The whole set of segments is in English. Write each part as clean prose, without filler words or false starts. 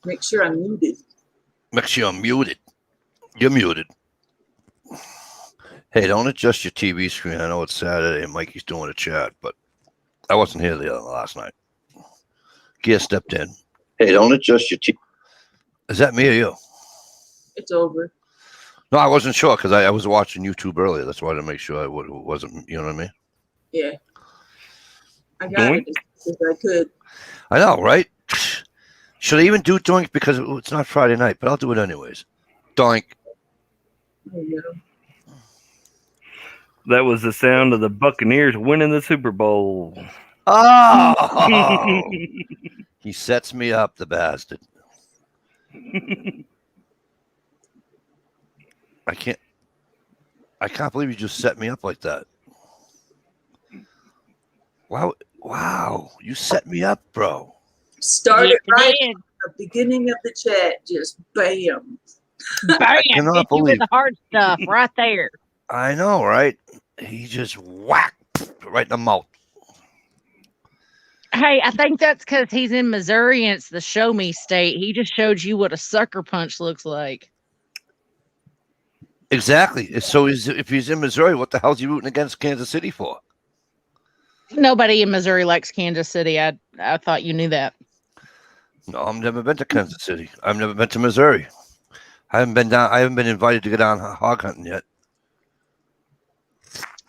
Make sure I'm muted. Make sure I'm muted. You're muted. Hey, don't adjust your TV screen. I know it's Saturday and Mikey's doing a chat, but I wasn't here the last night. Gia stepped in. Hey, don't adjust your TV. Is that me or you? It's over. No, I wasn't sure because I was watching YouTube earlier. That's why I had to make sure it wasn't, you know what I mean? Yeah. I got it as I could. I know, right? Should I even do Doink because it's not Friday night, but I'll do it anyways. Doink. Oh, no. That was the sound of the Buccaneers winning the Super Bowl. Oh! He sets me up, the bastard. I can't believe you just set me up like that. Wow, you set me up, bro. Started right at the beginning of the chat, just bam. Bam! Hit you with the hard stuff right there. I know, right? He just whacked right in the mouth. Hey, I think that's because he's in Missouri and it's the show me state. He just showed you what a sucker punch looks like. Exactly. So if he's in Missouri, what the hell's he rooting against Kansas City for? Nobody in Missouri likes Kansas City. I thought you knew that. No, I've never been to Kansas City. I've never been to Missouri. I haven't been invited to go down hog hunting yet.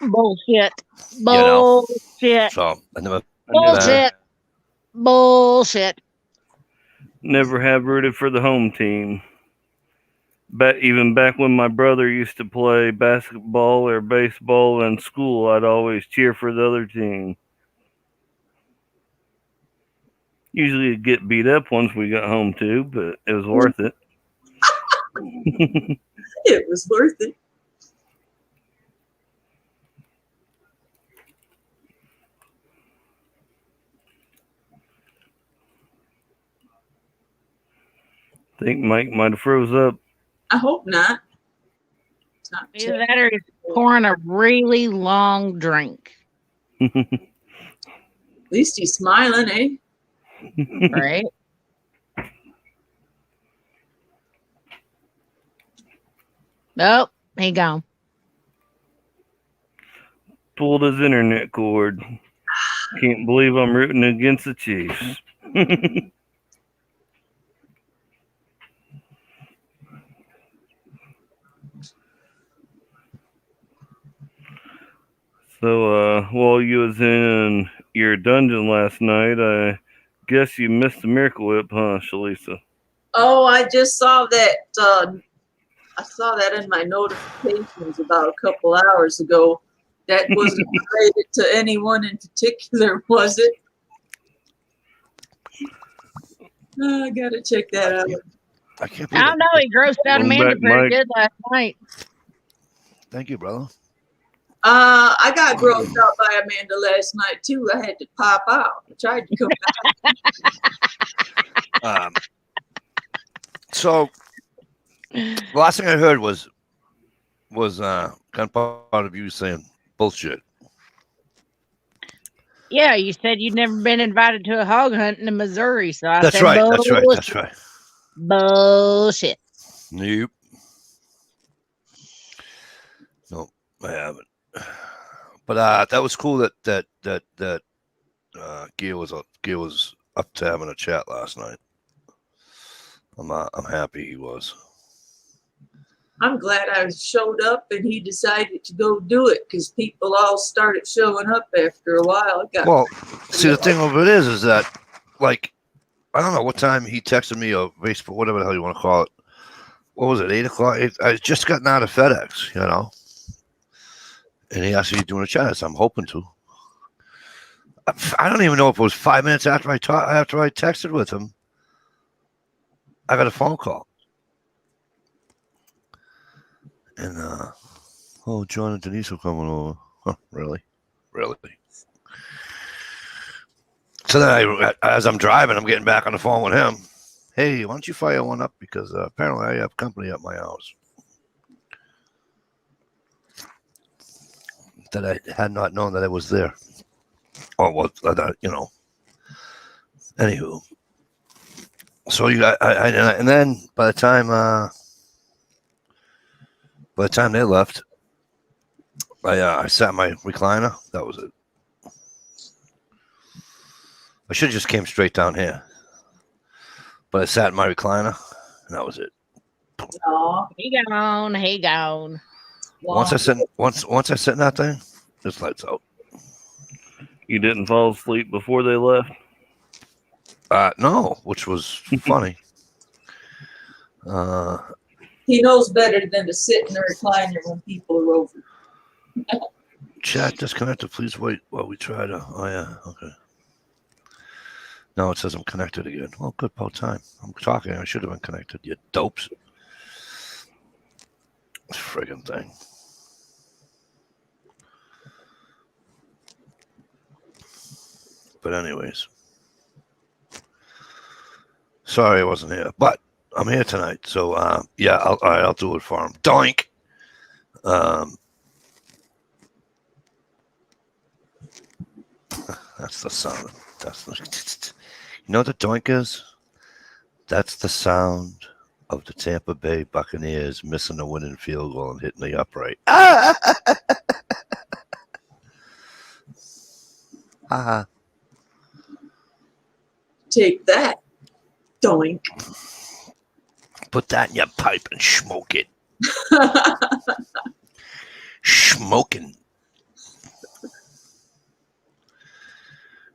Bullshit. So I never. Bullshit. Never have rooted for the home team. But even back when my brother used to play basketball or baseball in school, I'd always cheer for the other team. Usually it'd get beat up once we got home too, but it was worth it. It was worth it. I think Mike might have froze up. I hope not. Either that or he's pouring a really long drink. At least he's smiling, eh? Right? Nope, he gone. Pulled his internet cord. Can't believe I'm rooting against the Chiefs. So, while you was in your dungeon last night, I guess you missed the Miracle Whip, huh, Shalisa? Oh, I just saw that. I saw that in my notifications about a couple hours ago. That wasn't related to anyone in particular, was it? Oh, I gotta check that out. I can't believe I don't know. He grossed out Amanda pretty good last night. Thank you, brother. I got grossed out by Amanda last night too. I had to pop out. I tried to come back. So the last thing I heard was kind of part of you saying bullshit. Yeah, you said you'd never been invited to a hog hunt in Missouri, so I That's said, right. bullshit. That's right. Bullshit. Nope. No, I haven't. But that was cool that Gia was up to having a chat last night. I'm happy he was. I'm glad I showed up and he decided to go do it because people all started showing up after a while. Well, see, the thing of it is that, like, I don't know what time he texted me or Facebook, whatever the hell you want to call it. What was it, 8 o'clock? I just gotten out of FedEx, you know. And he asked me to do a chat. So I'm hoping to. I don't even know if it was 5 minutes after I texted with him. I got a phone call. And John and Denise are coming over. Huh, really? So then as I'm driving, I'm getting back on the phone with him. Hey, why don't you fire one up? Because apparently I have company at my house that I had not known that I was there. Or what, you know. Anywho. So you got, and then by the time they left, I sat in my recliner. That was it. I should have just came straight down here, but I sat in my recliner, and that was it. Aw, He gone. He gone. Once I sit in that thing, just lights out. You didn't fall asleep before they left? No, which was funny. He knows better than to sit in a recliner when people are over. Chat disconnected. Please wait while we try to. Oh yeah, okay. Now it says I'm connected again. Well, good about time. I'm talking. I should have been connected. You dopes. This friggin' thing. But anyways, sorry I wasn't here, but I'm here tonight. So yeah, I'll do it for him. Doink. That's the sound. You know what the doink is? That's the sound of the Tampa Bay Buccaneers missing a winning field goal and hitting the upright. Take that, doink. Put that in your pipe and smoke it. Smoking.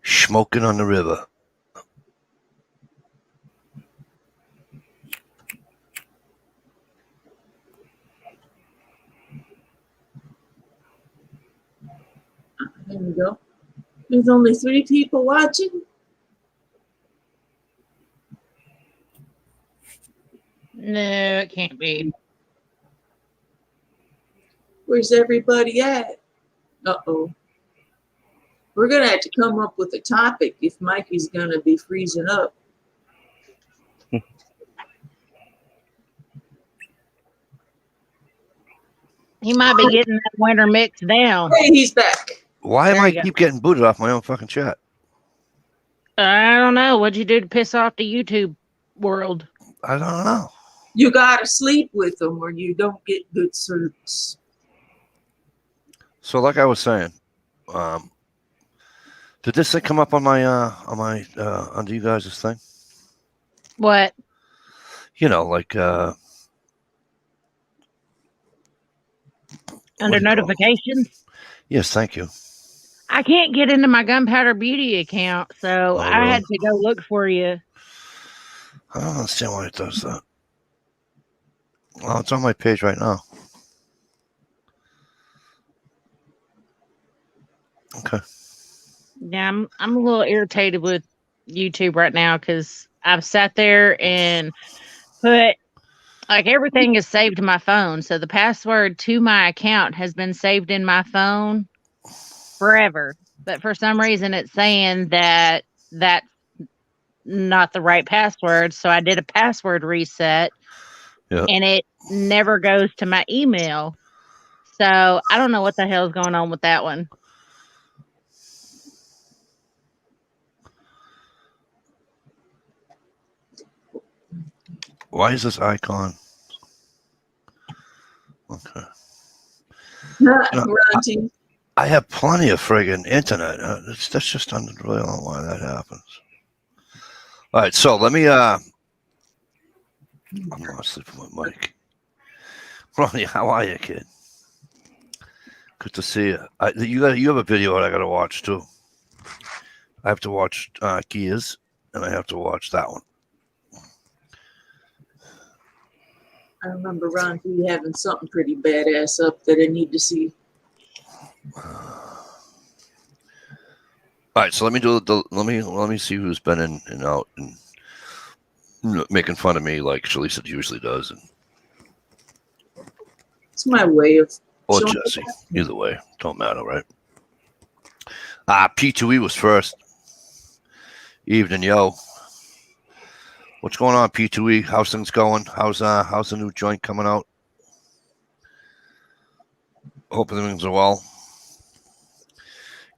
Smoking on the river. There we go. There's only 3 people watching. No, it can't be. Where's everybody at? Uh-oh. We're going to have to come up with a topic if Mikey's going to be freezing up. He might be getting that winter mix down. Hey, he's back. Why am There I you go. keep getting booted off my own fucking chat? I don't know. What'd you do to piss off the YouTube world? I don't know. You got to sleep with them or you don't get good service. So like I was saying, did this thing come up on my under you guys' thing? What? You know, like Under what do you call it? notifications? Yes, thank you. I can't get into my Gunpowder Beauty account, so Oh, I really? had to go look for you. I don't understand why it does that. Well, it's on my page right now. Okay. Yeah, I'm a little irritated with YouTube right now because I've sat there and put like everything is saved to my phone. So the password to my account has been saved in my phone forever. But for some reason it's saying that that's not the right password. So I did a password reset Yeah. and it never goes to my email. So I don't know what the hell is going on with that one. Why is this icon? Okay. Grunting. I have plenty of friggin' internet. That's just I really don't know why that happens. All right, so let me. I'm not sleeping with Mike. Ronnie, how are you, kid? Good to see you. You have a video that I got to watch too. I have to watch Gears, and I have to watch that one. I remember Ron P having something pretty badass up that I need to see. All right, so let me do let me see who's been in and out and making fun of me like Shalisa usually does, and It's my way of or showing Jesse. Either way, don't matter, right? P2E was first. Evening, yo. What's going on, P2E? How's things going? How's the new joint coming out? Hope everything's well.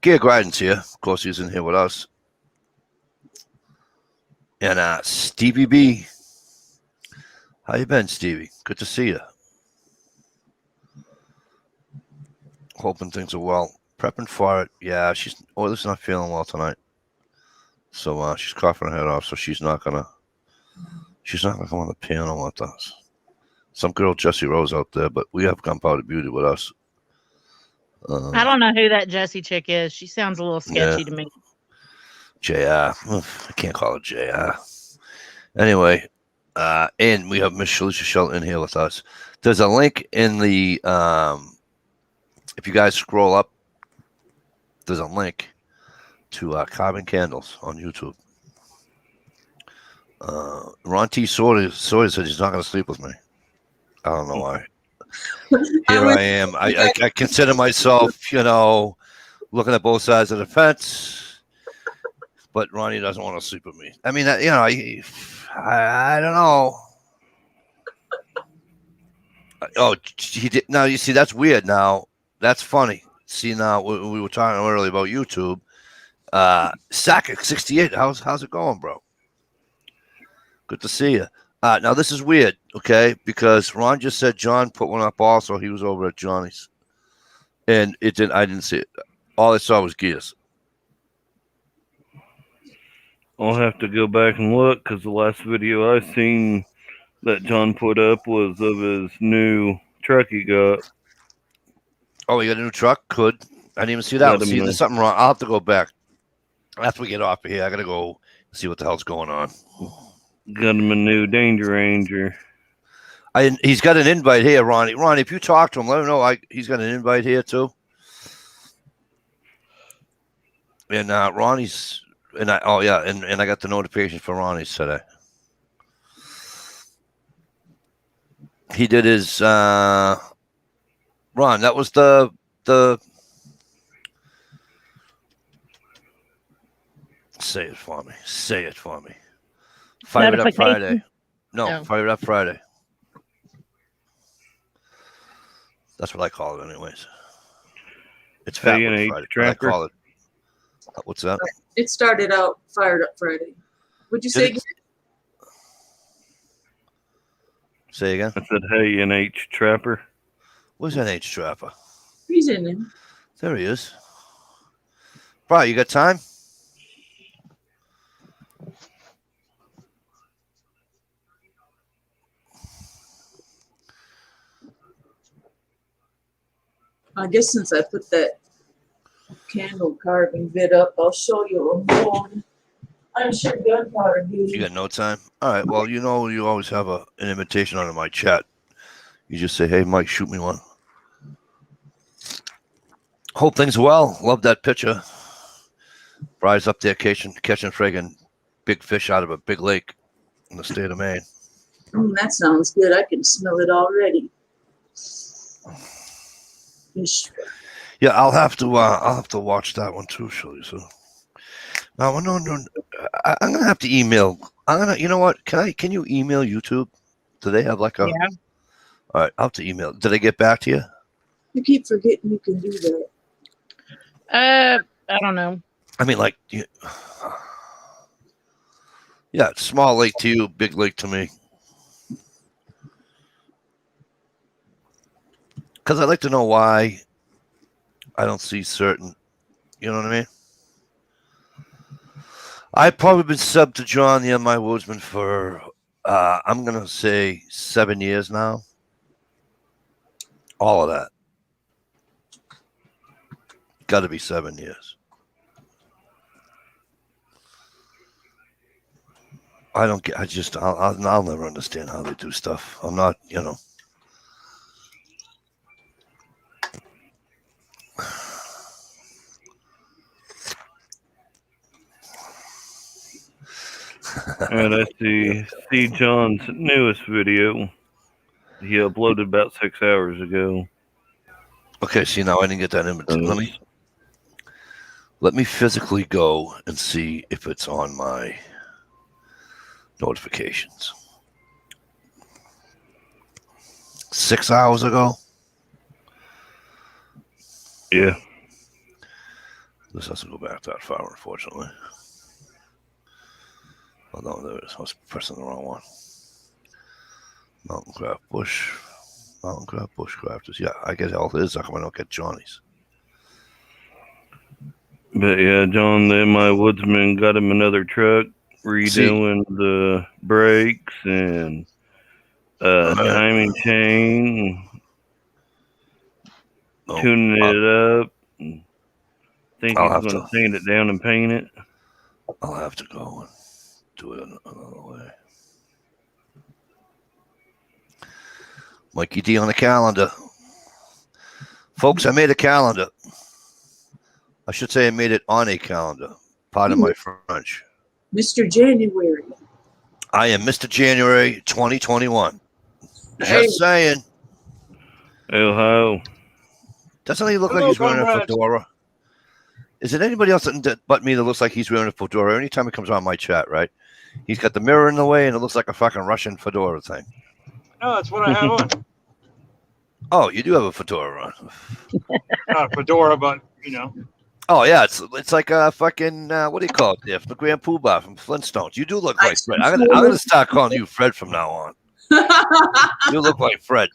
Gear Gridon's here. Of course, he's in here with us. And Stevie B. How you been, Stevie? Good to see you. Hoping things are well. Prepping for it. Yeah, Oiler's not feeling well tonight. So she's coughing her head off, so she's not gonna come on the piano with us. Some girl Jessie Rose out there, but we have Gunpowder Beauty with us. I don't know who that Jessie chick is. She sounds a little sketchy to me. JR. I can't call it JR. Anyway, and we have Miss Shalisha Shelton in here with us. There's a link in the if you guys scroll up, there's a link to Carbon Candles on YouTube. Ron T. Sawyer said he's not going to sleep with me. I don't know why. Here I am. I consider myself, looking at both sides of the fence. But Ronnie doesn't want to sleep with me. I mean, I don't know. Oh, he did. Now, you see, that's weird. Now, that's funny. See, now, we were talking earlier about YouTube. Sakic68, how's it going, bro? Good to see you. Now, this is weird, okay? Because Ron just said John put one up also. He was over at Johnny's. And I didn't see it. All I saw was gears. I'll have to go back and look because the last video I seen that John put up was of his new truck he got. Oh, he got a new truck? Good. I didn't even see that. See, there's something wrong. I'll have to go back. After we get off of here, I got to go see what the hell's going on. Got him a new Danger Ranger. He's got an invite here, Ronnie. Ronnie, if you talk to him, let him know he's got an invite here, too. And Ronnie's... And I got the notification for Ronnie's today. He did his Ron, that was the say it for me. Fire It Up Friday. No, Fire It Up Friday. That's what I call it anyways. It's Fat Friday. I call it. What's that? It started out Fired Up Friday. Would you say again? Say again? I said, hey, NH Trapper. Where's NH Trapper? He's in there. There he is. Brian, you got time? I guess since I put that candle carving bit up, I'll show you a more. I'm sure Gunpowder Beauty. You got no time? All right. Well, you always have an invitation on my chat. You just say, hey, Mike, shoot me one. Hope things are well. Love that picture. Bride's up there catching friggin' big fish out of a big lake in the state of Maine. That sounds good. I can smell it already. Fish. Yeah, I'll have to watch that one too, Shirley. So now I'm gonna have to email. You know what? Can you email YouTube? Do they have like a? Yeah. All right, I'll have to email. Did I get back to you? You keep forgetting you can do that. I don't know. I mean, like, yeah, it's small lake to you, big lake to me. Because I'd like to know why I don't see certain, you know what I mean? I've probably been subbed to John the M.I. Woodsman for, I'm going to say 7 years now. All of that. Got to be 7 years. I'll never understand how they do stuff. I'm not, And I see John's newest video. He uploaded about 6 hours ago. Okay, see, now I didn't get that invitation. Let me physically go and see if it's on my notifications. 6 hours ago? Yeah. This has to go back that far, unfortunately. Oh no, there it is. I was pressing the wrong one. Mountain Craft Bush. Mountain Craft Bushcrafters. Yeah, I get all his. How come I don't get Johnny's? But yeah, John, then my woodsman got him another truck, redoing the brakes and timing chain, tuning it up. Think I'll he's have going to to- sand it down and paint it. I'll have to go and do it another way. Mikey D on the calendar. Folks, I made a calendar. I should say I made it on a calendar. Pardon my French. Mr. January. I am Mr. January 2021. Hey. Just saying. Oh, Doesn't he look like Hello, he's wearing a comrades. fedora? Is it anybody else but me that looks like he's wearing a fedora? Anytime he comes on my chat, right? He's got the mirror in the way and it looks like a fucking Russian fedora thing. No, that's what I have on. Oh, you do have a fedora on. Not fedora, but you know. Oh yeah, it's like a fucking what do you call it? Yeah, the Grand Poobah from Flintstones. You do look like Fred. I'm gonna start calling you Fred from now on. You look like Fred.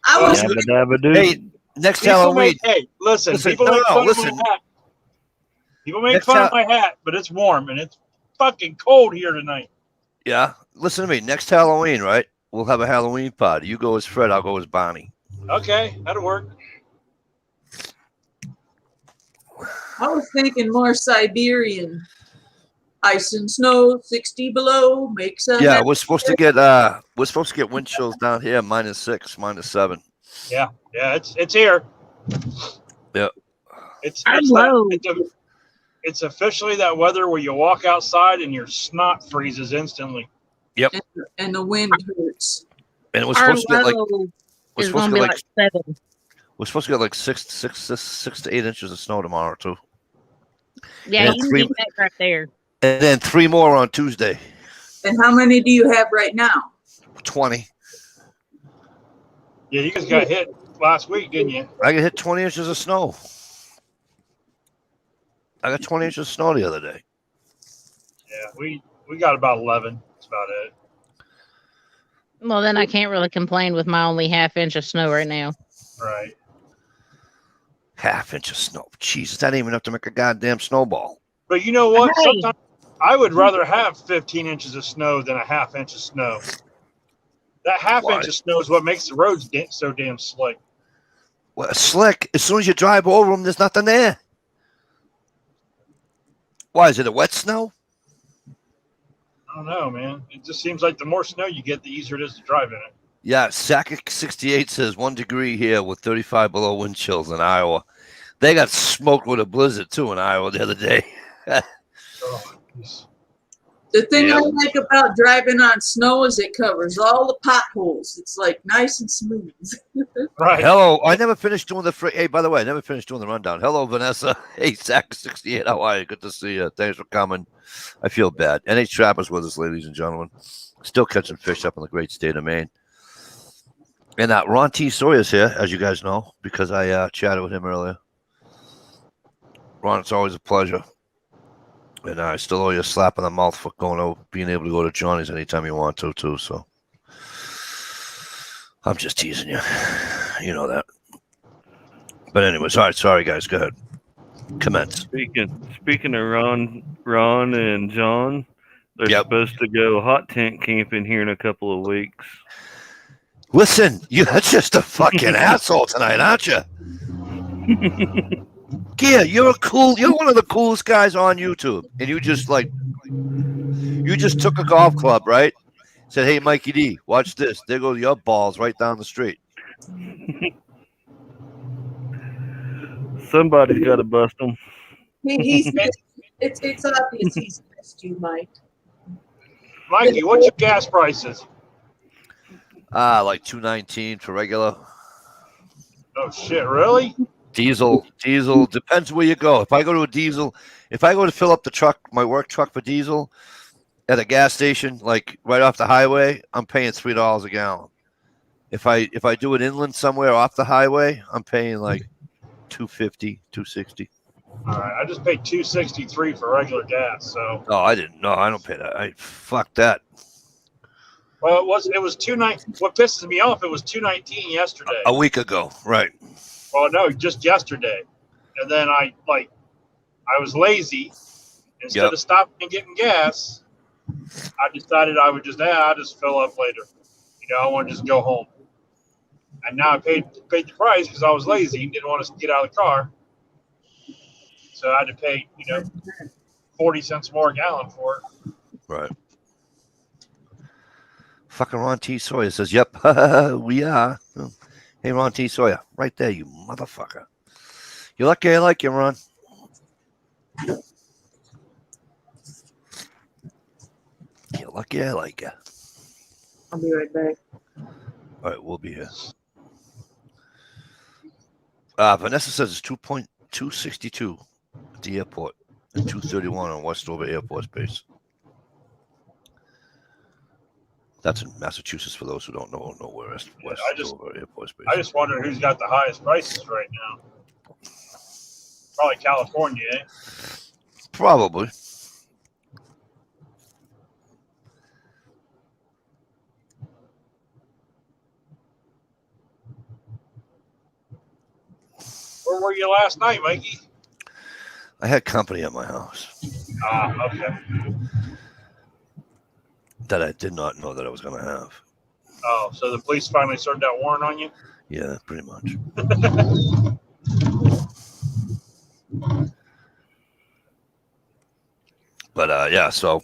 I was Dabba dabba doo. Hey, next People Halloween. hey, listen, Listen, people no, make no, fun listen. of my hat. People make Next fun of time- my hat, but it's warm and it's fucking cold here tonight. Yeah, listen to me. Next Halloween, right? We'll have a Halloween party. You go as Fred. I'll go as Bonnie. Okay, that'll work. I was thinking more Siberian. Ice and snow, 60 below, makes a Yeah, we're supposed to get wind chills down here, -6, -7. Yeah, it's here. Yeah. I'm low. It's officially that weather where you walk outside and your snot freezes instantly. and the wind hurts. And it was Our supposed to get like low we're is supposed going to to be get like 7. we're supposed to get like 6 to 8 inches of snow tomorrow too, Yeah, Yeah, you can three- beat that right there. and then 3 more on Tuesday. And how many do you have right now? 20. Yeah, you guys got hit last week, didn't you? I got hit 20 inches of snow. I got 20 inches of snow the other day. Yeah, we got about 11. That's about it. Well, then I can't really complain with my only half-inch of snow right now. Right. Half inch of snow. Jesus, that ain't even enough to make a goddamn snowball. But you know what? Hey. Sometimes I would rather have 15 inches of snow than a half inch of snow. That half Why? inch of snow is what makes the roads so damn slick. Well, slick. As soon as you drive over them, there's nothing there. Why is it a wet snow? I don't know, man. It just seems like the more snow you get, the easier it is to drive in it. Yeah, Sakic 68 says 1 degree here with 35 below wind chills in Iowa. They got smoked with a blizzard too in Iowa the other day. Oh, geez. The thing Yeah. I like about driving on snow is it covers all the potholes. It's like nice and smooth. Right. Hello, I never finished doing the hey, by the way, I never finished doing the rundown. Hello, Vanessa. Hey, Sakic 68, how are you? Good to see you. Thanks for coming. I feel bad. NH Trappers with us, ladies and gentlemen. Still catching fish up in the great state of Maine. And Ron T. Sawyer's here, as you guys know, because I chatted with him earlier. Ron, it's always a pleasure. And I still owe you a slap in the mouth for being able to go to Johnny's anytime you want to, too. So I'm just teasing you. You know that. But anyways, all right, sorry, guys. Go ahead. Commence. Speaking of Ron and John, they're Yep. supposed to go hot tent camping here in a couple of weeks. Listen, you're just a fucking asshole tonight, aren't you? Yeah, you're one of the coolest guys on YouTube. And you just took a golf club, right? Said, hey, Mikey D, watch this. There go your balls right down the street. Somebody's got to bust them. He's it's obvious he's missed you, Mike. Mikey, what's your gas prices? Like $2.19 for regular. Oh, shit, really? Diesel depends where you go. If I go to fill up the truck, my work truck for diesel at a gas station, like right off the highway, I'm paying $3 a gallon. If I do it inland somewhere off the highway, I'm paying like $2.50, $2.60. All right, I just paid $2.63 for regular gas. So, Oh, I didn't. No, I don't pay that. Fuck that. well, it was $2.19. What pisses me off? It was $2.19 yesterday. A week ago, right? Well, no, just yesterday, and then I was lazy. Instead Yep. of stopping and getting gas, I decided I would I'll just fill up later. I want to just go home. And now I paid the price because I was lazy and didn't want to get out of the car. So I had to pay, 40 cents more a gallon for it. Right. Fucking Ron T. Sawyer says, "Yep, we are." Hey, Ron T. Sawyer, right there, you motherfucker. You're lucky I like you, Ron. You're lucky I like you. I'll be right back. All right, we'll be here. Vanessa says it's 2.262 at the airport and 231 on Westover Air Force Base. That's in Massachusetts for those who don't know where Westover Air Force Base. I just wonder who's got the highest prices right now. Probably California, eh? Probably. Where were you last night, Mikey? I had company at my house Okay. that I did not know that I was going to have. Oh, so the police finally served that warrant on you? Yeah, pretty much. But yeah, so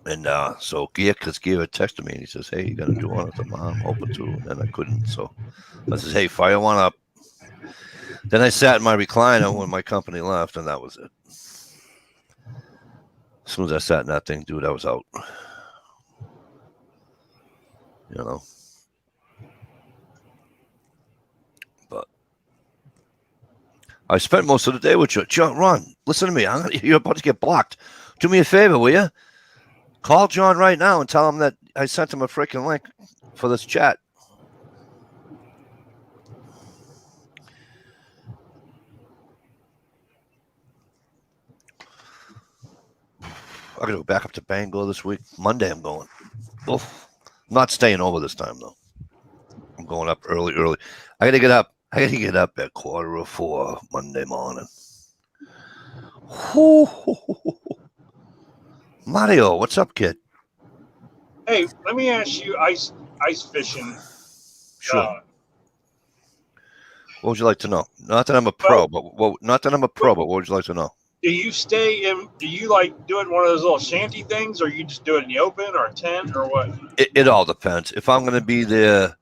Gia had texted me and he says, "Hey, you gonna do one?" I said, "I'm open to," and I couldn't. So I says, "Hey, fire one up." Then I sat in my recliner when my company left, and that was it. As soon as I sat in that thing, dude, I was out. But I spent most of the day with you. John, Ron, listen to me. You're about to get blocked. Do me a favor, will you? Call John right now and tell him that I sent him a freaking link for this chat. I gotta go back up to Bangor this week. Monday I'm going. Oof. I'm not staying over this time though. I'm going up early. I gotta get up at 3:45 Monday morning. Mario, what's up, kid? Hey, let me ask you, ice fishing. Sure. What would you like to know? Not that I'm a pro, but what would you like to know? Do you like doing one of those little shanty things, or you just do it in the open or a tent or what? It all depends. If I'm going to be there,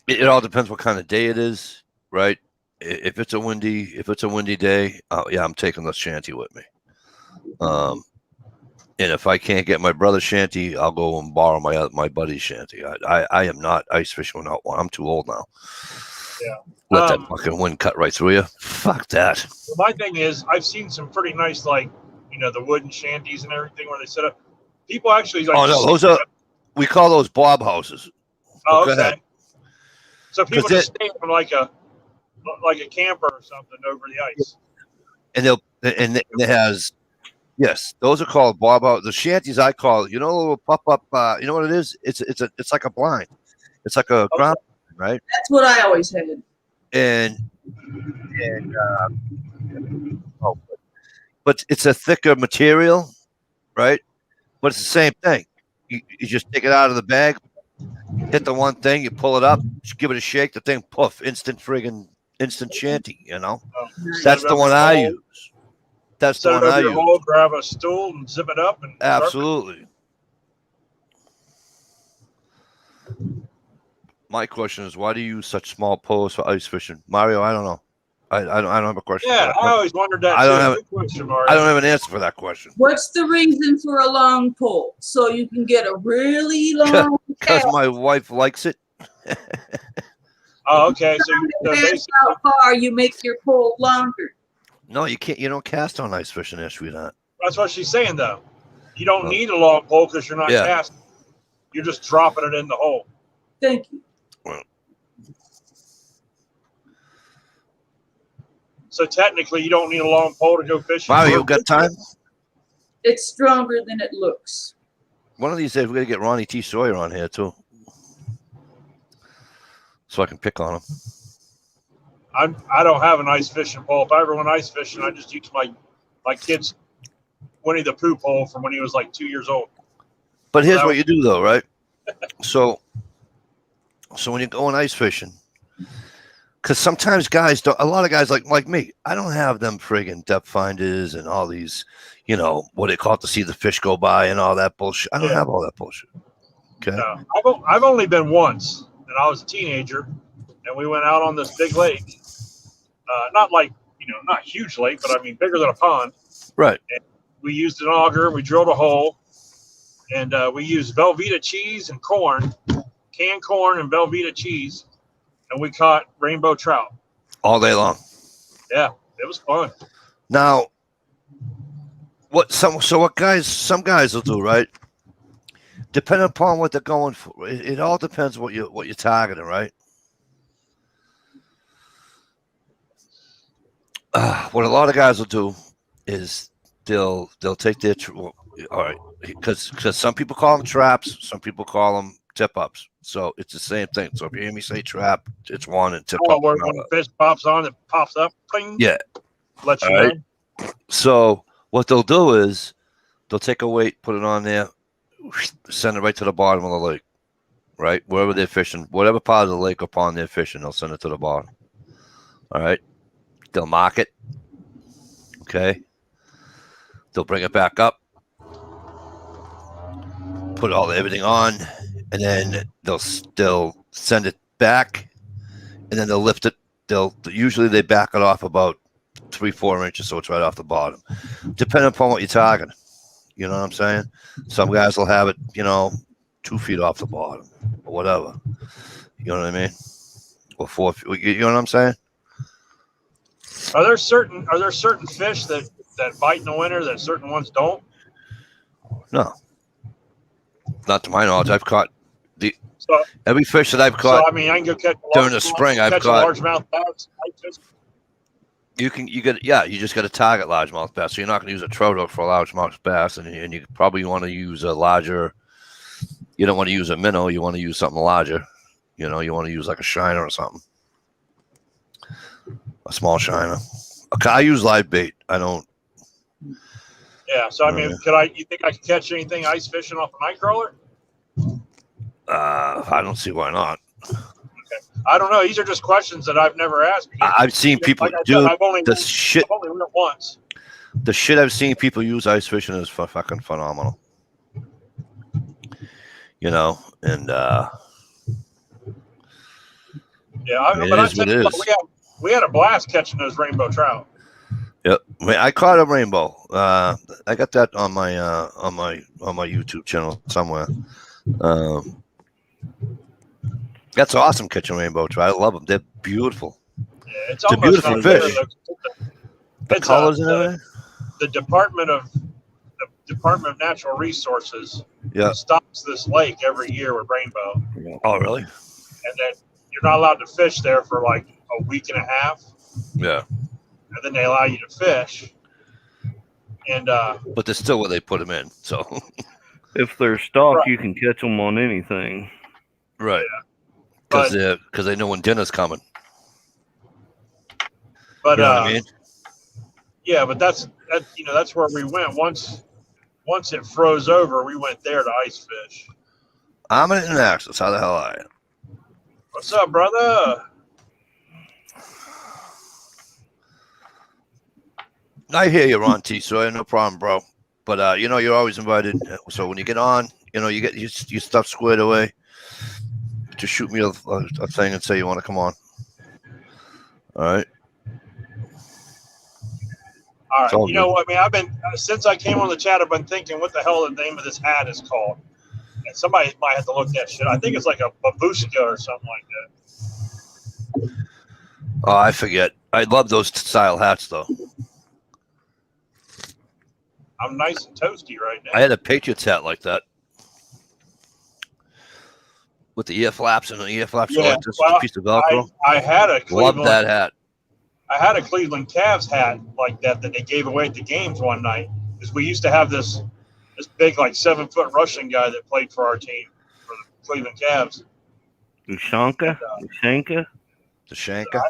it all depends what kind of day it is, right? If it's a windy day, yeah, I'm taking the shanty with me. And if I can't get my brother's shanty, I'll go and borrow my buddy's shanty. I am not ice fishing without one. I'm too old now. Yeah. Let that fucking wind cut right through you. Fuck that. Well, my thing is, I've seen some pretty nice, the wooden shanties and everything where they set up. People actually like. Oh no, we call those blob houses. Oh, go okay. ahead. So people just stay on like a camper or something over the ice. And it has, yes, those are called blob houses. The shanties I call, a little pop up. You know what it is? It's like a blind. It's like a ground, right? That's what I always had. But it's a thicker material, right? But it's the same thing. You just take it out of the bag, hit the one thing, you pull it up, just give it a shake, the thing, poof, instant shanty. That's the one I use. That's the one I use. Hole, grab a stool and zip it up, and absolutely. My question is, why do you use such small poles for ice fishing, Mario? I don't know. I don't have a question. Yeah, I always wondered that. I don't have an answer for that question. What's the reason for a long pole? So you can get a really long. Because my wife likes it. Oh, okay. So how far you make your pole longer? No, you can't. You don't cast on ice fishing there, sweetheart. That's what she's saying, though. You don't need a long pole because you're not casting. You're just dropping it in the hole. Thank you. So technically, you don't need a long pole to go fishing. Mario, you got time? It's stronger than it looks. One of these days, we're going to get Ronnie T. Sawyer on here, too. So I can pick on him. I don't have an ice fishing pole. If I ever went ice fishing, I just use my kid's Winnie the Pooh pole from when he was like 2 years old. But here's what you do, though, right? So when you're going ice fishing, because sometimes guys don't, a lot of guys like me, I don't have them friggin' depth finders and all these, you know, what they call it to see the fish go by and all that bullshit. I don't have all that bullshit. Okay. No, I've only been once, and I was a teenager, and we went out on this big lake. Not like, you know, not huge lake, but I mean bigger than a pond. Right. And we used an auger, we drilled a hole, and we used Velveeta cheese and corn, canned corn and Velveeta cheese, and we caught rainbow trout. All day long. Yeah, it was fun. Now, some guys will do, right? Depending upon what they're going for, it all depends what you're targeting, right? What a lot of guys will do is they'll take their all right, because some people call them traps, some people call them tip ups. So it's the same thing. So if you hear me say trap, it's one, and tip up. When the fish pops on, it pops up. Ping, Yeah. Let you All know. So what they'll do is they'll take a weight, put it on there, send it right to the bottom of the lake, right? Wherever they're fishing, whatever part of the lake or pond they're fishing, they'll send it to the bottom. All right. They'll mark it. Okay. They'll bring it back up, put everything on, and then they'll send it back, and then they'll lift it. Usually they back it off about 3-4 inches, so it's right off the bottom, depending upon what you're targeting. You know what I'm saying? Some guys will have it, 2 feet off the bottom, or whatever. You know what I mean? Or 4 feet. You know what I'm saying? Are there certain fish that bite in the winter that certain ones don't? No, not to my knowledge. I've caught every fish that I've caught. So I mean, I can go catch during the spring. I've caught a largemouth bass. You just got to target largemouth bass. So you're not going to use a trout hook for a largemouth bass, and you probably want to use a larger. You don't want to use a minnow. You want to use something larger. You want to use like a shiner or something. A small shiner. Okay, I use live bait. I don't. Yeah, so I mean, you think I could catch anything ice fishing off a night crawler? I don't see why not. Okay. I don't know. These are just questions that I've never asked. I've seen people do the shit. I've only went once. The shit I've seen people use ice fishing is fucking phenomenal. And we had a blast catching those rainbow trout. Yep, I caught a rainbow. I got that on my YouTube channel somewhere. That's awesome, catching rainbow trout. I love them. They're beautiful. Yeah, it's a beautiful fish. The colors and everything. The Department of Natural Resources stocks this lake every year with rainbow. Oh, really? And then you're not allowed to fish there for like a week and a half. Yeah. And then they allow you to fish. And but that's still where they put them in. So if they're stocked, you can catch them on anything. Right. Because they know when dinner's coming. But you know what I mean? Yeah, but that's where we went. Once it froze over, we went there to ice fish. I'm an internationalist. How the hell are you? What's up, brother? I hear you, Ron T. Sawyer, no problem, bro. But you're always invited. So when you get on, you get your stuff squared away. Just shoot me a thing and say you want to come on. All right. All right. You know what, man? I've been since I came on the chat. I've been thinking, what the hell the name of this hat is called? And somebody might have to look that shit. I think it's like a babushka or something like that. Oh, I forget. I love those style hats, though. I'm nice and toasty right now. I had a Patriots hat like that. With the ear flaps and the ear flaps like this piece of Velcro. I had a Cleveland. Love that hat. I had a Cleveland Cavs hat like that they gave away at the games one night. Because we used to have this big, like 7-foot Russian guy that played for our team, for the Cleveland Cavs. Ushanka? Ushanka? The Shanka.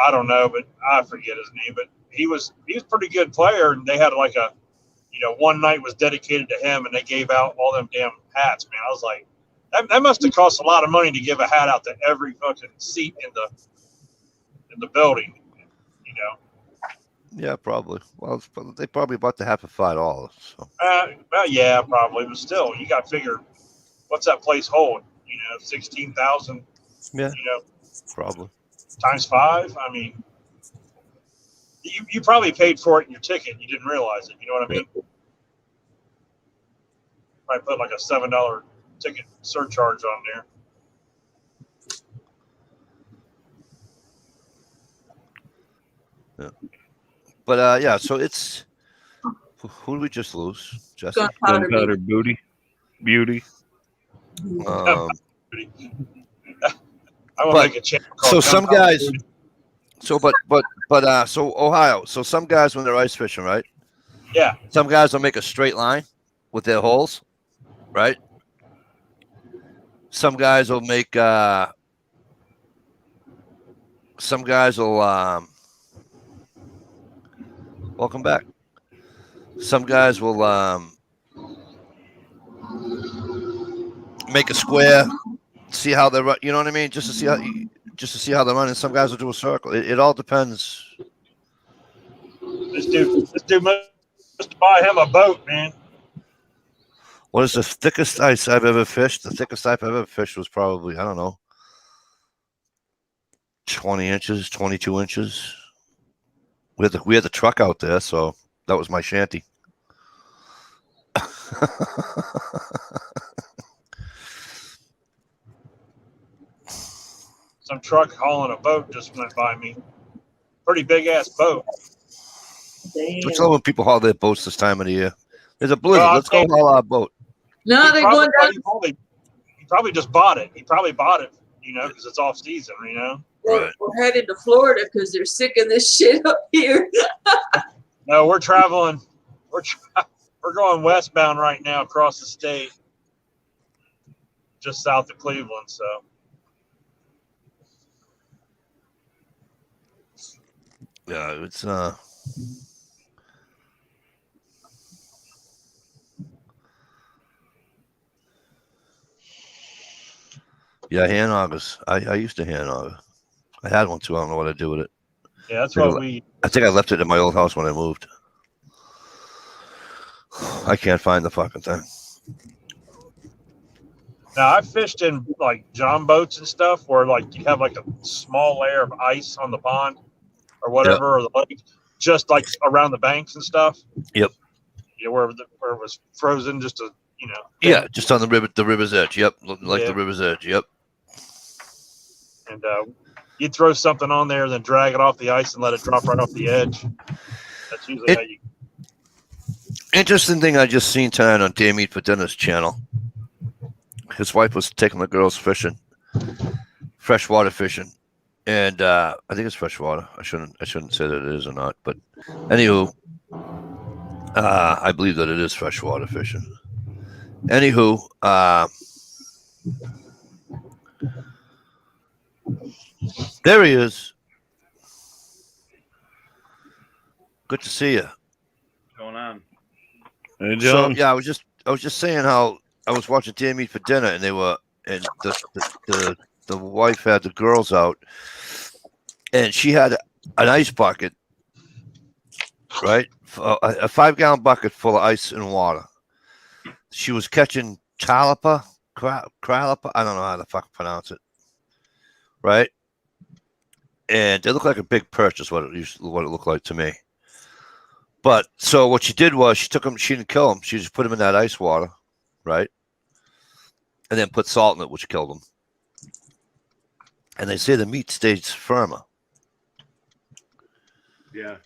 I don't know, but I forget his name. But he was a pretty good player, and they had like a, one night was dedicated to him, and they gave out all them damn hats. Man, I was like, that must have cost a lot of money to give a hat out to every fucking seat in the building. Yeah, probably. Well, they probably bought the hat for $5. So. Well, yeah, probably, but still, you got to figure, what's that place hold? 16,000. Yeah, probably. Times 5. I mean, you probably paid for it in your ticket. You didn't realize it. You know what I mean? Yeah. Probably put like a $7 ticket surcharge on there. Yeah. But yeah, so it's who did we just lose? Jesse? Gunpowder Beauty. I will make a channel called so some guys. Beauty. So so Ohio. So some guys when they're ice fishing, right? Yeah. Some guys will make a straight line with their holes, right? Some guys will make. Some guys will. Welcome back. Some guys will make a square, see how they run. You know what I mean? Just to see how they run. And some guys will do a circle. It all depends. This dude must buy him a boat, man. What is the thickest ice I've ever fished? The thickest ice I've ever fished was probably, I don't know, 20 inches, 22 inches. We had the truck out there, so that was my shanty. Some truck hauling a boat just went by me. Pretty big ass boat. Don't you love when people haul their boats this time of the year? There's a blizzard. Let's go haul our boat. No, they're going down. He probably just bought it. He probably bought it, because it's off season, We're headed to Florida because they're sick of this shit up here. No, we're traveling. We're going westbound right now across the state, just south of Cleveland. So, yeah, it's yeah, hand augers. I used to hand auger. I had one too. I don't know what I do with it. Yeah, that's what I think I left it in my old house when I moved. I can't find the fucking thing. Now I fished in like John boats and stuff where like you have like a small layer of ice on the pond or whatever, or the lake, just like around the banks and stuff. Yep. Where it was frozen, just to Yeah, just on the river's edge. Yep, like the river's edge. Yep. And you'd throw something on there, then drag it off the ice and let it drop right off the edge. That's usually how you. Interesting thing I just seen tonight on Damn Meat for Dinner's channel. His wife was taking the girls fishing, freshwater fishing, and I think it's freshwater. I shouldn't say that it is or not, but anywho, I believe that it is freshwater fishing. Anywho, there he is. Good to see you. What's going on? Hey, John. So yeah, I was just saying how I was watching Damn Meat for Dinner, and the wife had the girls out, and she had an ice bucket, right? A 5-gallon bucket full of ice and water. She was catching caliper, I don't know how the fuck pronounce it, right? And it looked like a big perch is what it looked like to me. But so what she did was she took them. She didn't kill them. She just put them in that ice water, right? And then put salt in it, which killed them. And they say the meat stays firmer. Yeah.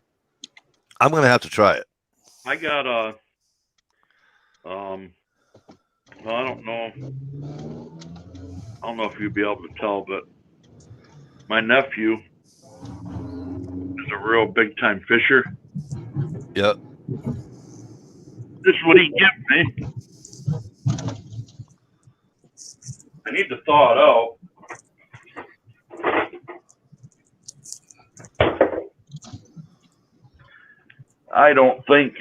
I'm gonna have to try it. I got well, I don't know if you'd be able to tell, but my nephew is a real big time fisher. Yep. This is what he give me. I need to thaw it out. I don't think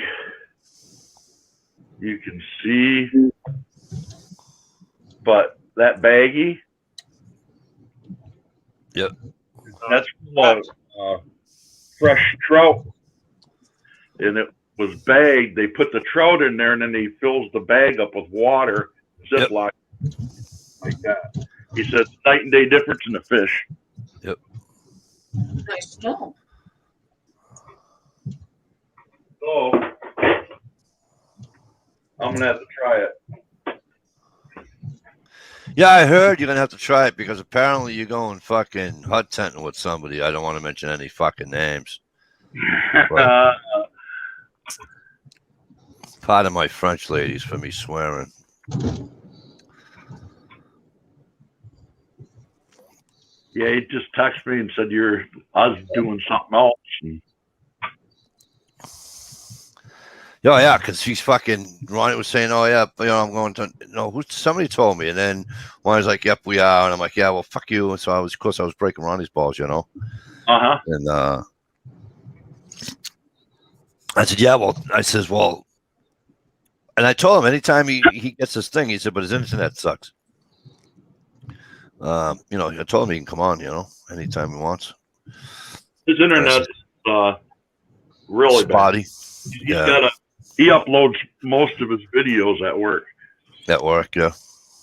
you can see, but that baggie. Yep. That's full of fresh trout, and it was bagged. They put the trout in there, and then he fills the bag up with water, Ziploc, like that. He said, night and day difference in the fish. Yep. Nice to know. So I'm gonna have to try it. Yeah, I heard you're gonna have to try it because apparently you're going fucking hut tenting with somebody. I don't want to mention any fucking names. Pardon my French, ladies, for me swearing. Yeah, he just texted me and said I was doing something else. And Oh yeah, because he's fucking Ronnie was saying, "Oh yeah, I'm going to." No, somebody told me, and then one was like, "Yep, we are," and I'm like, "Yeah, well, fuck you." And so of course, I was breaking Ronnie's balls, And I said, "Yeah, well," I says, "Well," and I told him anytime he gets this thing, he said, "But his internet sucks." I told him he can come on, anytime he wants. his internet really bad. Spotty. He uploads most of his videos at work. At work, yeah.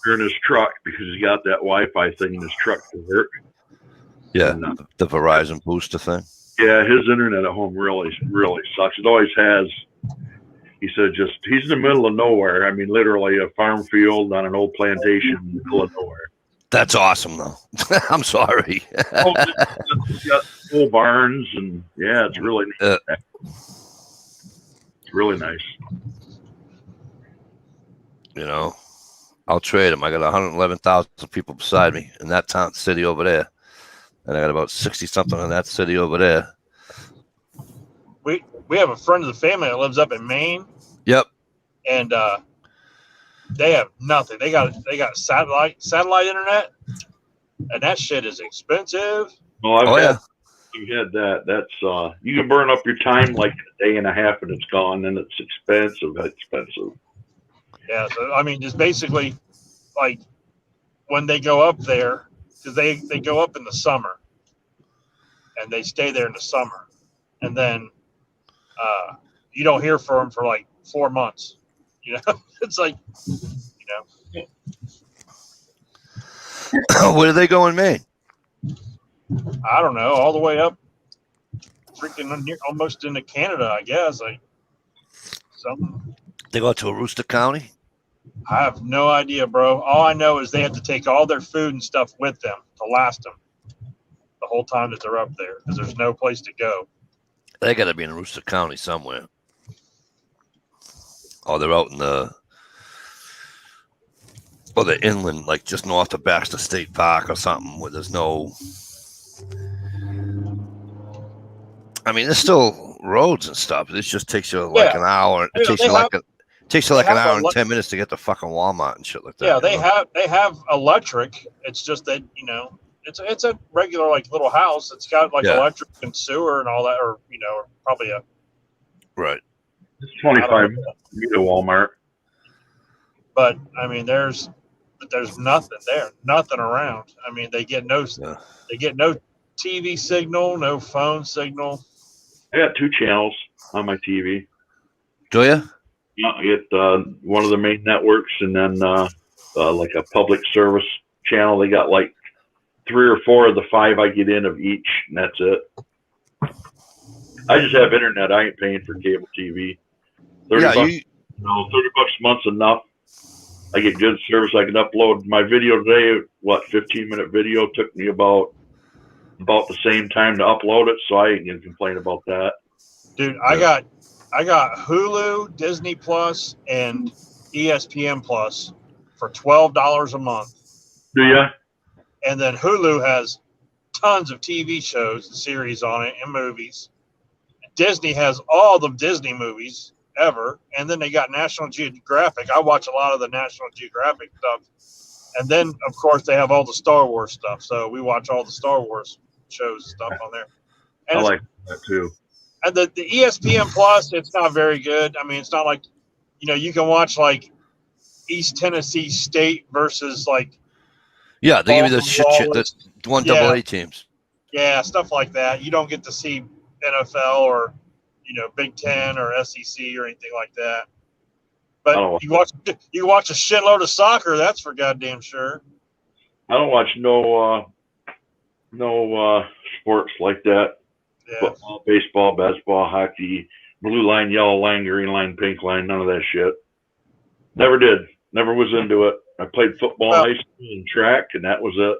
Or in his truck because he's got that Wi-Fi thing in his truck to work. Yeah, And, the Verizon booster thing. Yeah, his internet at home really, really sucks. It always has. He said he's in the middle of nowhere. I mean, literally a farm field on an old plantation in the middle of nowhere. That's awesome, though. I'm sorry. He's got full barns, and yeah, it's really neat. It's really nice. I'll trade him. I got 111,000 people beside me in that city over there, and I got about 60 something in that city over there. We have a friend of the family that lives up in Maine. Yep. And they have nothing. They got satellite internet, and that shit is expensive. Well, I've had that. That's you can burn up your time like a day and a half, and it's gone, and it's expensive. Yeah, so I mean, just basically, like when they go up there, because they go up in the summer, and they stay there in the summer, and then you don't hear from them for like 4 months. It's like, Where do they go in Maine? I don't know, all the way up, freaking almost into Canada, I guess. Like something. They go to Aroostook County? I have no idea, bro. All I know is they have to take all their food and stuff with them to last them the whole time that they're up there because there's no place to go. They got to be in Aroostook County somewhere. Oh, they're out in the inland, like just north of Baxter State Park or something, where there's no. I mean, there's still roads and stuff. This just takes you like an hour. It takes you like an hour and 10 minutes to get to fucking Walmart and shit like that. Yeah, they have electric. It's just that it's a regular like little house. It's got like electric and sewer and all that, or probably a right. It's 25 minutes to Walmart. But I mean, there's nothing there, nothing around. I mean, they get no TV signal, no phone signal. I got 2 channels on my TV. Do you? Yeah, I get one of the main networks, and then like a public service channel. They got like 3 or 4 of the 5 I get in of each, and that's it. I just have internet. I ain't paying for cable TV. $30 a month's enough. I get good service. I can upload my video today. 15-minute video took me about the same time to upload it, so I ain't gonna complain about that. Dude, I got Hulu, Disney Plus, and ESPN Plus for $12 a month. Do you? And then Hulu has tons of TV shows and series on it and movies. Disney has all the Disney movies ever, and then they got National Geographic. I watch a lot of the National Geographic stuff, and then of course they have all the Star Wars stuff. So we watch all the Star Wars shows stuff on there. And I like that too. and the ESPN Plus, it's not very good. I mean, it's not like, you can watch like East Tennessee State versus like Yeah, they give you the shit, Wallace. the 1AA teams. Yeah, stuff like that. You don't get to see NFL or Big Ten or SEC or anything like that. But Oh. you watch a shitload of soccer. That's for goddamn sure. I don't watch no sports like that. Yeah. Football, baseball, basketball, hockey, blue line, yellow line, green line, pink line, none of that shit. Never did. Never was into it. I played football in high school and track, and that was it.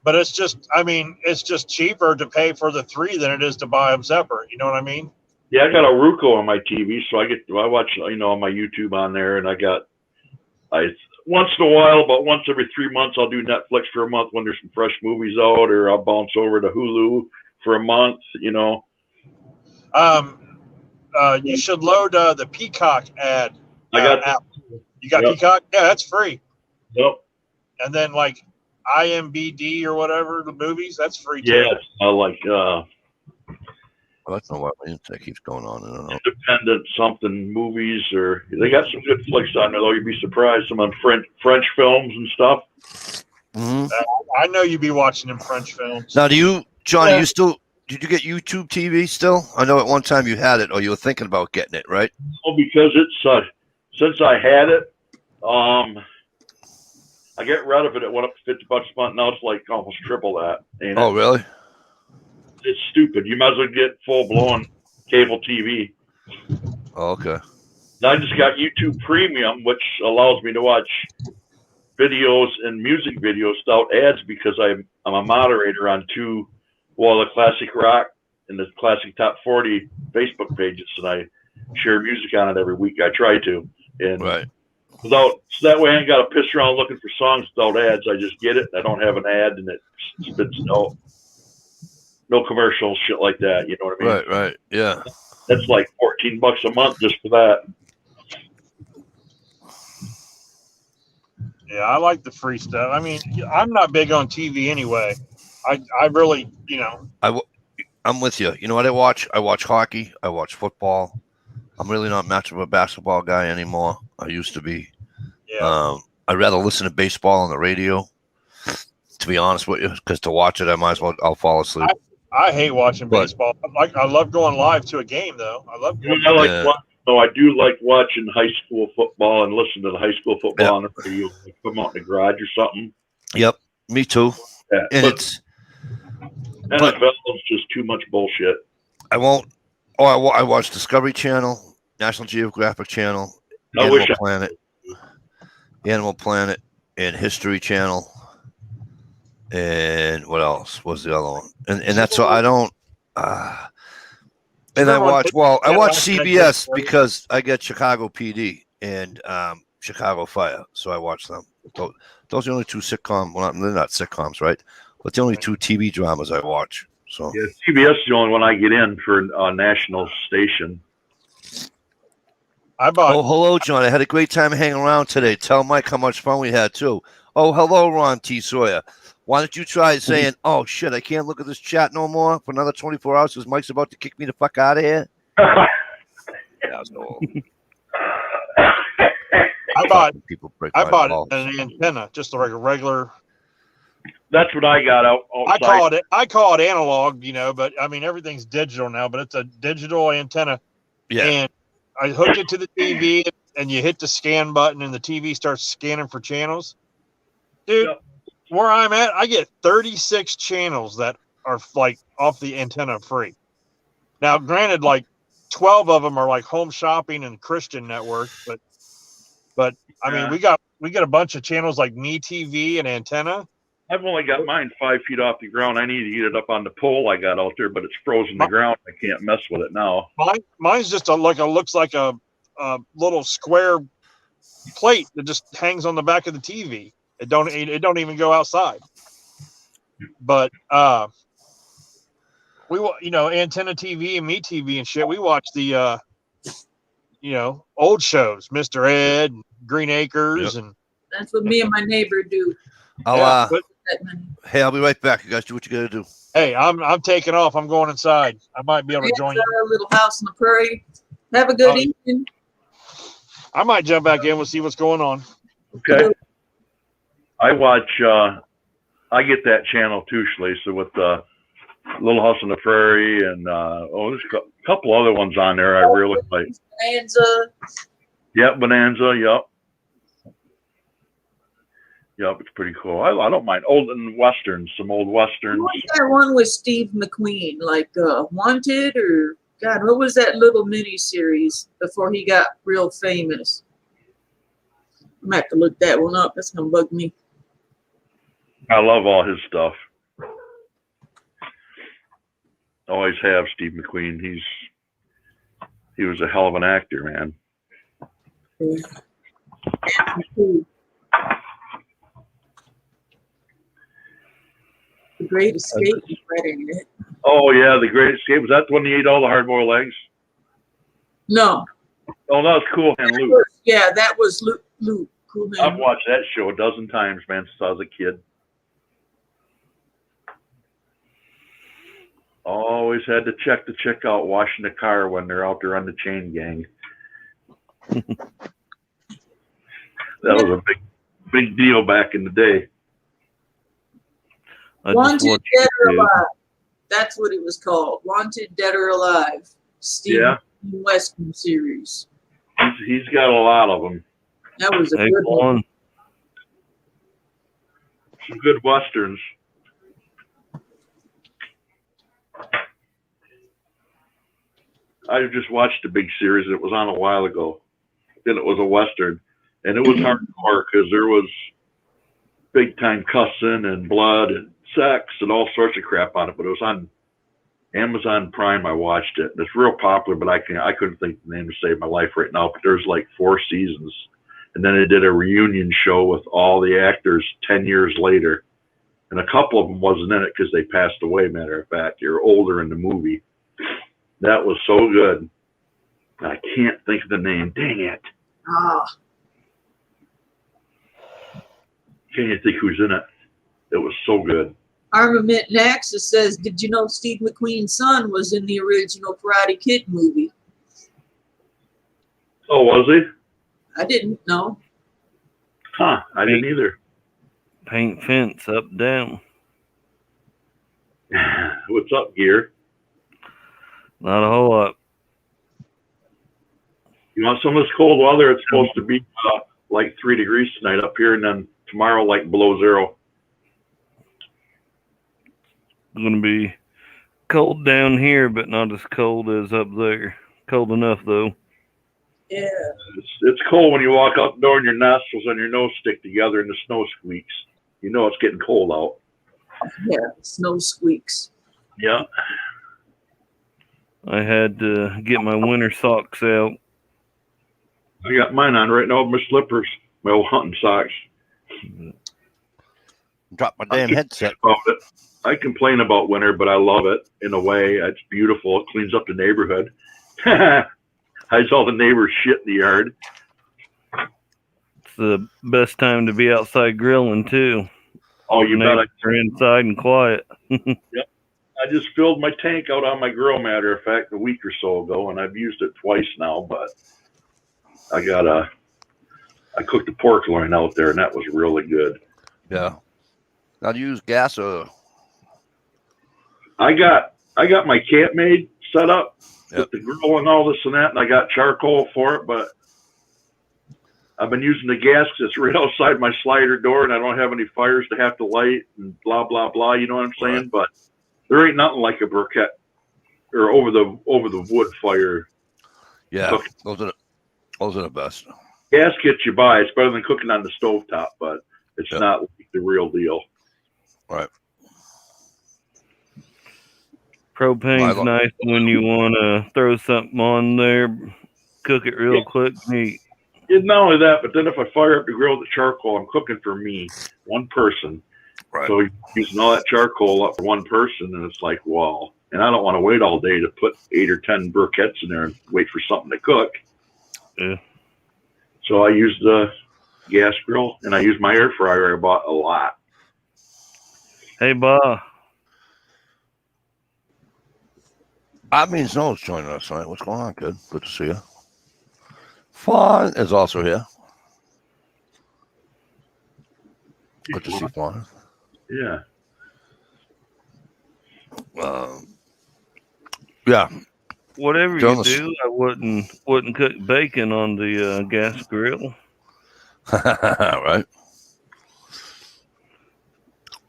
But it's just cheaper to pay for the 3 than it is to buy them separate. You know what I mean? Yeah, I got a Roku on my TV, so I watch on my YouTube on there, and I once in a while, about once every 3 months, I'll do Netflix for a month when there's some fresh movies out, or I'll bounce over to Hulu for a month. You should load the Peacock ad. I got app. You got Yep. Peacock? Yeah, that's free. Yep. And then like IMBD or whatever, the movies, that's free too. Yes, I like I don't know what that keeps going on. I don't know. independent something movies, or they got some good flicks on there though. You'd be surprised, some on French films and stuff. Hmm. I know you'd be watching them French films. Now, Johnny, Yeah. did you get YouTube TV still? I know at one time you had it, or you were thinking about getting it, right? Well, because it's since I had it, I get rid of it. It went up to $50 a month. Now it's like almost triple that. And Oh, really? it's stupid. You might as well get full blown cable TV. Oh, okay. Now I just got YouTube Premium, which allows me to watch videos and music videos without ads, because I'm a moderator on the Classic Rock and the Classic Top 40 Facebook pages, and I share music on it every week. I try to, and Right. so that way I ain't got to piss around looking for songs without ads. I just get it. I don't have an ad, and it spits no commercials, shit like that. You know what I mean? Right. Yeah. That's like $14 a month just for that. Yeah, I like the free stuff. I mean, I'm not big on TV anyway. I really, I'm with you. You know what I watch? I watch hockey. I watch football. I'm really not much of a basketball guy anymore. I used to be. yeah. I'd rather listen to baseball on the radio, to be honest with you, because to watch it, I'll fall asleep. I hate watching But- baseball. I love going live to a game though. I love going. I do like watching high school football and listen to the high school football on the radio. Like come out in the garage or something. Yep, me too. Yeah, And but it's NFL is just too much bullshit. I won't. Oh, I watch Discovery Channel, National Geographic Channel, I wish Animal Planet, and History Channel, and what else was the other one? And that's what I don't. And I watch. Well, I watch CBS because I get Chicago PD and Chicago Fire, so I watch them. Those are the only two sitcoms. Well, they're not sitcoms, right? But the only two TV dramas I watch. So Yeah, CBS is the only one I get in for a national station. I bought. Oh, hello, John. I had a great time hanging around today. Tell Mike how much fun we had, too. Oh, hello, Ron T. Sawyer. Why don't you try saying, oh, shit, I can't look at this chat no more for another 24 hours because Mike's about to kick me the fuck out of here? Yeah, no. I bought. People break I my bought balls. an antenna, just like a regular. That's what I got outside. I call it analog, but I mean everything's digital now. But it's a digital antenna, Yeah. and I hooked it to the TV, and you hit the scan button, and the TV starts scanning for channels. Dude, Yep. where I'm at, I get 36 channels that are like off the antenna free. Now, granted, like 12 of them are like Home Shopping and Christian Network, but I mean we got a bunch of channels like Me TV and Antenna. I've only got mine 5 feet off the ground. I need to get it up on the pole I got out there, but it's frozen the ground. I can't mess with it now. Mine's just looks like a little square plate that just hangs on the back of the TV. It don't even go outside. But Antenna TV and Me TV and shit. We watch the old shows, Mr. Ed, and Green Acres, and That's what me and my neighbor do. I'll but hey, I'll be right back. You guys do what you gotta do. hey, I'm taking off. I'm going inside. I might be able to join you. Our little house on the prairie. Have a good Oh, evening. I might jump back in. We'll see what's going on. Okay. I watch. I get that channel too, Shalisa, with Little House on the Prairie, and there's a couple other ones on there I really like. Bonanza. Yep, Bonanza. Yep, it's pretty cool. I don't mind old and westerns, some old westerns. What was that one with Steve McQueen, like Wanted, or God, what was that little mini series before he got real famous? I'm gonna have to look that one up. That's gonna bug me. I love all his stuff. Always have Steve McQueen. He was a hell of an actor, man. The Great Escape is right in it. Oh yeah, The Great Escape. Was that the one he ate all the hard-boiled eggs? No. Oh, that was Cool Hand Luke. Yeah, that was Luke. Cool I've Hand. watched that show a dozen times, man, since I was a kid. Always had to check the chick out washing the car when they're out there on the chain gang. That was a big deal back in the day. I just Wanted, watched Dead or it. Alive. That's what it was called. Wanted, Dead or Alive. Steve Yeah. Western series. He's got a lot of them. That was a Hey, good one. Vaughn, Some good westerns. I just watched a big series. It was on a while ago. Then it was a western, and it was hardcore because there was big time cussing and blood and sex and all sorts of crap on it. But it was on Amazon Prime. I watched it. It's real popular, but I couldn't think of the name to save my life right now. But there's like 4 seasons, and then they did a reunion show with all the actors 10 years later, and a couple of them wasn't in it because they passed away. Matter of fact, you're older in the movie. That was so good. I can't think of the name. Dang it. Can't even think who's in it. It was so good. Armament Nexus says, did you know Steve McQueen's son was in the original Karate Kid movie? Oh, was he? I didn't know. Huh. I didn't either. paint fence up, down. What's up, Gear? Not a whole lot. You want some of this cold weather? It's supposed to be like 3 degrees tonight up here, and then tomorrow like below 0. It's going to be cold down here, but not as cold as up there. Cold enough, though. Yeah. It's cold when you walk out the door and your nostrils and your nose stick together and the snow squeaks. You know it's getting cold out. Yeah. Snow squeaks. Yeah. I had to get my winter socks out. I got mine on right now, my slippers, my old hunting socks. Drop my damn headset. I complain about winter, but I love it in a way. It's beautiful. It cleans up the neighborhood. Hides all the neighbors' shit in the yard. It's the best time to be outside grilling, too. Oh, you bet. They're inside and quiet. Yep. I just filled my tank out on my grill, matter of fact, a week or so ago, and I've used it twice now, but I cooked a pork loin out there, and that was really good. Yeah. Now, do you use gas or? I got my camp made set up Yep. with the grill and all this and that, and I got charcoal for it, but I've been using the gas because it's right outside my slider door, and I don't have any fires to have to light and blah, blah, blah, you know what I'm saying? Right. But there ain't nothing like a briquette or over the wood fire. Yeah, Cooking. those are the best. Gas gets you by. It's better than cooking on the stovetop, but it's Yep. not like the real deal. Right. Propane's Well, nice when you want to throw something on there, cook it real quick, neat. And not only that, but then if I fire up the grill with the charcoal, I'm cooking for me, one person. Right. So you're using all that charcoal up for one person, and it's like, wow. and I don't want to wait all day to put 8 or 10 briquettes in there and wait for something to cook. Yeah. So I use the gas grill, and I use my air fryer. I bought a lot. Hey, Bob. I mean, Snow's joining us tonight. What's going on, kid? Good to see you. Fawn is also here. Good to see Fawn. Yeah. Yeah. Whatever Jonas. you do, I wouldn't cook bacon on the gas grill. Right.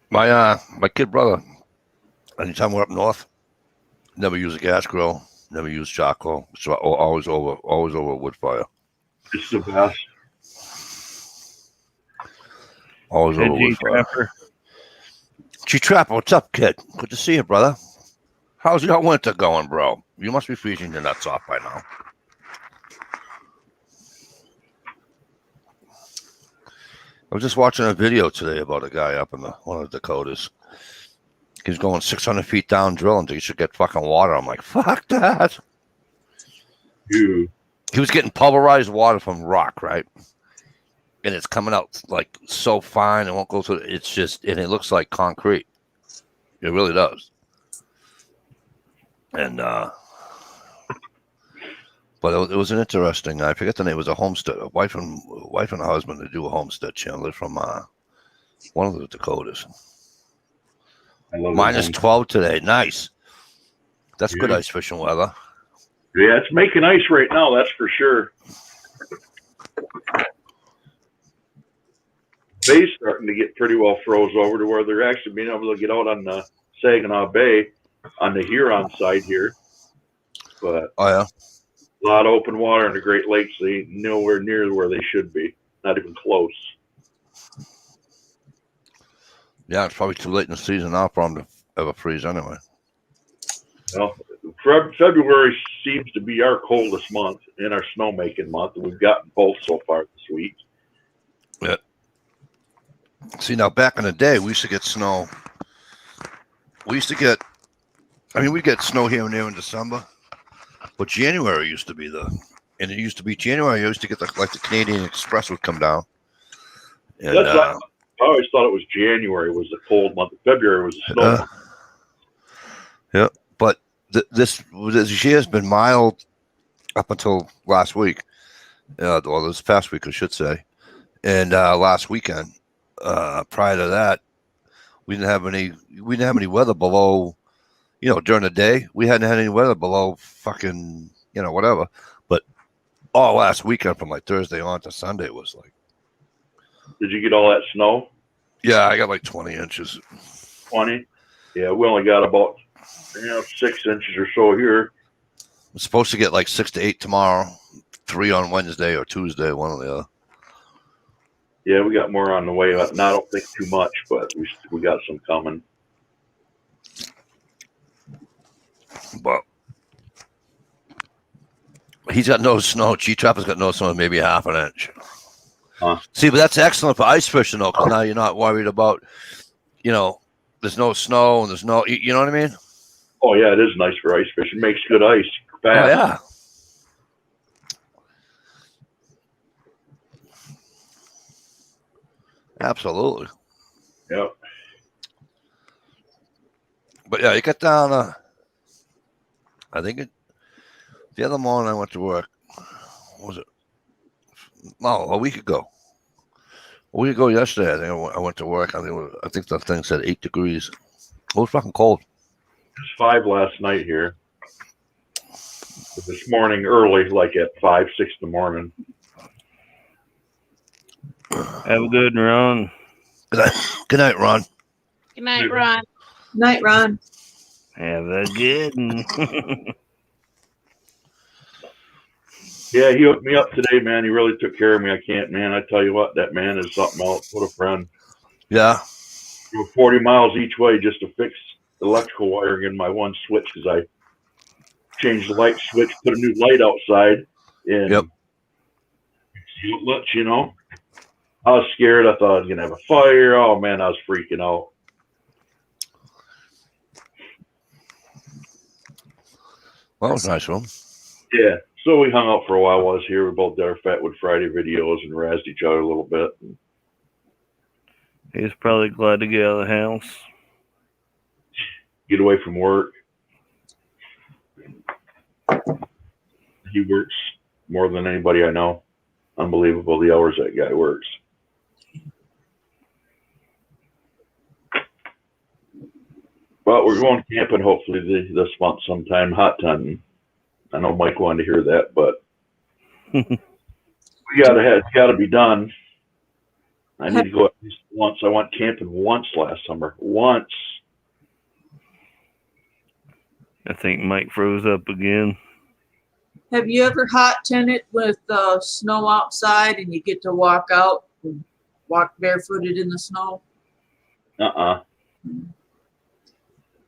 My kid brother, anytime we're up north, never use a gas grill, never use charcoal. So always over a wood fire. It's the best. Always Hey, over wood fire. G-Trapper. G-Trapper, what's up, kid? Good to see you, brother. How's your winter going, bro? You must be freezing your nuts off by now. I was just watching a video today about a guy up in one of the Dakotas. He's going 600 feet down drilling to should get fucking water. I'm like, fuck that. You. He was getting pulverized water from rock, right? And it's coming out like so fine, it won't go through. It's just, and it looks like concrete. It really does. And but it was an interesting. I forget the name. It was a homestead. A wife and a husband to do a homestead channel. They're from one of the Dakotas. I love Minus it. 12 today. Nice. That's good Yeah. ice fishing weather. Yeah, it's making ice right now. That's for sure. Bay's starting to get pretty well froze over to where they're actually being able to get out on the Saginaw Bay on the Huron side here. But Oh yeah. a lot of open water in the Great Lakes. They nowhere near where they should be. Not even close. Yeah, it's probably too late in the season now for them to ever freeze anyway. Well, February seems to be our coldest month and our snowmaking month. We've gotten both so far this week. Yeah. See, now back in the day, we used to get snow. We get snow here and there in December, but January used to be and it used to be January. I used to get the Canadian Express would come down. And, I always thought it was January was the cold month. February was the snow month. Yeah, but this year has been mild up until last week. Well, this past week, I should say, and last weekend. Prior to that, we didn't have any weather below. During the day, we hadn't had any weather below fucking whatever. But all last weekend, from like Thursday on to Sunday, was like. Did you get all that snow? Yeah, I got like 20 inches. 20? Yeah, we only got about 6 inches or so here. I'm supposed to get like 6 to 8 tomorrow, 3 on Wednesday or Tuesday, one or the other. Yeah, we got more on the way. I don't think too much, but we got some coming. But he's got no snow. G-Trapper's got no snow, maybe half an inch. Huh. See, but that's excellent for ice fishing, though, because now you're not worried about, there's no snow and there's no, you know what I mean? Oh, yeah, it is nice for ice fishing. Makes good ice fast. Oh, yeah. Absolutely. Yep. But yeah, you get down, I think the other morning I went to work. What was it? No, a week ago. A week ago yesterday, I think I went to work. I think the thing said 8 degrees. It was fucking cold. It was 5 last night here. This morning early, like at 5, 6 in the morning. Have a good one, Ron. Good night, Ron. Good night, Ron. Night, Ron. Have a good one. Yeah, he hooked me up today, man. He really took care of me. I tell you what, that man is something else. What a friend. Yeah. Drove 40 miles each way just to fix electrical wiring in my one switch because I changed the light switch, put a new light outside, and Yep. outlets, I was scared. I thought I was going to have a fire. Oh, man, I was freaking out. Well, it was nice of him. Yeah. So we hung out for a while while I was here. We both did our Fatwood Friday videos and razzed each other a little bit. He's probably glad to get out of the house. Get away from work. He works more than anybody I know. Unbelievable the hours that guy works. But we're going camping hopefully this month sometime, hot hunting. I know Mike wanted to hear that, but it's got to be done. I need to go at least once. I went camping once last summer. Once. I think Mike froze up again. Have you ever hot tented with snow outside and you get to walk out and walk barefooted in the snow?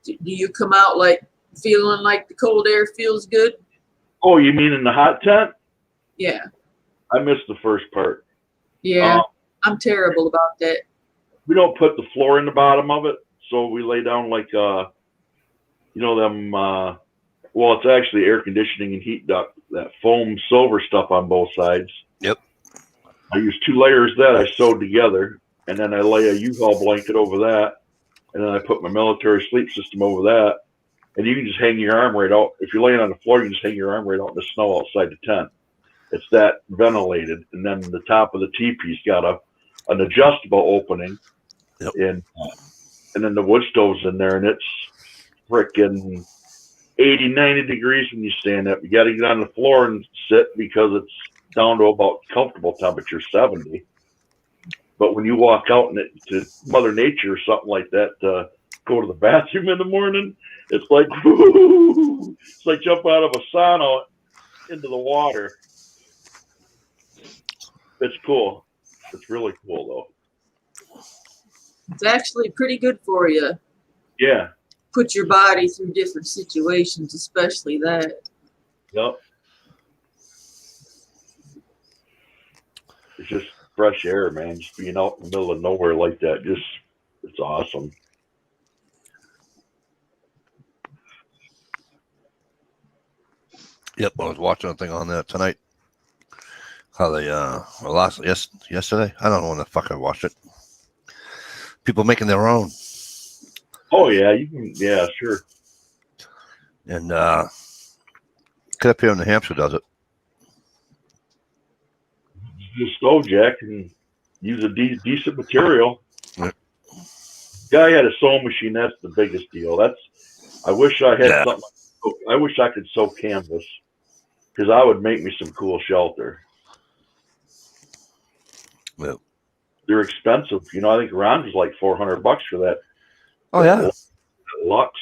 Do you come out like feeling like the cold air feels good? Oh, you mean in the hot tent? Yeah. I missed the first part. Yeah. I'm terrible about that. We don't put the floor in the bottom of it, so we lay down like well, it's actually air conditioning and heat duct, that foam silver stuff on both sides. Yep. I use 2 layers that I sewed together, and then I lay a U-Haul blanket over that, and then I put my military sleep system over that, and you can just hang your arm right out. If you're laying on the floor, you can just hang your arm right out in the snow outside the tent. It's that ventilated, and then the top of the teepee's got an adjustable opening, yep. And then the wood stove's in there, and it's frickin' 80, 90 degrees when you stand up. You got to get on the floor and sit because it's down to about comfortable temperature 70. But when you walk out to Mother Nature or something like that, go to the bathroom in the morning, it's like, whoo, it's like jump out of a sauna into the water. It's cool. It's really cool, though. It's actually pretty good for you. Yeah. Put your body through different situations, especially that. Yep. It's just fresh air, man. Just being out in the middle of nowhere like that, it's awesome. Yep, I was watching a thing on that tonight. How they yesterday? I don't know when the fuck I watched it. People making their own. Oh yeah, you can. Yeah, sure. And kid up here in New Hampshire does it. Just stove jack and use a decent material. Right. Guy had a sewing machine. That's the biggest deal. I wish I had something. I wish I could sew canvas because I would make me some cool shelter. Yep. They're expensive. I think Ron was like $400 for that. Oh yeah. Lux.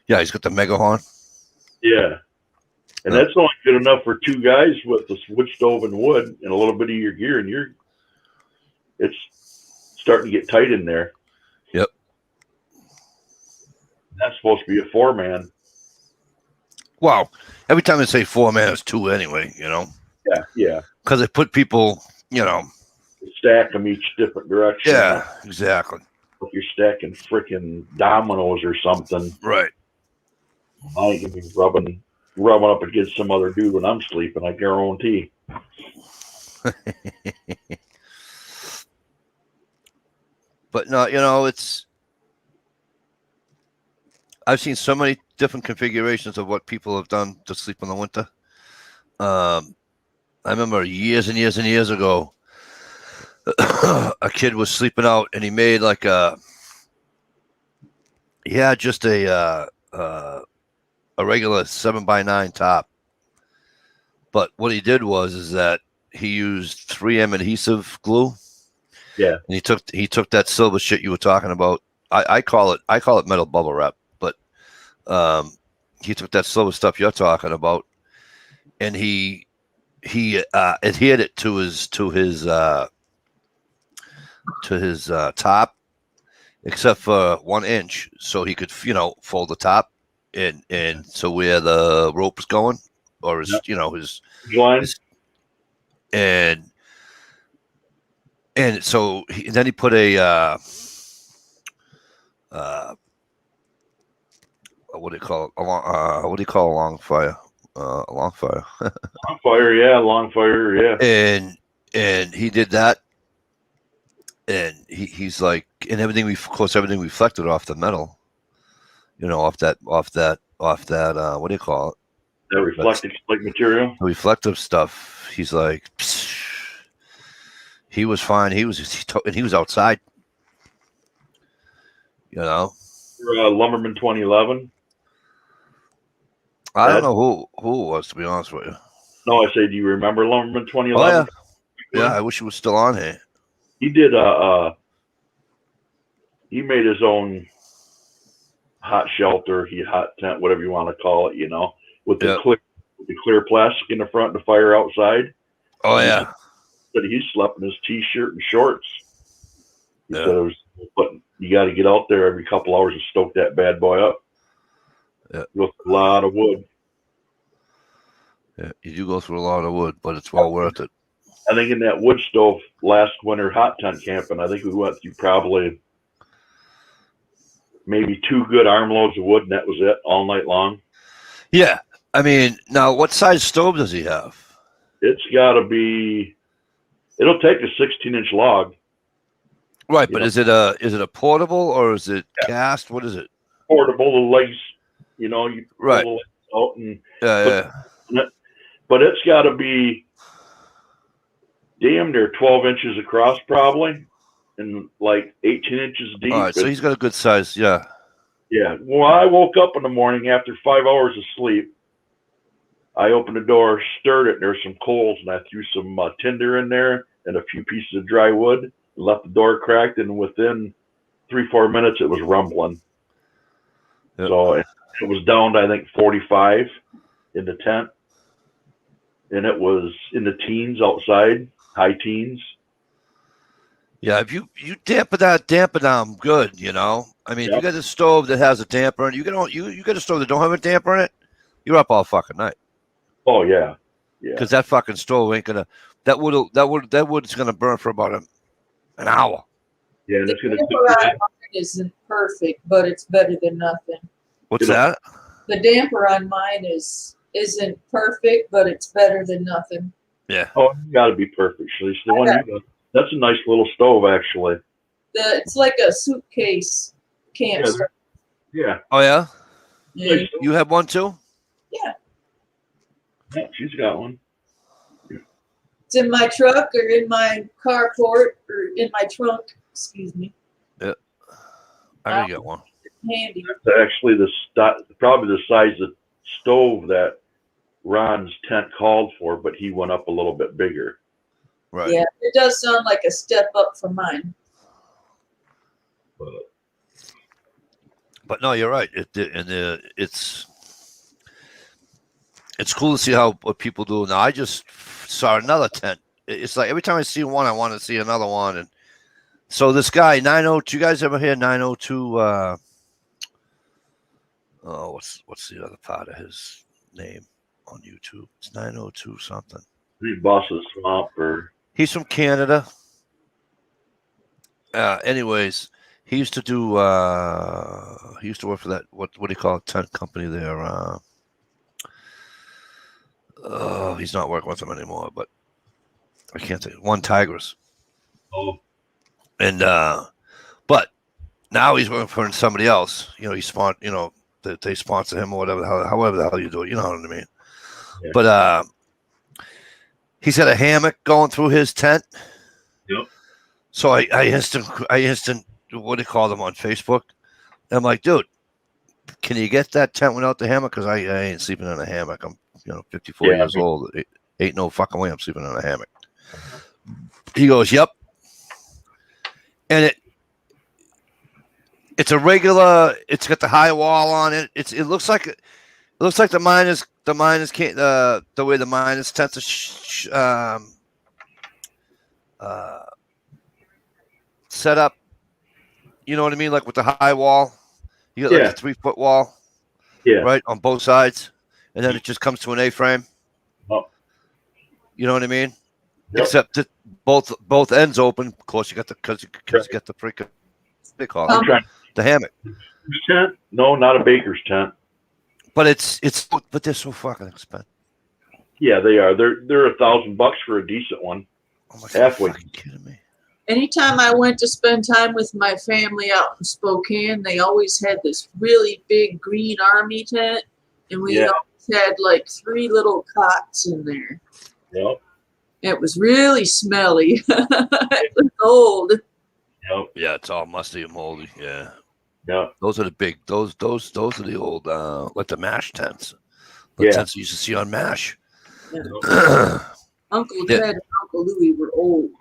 Yeah, he's got the mega horn. Yeah. And that's only good enough for 2 guys with the wood stove and wood and a little bit of your gear, and it's starting to get tight in there. Yep. That's supposed to be a 4-man. Wow. Every time they say 4-man, it's 2 anyway, Yeah. Because they put people, Stack them each different direction. Yeah, exactly. If you're stacking freaking dominoes or something, Right. I ain't gonna be rubbing up against some other dude when I'm sleeping, I guarantee. But no, I've seen so many different configurations of what people have done to sleep in the winter. I remember years and years and years ago, a kid was sleeping out and he made like just a regular 7x9 top. But what he did is that he used 3M adhesive glue. Yeah. And he took that silver shit you were talking about. I call it metal bubble wrap, but he took that silver stuff you're talking about, and he adhered it to his top, except for 1 inch, so he could fold the top and so where the rope is going, or his his line. And so then he put a what do you call it? What do you call a long fire? A long fire. Long fire, yeah, long fire, yeah. And he did that, and he's like, and everything everything reflected off the metal, off that what do you call it? That reflective like material. The reflective stuff. He's like, psh. He was fine. He was outside. Lumberman 2011. I don't know who it was, to be honest with you. No, I say, do you remember Lumberman 2011? Oh yeah, I wish he was still on here. He did he made his own hot shelter, hot tent, whatever you want to call it, with the clear plastic in the front to fire outside. Oh yeah. But he slept in his t-shirt and shorts. He said it was, but you got to get out there every couple hours and stoke that bad boy up. Yeah. With a lot of wood. Yeah, you do go through a lot of wood, but it's well worth it. I think in that wood stove last winter hot tent camping, I think we went through probably maybe 2 good armloads of wood, and that was it all night long. Yeah. I mean, now what size stove does he have? It's got to be, it'll take a 16-inch log. Right, but is it a portable or is it cast? What is it? Portable, the legs, you right. pull the legs out and Yeah. But it's got to be damn near 12 inches across, probably, and like 18 inches deep. All right, so he's got a good size, yeah. Yeah. Well, I woke up in the morning after 5 hours of sleep. I opened the door, stirred it, and there's some coals, and I threw some tinder in there and a few pieces of dry wood, left the door cracked, and within 3-4 minutes, it was rumbling. Yep. So it was down to, I think, 45 in the tent, and it was in the teens outside, high teens. Yeah, if you dampen down good, I mean, if you got a stove that has a damper in it, you got a stove that don't have a damper in it, you're up all fucking night. Oh yeah, yeah. Because that fucking stove ain't gonna. That wood is gonna burn for about an hour. Yeah, and it's gonna. Isn't perfect, but it's better than nothing. What's that? The damper on mine isn't perfect, but it's better than nothing. Yeah. Oh, you got to be perfect. So the one you got, that's a nice little stove, actually. It's like a suitcase camp stove. Yeah. Oh yeah. Yeah. You have one too? Yeah. Yeah, she's got one. It's in my truck or in my carport or in my trunk. Excuse me. Yeah. I already got one. Handy. That's actually probably the size of stove that Ron's tent called for, but he went up a little bit bigger. Right. Yeah, it does sound like a step up from mine. But no, you're right. It's cool to see what people do. Now I just saw another tent. It's like every time I see one, I want to see another one. And so this guy 902. You guys ever hear 902? What's the other part of his name on YouTube? It's 902 something. He's Boss of the Swamp, or he's from Canada. Anyways, he used to do. He used to work for that. What do you call it? Tent company there. He's not working with them anymore, but I can't say One Tigris. Oh. And but now he's working for somebody else. They sponsor him or whatever. However the hell you do it, you know what I mean. Yeah. But he's got a hammock going through his tent. Yep. So I instant what do you call them on Facebook? I'm like, dude, can you get that tent without the hammock? Because I ain't sleeping in a hammock. I'm 54 years old. Ain't no fucking way I'm sleeping in a hammock. He goes, yep. And it's a regular. It's got the high wall on it. It looks like the miners the way the miners tend to set up. You know what I mean? Like with the high wall, you got like a 3-foot wall, right on both sides, and then it just comes to an A-frame. Oh. You know what I mean? Yep. Except that both ends open. Of course, you got the freaking they call it the hammock. Tent? No, not a baker's tent. but but they're so fucking expensive. Yeah, they are. They're $1,000 for a decent one. Oh my God, Halfway. you're fucking kidding me. Anytime I went to spend time with my family out in Spokane, they always had this really big green army tent, and we Yeah. always had like 3 little cots in there. Yep. It was really smelly. It was old. Yep. Yeah, it's all musty and moldy. Yeah, Yep. those are the big. Those are the old like the MASH tents. The Yeah. tents you used to see on MASH. Uncle Yeah. Ted and Uncle Louie were old.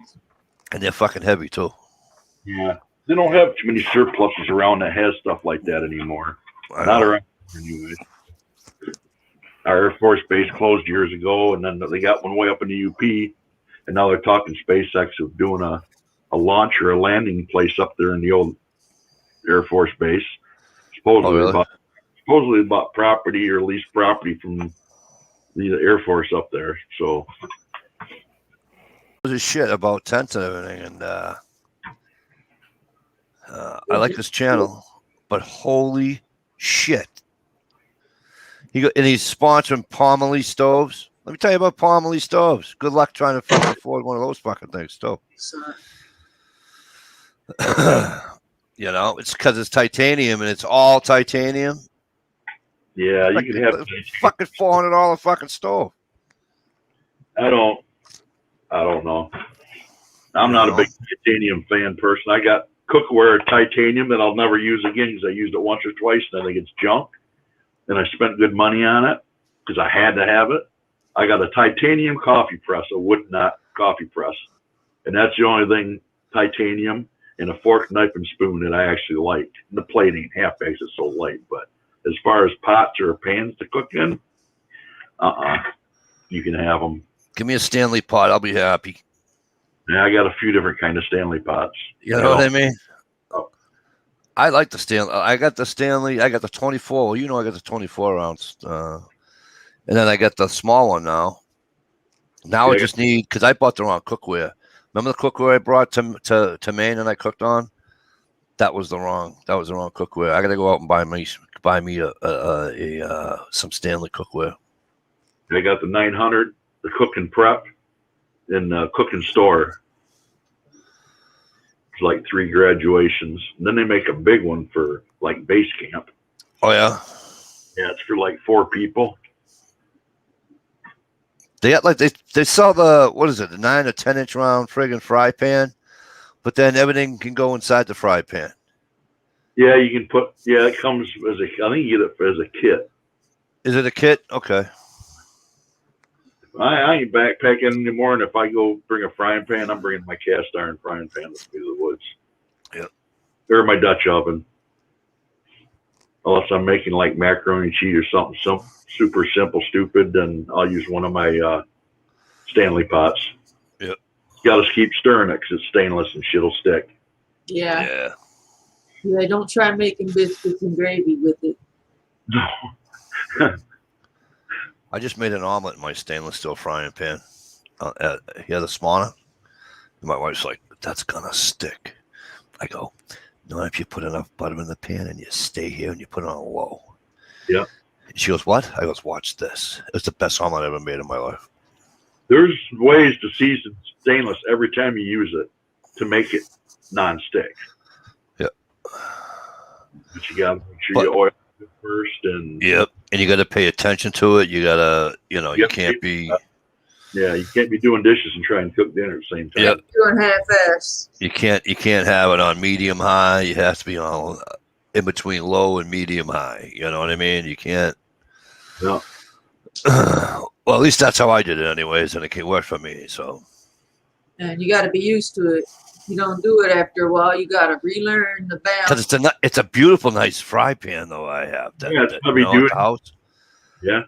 And they're fucking heavy too. Yeah. They don't have too many surpluses around that has stuff like that anymore. I Not know. around anyway. Our Air Force Base closed years ago, and then they got one way up in the UP, and now they're talking SpaceX of doing a launch or a landing place up there in the old Air Force Base. Supposedly, really? supposedly bought property or leased property from the Air Force up there. So There's shit about tents and everything, and I like this channel, but holy shit! And he's sponsoring Palmolive stoves. Let me tell you about Palmolive stoves. Good luck trying to fucking afford one of those fucking things, too. So, You know, it's because it's titanium and it's all titanium. yeah, you Like, can have. fucking $400 fucking stove. I don't know. I'm not a big titanium fan person. I got cookware titanium that I'll never use again because I used it once or twice and I think it's junk. And I spent good money on it because I had to have it. I got a titanium coffee press, a wood knot coffee press. And that's the only thing, titanium, and a fork, knife, and spoon that I actually like. And the plate ain't half bags, it's so light. But as far as pots or pans to cook in, you can have them. Give me a Stanley pot. I'll be happy. Yeah, I got a few different kind of Stanley pots. You know what I mean? Oh. I like the Stanley. I got the Stanley. I got the 24. Well, you know, I got the 24 ounce. And then I got the small one now. Now I Yeah. just need, because I bought the wrong cookware. Remember the cookware I brought to Maine and I cooked on? That was the wrong cookware. I got to go out and buy me some Stanley cookware. I got the 900, the cook and prep, and cook and store. It's like 3 graduations. And then they make a big one for like base camp. Oh yeah, Yeah, it's for like 4 people. they got like they sell the, what is it, the 9 or 10 inch round friggin' fry pan, but then everything can go inside the fry pan. Yeah, you can put. Yeah, it comes as a. I think you get it as a kit. Is it a kit? Okay. I ain't backpacking anymore, and if I go bring a frying pan, I'm bringing my cast iron frying pan with me to the woods. Yep. Or my Dutch oven. Unless I'm making like macaroni and cheese or something super simple, stupid, then I'll use one of my Stanley pots. Yep. Got to keep stirring it because it's stainless and shit'll stick. yeah. Yeah, don't try making biscuits and gravy with it. I just made an omelet in my stainless steel frying pan. Here this morning. And my wife's like, "That's gonna stick." I go, "No, if you put enough butter in the pan and you stay here and you put it on low." Yeah. She goes, "What?" I goes, "Watch this. It's the best omelet I ever made in my life." There's ways to season stainless every time you use it to make it non-stick. Yep. But you got to make sure you oil it first. And Yep. And you got to pay attention to it. You got to, you know, you Yep. can't be. Yeah, you can't be doing dishes and try and cook dinner at the same time. Yep. Doing half-ass. You can't have it on medium high. You have to be on in between low and medium high. You know what I mean? You can't. Yeah. Well, at least that's how I did it, anyways, and it can work for me. So. And you got to be used to it. If you don't do it after a while, you got to relearn the Because balance. it's a beautiful, nice fry pan though I have. Yeah, it's heavy at duty. the house. Yeah.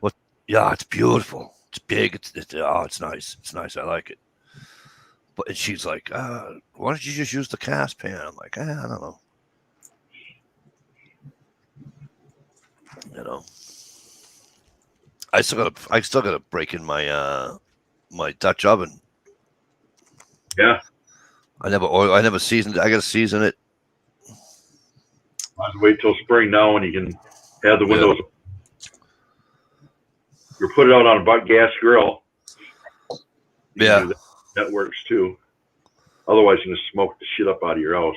Yeah, it's beautiful. It's big. It's nice. It's nice. I like it. But and she's like, why don't you just use the cast pan? I'm like, I don't know. You know, I still gotta break in my my Dutch oven. Yeah. I never seasoned it. I gotta season it. Might as well wait till spring now when you can have the windows. Or put it out on a gas grill. You can Yeah. do that. That works too. Otherwise, you're gonna smoke the shit up out of your house.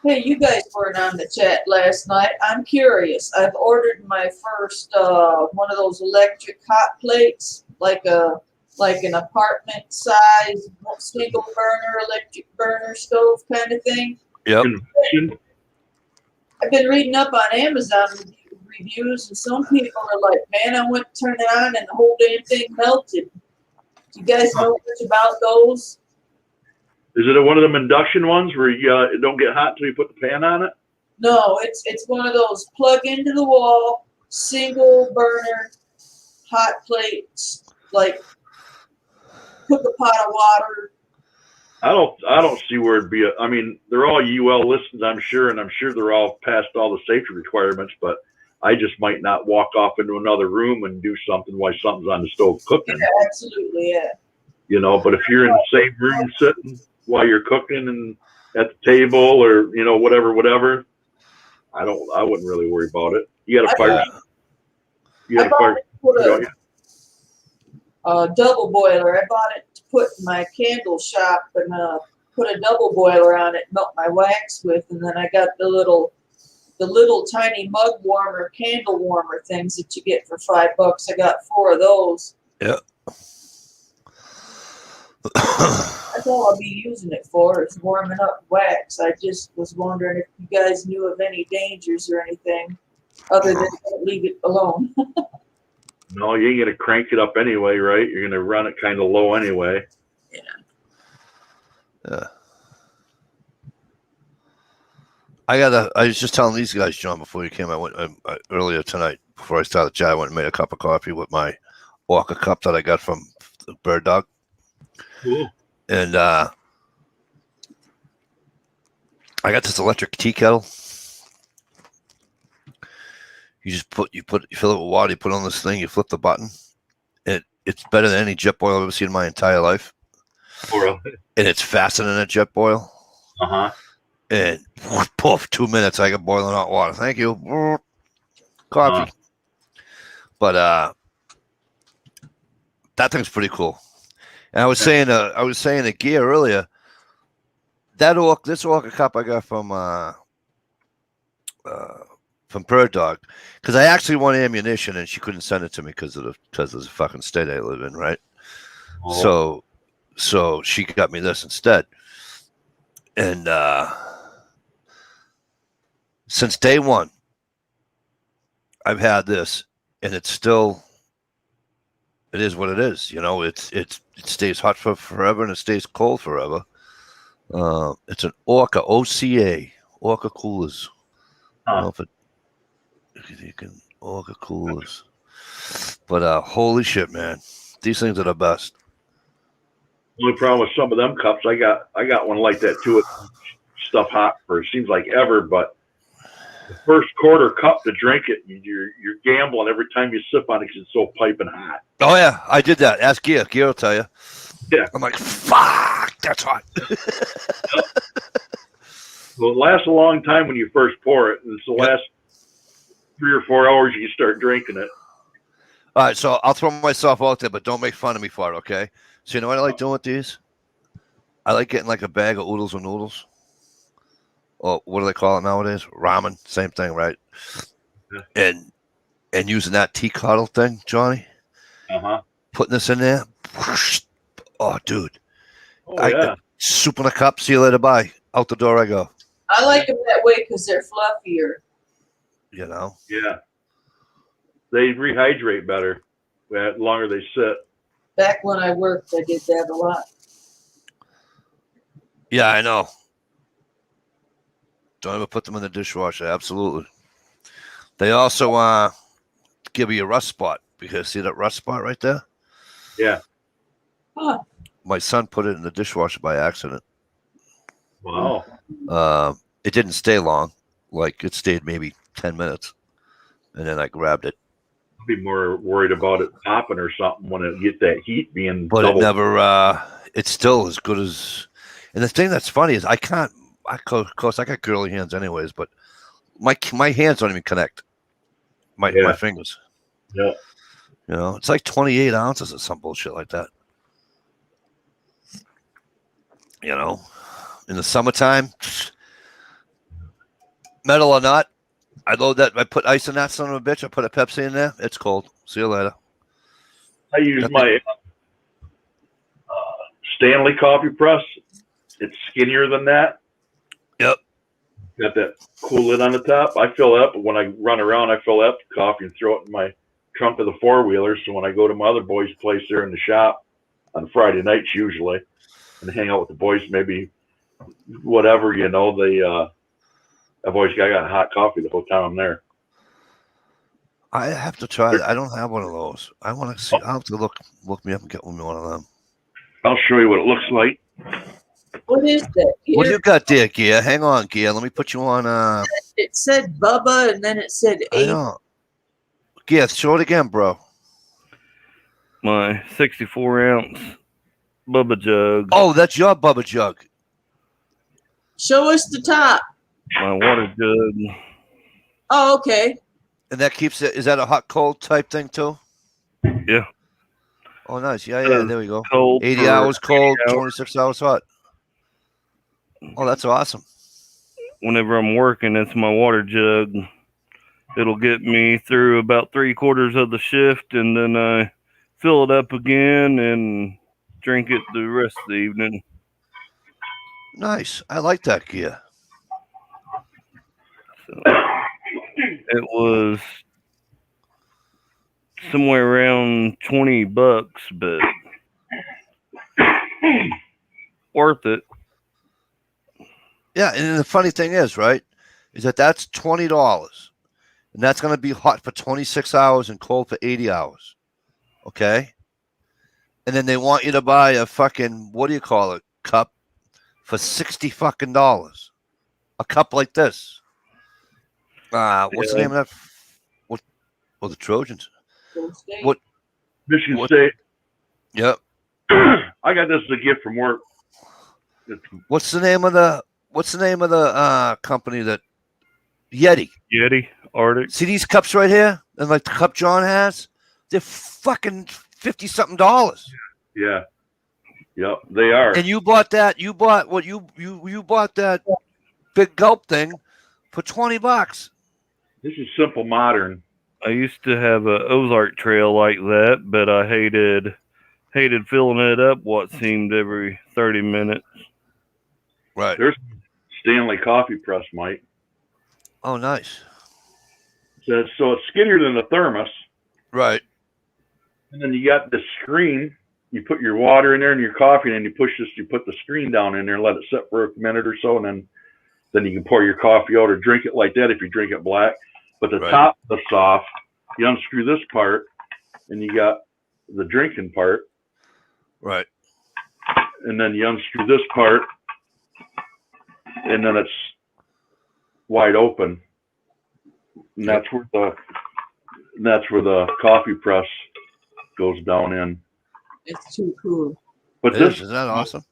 Hey, you guys weren't on the chat last night. I'm curious. I've ordered my first one of those electric hot plates, like an apartment size single burner electric burner stove kind of thing. Yep. Convection. I've been reading up on Amazon reviews, and some people are like, "Man, I went to turn it on, and the whole damn thing melted." Do you guys know much about those? Is it one of them induction ones where you it don't get hot until you put the pan on it? No, it's one of those plug into the wall single burner hot plates, like cook a pot of water. I don't see where it'd be. I mean, they're all UL listings, I'm sure, and I'm sure they're all past all the safety requirements. But I just might not walk off into another room and do something while something's on the stove cooking. Yeah, absolutely, yeah. You know, but if you're in the same room sitting while you're cooking and at the table or whatever, I wouldn't really worry about it. You got a fire. You got a fire. Put a double boiler. I bought it to put in my candle shop and put a double boiler on it, melt my wax with, and then I got the little tiny mug warmer, candle warmer things that you get for $5. I got 4 of those. Yeah. That's all I'll be using it for, is warming up wax. I just was wondering if you guys knew of any dangers or anything other than don't leave it alone. No, you ain't gonna crank it up anyway, right? You're gonna run it kind of low anyway. Yeah. I was just telling these guys, John, before you came. I went earlier tonight before I started the chat. I went and made a cup of coffee with my Walker cup that I got from the Bird Dog. Cool. And I got this electric tea kettle. You fill it with water, you put it on this thing, you flip the button. It's better than any jet boil I've ever seen in my entire life. Really? And it's faster than a jet boil. Uh-huh. And poof, 2 minutes, I got boiling hot water. Thank you. Coffee. But that thing's pretty cool. And I was saying to Gear earlier, this Orca cup I got from Bird Dog, because I actually want ammunition and she couldn't send it to me because of the fucking state I live in, right? Oh. So she got me this instead. And since day one, I've had this, and it is what it is. You know, it stays hot for forever and it stays cold forever. It's an Orca, OCA, Orca coolers. I don't know if you can Orca coolers. But holy shit, man. These things are the best. Only problem with some of them cups, I got one like that too. It's stuff hot for it seems like ever, but the first quarter cup to drink it, you're gambling every time you sip on it because it's so piping hot. Oh yeah, I did that. Ask Gear. Gear will tell you. Yeah. I'm like, fuck, that's hot. Well, it lasts a long time when you first pour it, and it's the last 3 or 4 hours you start drinking it. All right, so I'll throw myself out there, but don't make fun of me for it, okay? So you know what I like doing with these? I like getting like a bag of oodles and noodles. Or what do they call it nowadays? Ramen, same thing, right? Yeah. And using that tea kettle thing, Johnny. Uh-huh. Putting this in there. Oh, dude. Oh, yeah. Soup in a cup. See you later. Bye. Out the door I go. I like them that way because they're fluffier. You know? Yeah. They rehydrate better the longer they sit. Back when I worked, I did that a lot. Yeah, I know. Don't ever put them in the dishwasher. Absolutely. They also give you a rust spot. Because see that rust spot right there? Yeah. Huh. My son put it in the dishwasher by accident. Wow. It didn't stay long. Like it stayed maybe 10 minutes. And then I grabbed it. I'd be more worried about it popping or something when it get that heat being But double. it never, it's still as good as, and the thing that's funny is of course I got girly hands anyways, but my hands don't even connect. My Yeah. fingers. Yeah. You know, it's like 28 ounces or some bullshit like that. You know, in the summertime, metal or not, I load that. I put ice in that son of a bitch. I put a Pepsi in there. It's cold. See you later. I use That my Stanley coffee press. It's skinnier than that. Yep. Got that cool lid on the top. I fill it up. When I run around, I fill up the coffee and throw it in my trunk of the four-wheeler. So when I go to my other boys' place there in the shop on Friday nights usually and hang out with the boys, maybe whatever, you know, I've always got hot coffee the whole time I'm there. I have to try. I don't have one of those. I want to see. I'll have to look me up and get one of them. I'll show you what it looks like. What is that? What do Here, you got there, Gear? Hang on, Gear. Let me put you on. it said Bubba, and then it said I 8. know. Gear, show it again, bro. My 64-ounce Bubba jug. Oh, that's your Bubba jug. Show us the top. My water jug. Oh, okay. And that keeps it. Is that a hot cold type thing too? Yeah. Oh, nice. Yeah. There we go. Cold 80 for hours cold, 80 hours. 26 hours hot. Oh, that's awesome. Whenever I'm working, it's my water jug. It'll get me through about 3/4 of the shift, and then I fill it up again and drink it the rest of the evening. Nice. I like that, Gear. So it was somewhere around $20, but worth it. Yeah, and the funny thing is, right, is that's $20, and that's going to be hot for 26 hours and cold for 80 hours. Okay? And then they want you to buy a fucking, what do you call it, cup for $60 fucking dollars. A cup like this. What's the name of that? What? Oh, the Trojans. What? Michigan What? State. Yep. I got this as a gift from work. What's the name of the company that Yeti? Yeti, Arctic. See these cups right here? And like the cup John has? They're fucking $50-something. Yeah. Yep, they are. And you bought that, you bought that big gulp thing for $20. This is Simple Modern. I used to have a Ozark Trail like that, but I hated filling it up what seemed every 30 minutes. Right. There's Stanley coffee press, Mike. Oh, nice. So it's skinnier than the thermos. Right. And then you got the screen. You put your water in there and your coffee, and then you put the screen down in there and let it sit for a minute or so, and then you can pour your coffee out or drink it like that if you drink it black. But the top of the soft, you unscrew this part, and you got the drinking part. Right. And then you unscrew this part, and then it's wide open. And that's where the coffee press goes down in. It's too cool. But Isn't that awesome?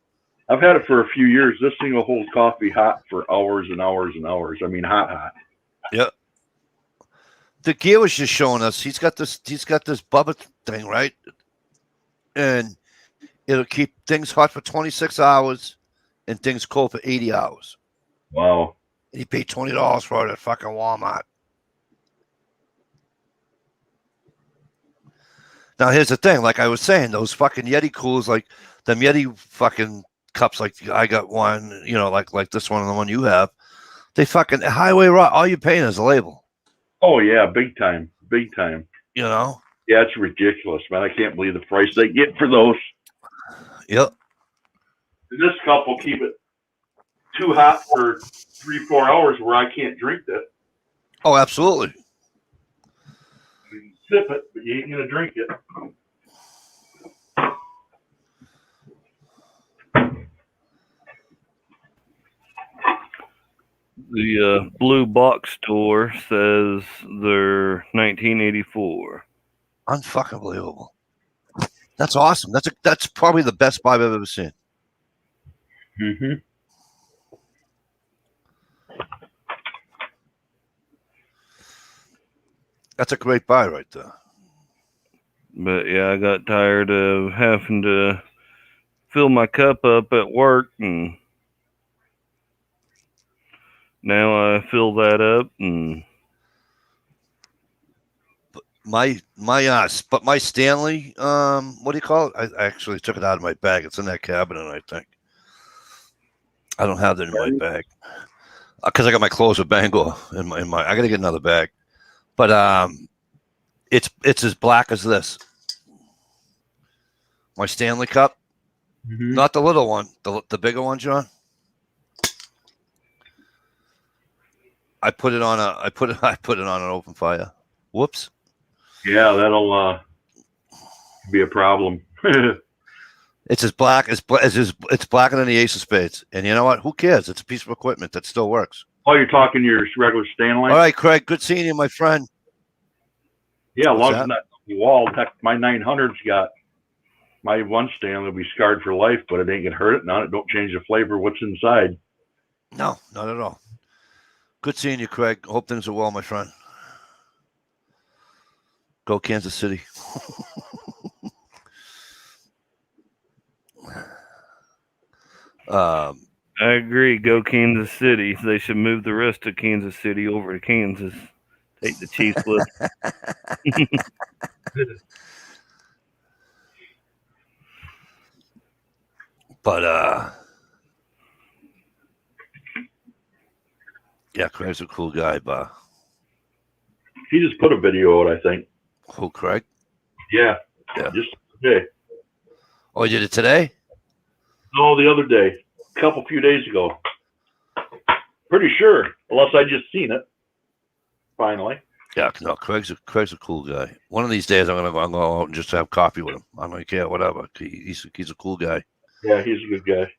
I've had it for a few years. This thing will hold coffee hot for hours and hours and hours. I mean, hot. Yep. The Gear was just showing us. He's got this Bubba thing, right? And it'll keep things hot for 26 hours and things cold for 80 hours. Wow. And he paid $20 for it at fucking Walmart. Now, here's the thing. Like I was saying, those fucking Yeti coolers, like them Yeti fucking cups, like I got one, you know, like this one and the one you have, they fucking highway rock. All you're paying is a label. Oh, yeah, big time. You know? Yeah, it's ridiculous, man. I can't believe the price they get for those. Yep. This cup will keep it too hot for 3-4 hours where I can't drink that. Oh, absolutely. You can sip it, but you ain't going to drink it. The blue box store says they're 1984. Unfucking believable. That's awesome. That's probably the best buy I've ever seen. Mm-hmm. That's a great buy right there. But yeah, I got tired of having to fill my cup up at work, and now I fill that up, and My Stanley, what do you call it? I actually took it out of my bag. It's in that cabinet, I think. I don't have that in my bag because I got my clothes with Bangor in my. I got to get another bag, but it's as black as this. My Stanley Cup, not the little one, the bigger one, John. I put it on an open fire. Whoops. Yeah, that'll be a problem. It's as black as it's blacker than the Ace of Spades. And you know what? Who cares? It's a piece of equipment that still works. Oh, you're talking your regular Stanley? All right, Craig. Good seeing you, my friend. Yeah, as long What's as that? it's not on the wall. My 900's got my one Stanley will be scarred for life, but it ain't gonna hurt it. Now it don't change the flavor of what's inside. No, not at all. Good seeing you, Craig. Hope things are well, my friend. Go Kansas City. I agree. Go Kansas City. They should move the rest of Kansas City over to Kansas. Take the Chiefs with. But yeah, Craig's a cool guy, but He just put a video out, I think. who, Craig? Yeah. Yeah. Just today. Oh, you did it today? No, the other day. A few days ago. Pretty sure. Unless I just seen it. Finally. Yeah, no, Craig's a cool guy. One of these days, I'm gonna go out and just have coffee with him. I don't care, whatever. He's a cool guy. Yeah, he's a good guy.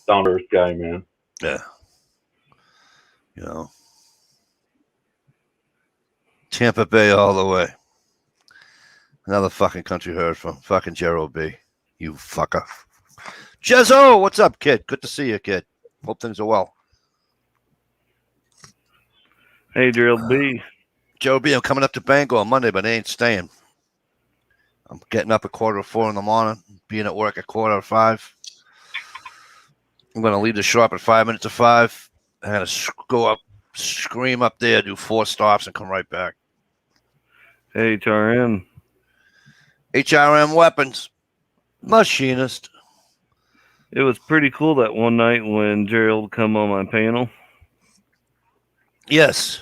Down to earth guy, man. Yeah. You know. Tampa Bay all the way. Another fucking country heard from fucking Gerald B. You fucker. Jezzo, what's up, kid? Good to see you, kid. Hope things are well. Hey, Drill B. Joe B, I'm coming up to Bangor on Monday, but I ain't staying. I'm getting up at 4:45 in the morning, being at work at 4:45. I'm going to leave the shop at 5 minutes to 5. I'm going to go up, scream up there, do 4 stops, and come right back. HRM. HRM Weapons. Machinist. It was pretty cool that one night when Gerald come on my panel. Yes.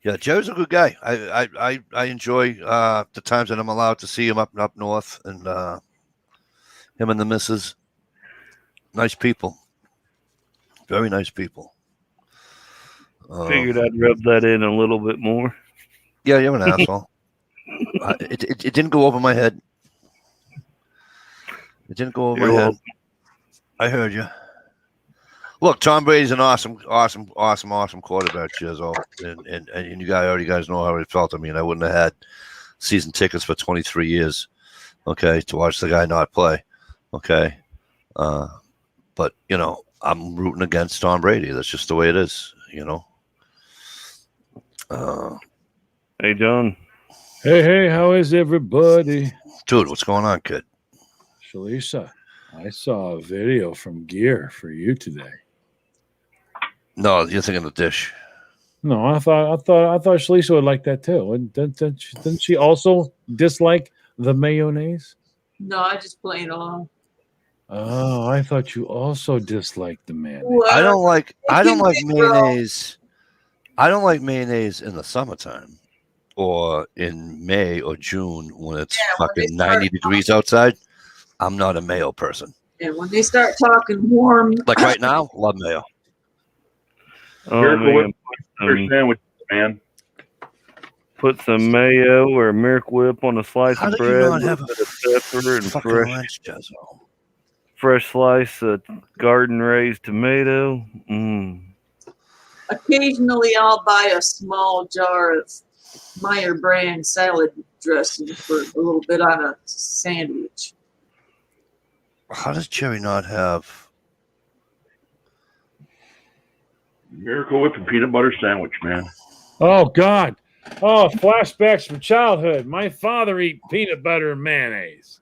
Yeah, Joe's a good guy. I enjoy the times that I'm allowed to see him up north, and him and the missus. Nice people. Very nice people. Figured I'd rub that in a little bit more. Yeah, you're an asshole. It didn't go over my head. It didn't go over my head. I heard you. Look, Tom Brady's an awesome quarterback, Jizzo. And you guys know how it felt. I mean, I wouldn't have had season tickets for 23 years, okay, to watch the guy not play, okay? But, you know, I'm rooting against Tom Brady. That's just the way it is, you know? Hey, John. Hey, how is everybody? Dude, what's going on, kid? Shalisa, I saw a video from Gear for you today. No, you're thinking of Dish. No, I thought Shalisa would like that too. And didn't she also dislike the mayonnaise? No, I just plain along. Oh, I thought you also disliked the mayonnaise. Well, I don't like big mayonnaise. I don't like mayonnaise in the summertime or in May or June when it's when they fucking start 90 degrees outside. I'm not a mayo person. And when they start talking warm, Like right now, love mayo. Oh, Miracle man. Whip for sandwiches, man. Put some mayo or Miracle Whip on a slice How of do you bread, not a have a bit of pepper, and fucking lunch, Jezzo? fresh slice of garden raised tomato. occasionally I'll buy a small jar of Meyer brand salad dressing for a little bit on a sandwich. How does Jerry not have Miracle Whip and peanut butter sandwich, man. Oh God. Oh, flashbacks from childhood. My father eat peanut butter and mayonnaise.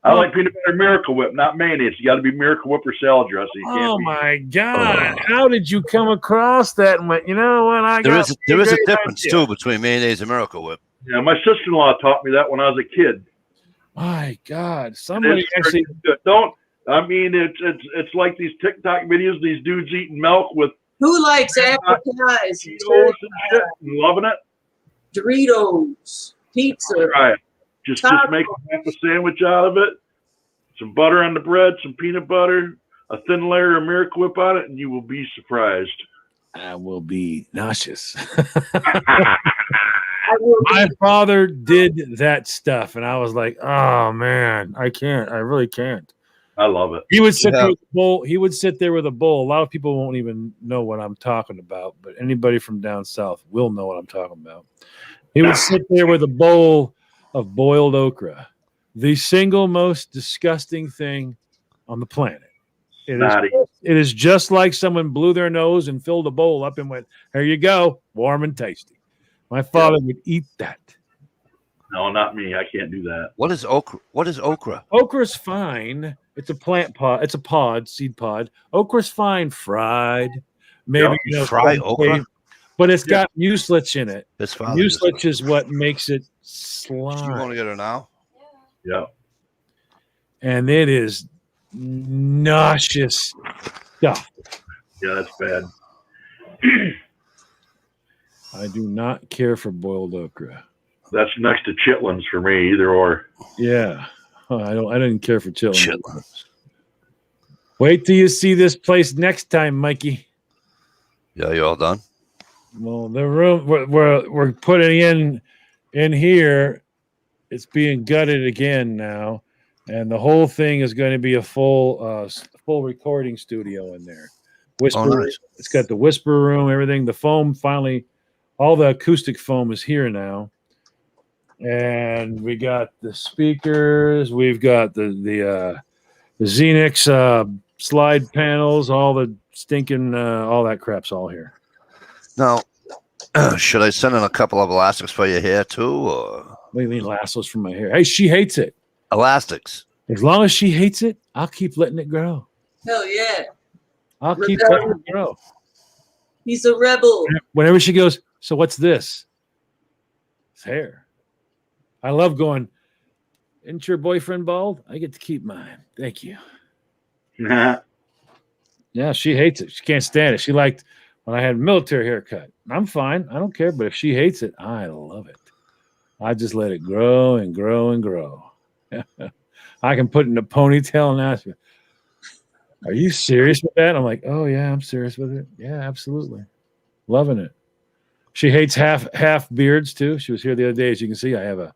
I like peanut butter Miracle Whip, not mayonnaise. You got to be Miracle Whip or salad dressing. You can't Oh be- my God! How did you come across that? And went, you know what? There is a great difference idea. too between mayonnaise and Miracle Whip. Yeah, my sister-in-law taught me that when I was a kid. My God! Somebody It's actually. pretty good. Don't. I mean, it's like these TikTok videos. These dudes eating milk with Who likes apple pies, Cheetos and shit, and loving it. Doritos, pizza? Try it. Just make half a sandwich out of it. Some butter on the bread, some peanut butter, a thin layer of Miracle Whip on it, and you will be surprised. I will be nauseous. I will My father did that stuff, and I was like, "Oh man, I can't. I really can't." I love it. He would sit Yeah. there with a bowl. He would sit there with a bowl. A lot of people won't even know what I'm talking about, but anybody from down south will know what I'm talking about. He would sit there with a bowl of boiled okra, the single most disgusting thing on the planet. Naughty. It is just like someone blew their nose and filled a bowl up and went, "Here you go, warm and tasty." My father would eat that. No, not me. I can't do that. What is okra? What is okra? Okra's fine. It's a plant pod. It's a pod, seed pod. Okra's fine fried. Maybe Yeah, fry sauteed, okra? but it's got mucilage in it. His father. just- Mucilage is what makes it You want slime, to get her now? Yeah. and it is nauseous stuff. Yeah, that's bad. I do not care for boiled okra. That's next to chitlins for me, either or. Yeah, I don't. I didn't care for chitlins. Chitlins. Wait till you see this place next time, Mikey. Yeah, you all done? Well, the room we're putting in here, it's being gutted again now, and the whole thing is going to be a full recording studio in there. Whisper. Oh, nice. It's got the whisper room, everything. The foam finally, all the acoustic foam is here now, and we got the speakers. We've got the Xenix slide panels. All the stinking all that crap's all here. Now, should I send in a couple of elastics for your hair too, or What do you mean lassos from my hair? Hey, she hates it. elastics? As long as she hates it, I'll keep letting it grow. Hell yeah. I'll keep Rebellion. letting it grow. He's a rebel. Whenever she goes, so what's this? It's hair. I love going, isn't your boyfriend bald? I get to keep mine. Thank you. Yeah, she hates it. She can't stand it. She liked when I had a military haircut. I'm fine. I don't care. But if she hates it, I love it. I just let it grow and grow and grow. I can put it in a ponytail and ask her, are you serious with that? I'm like, oh yeah, I'm serious with it. Yeah, absolutely. Loving it. She hates half beards too. She was here the other day. As you can see, I have a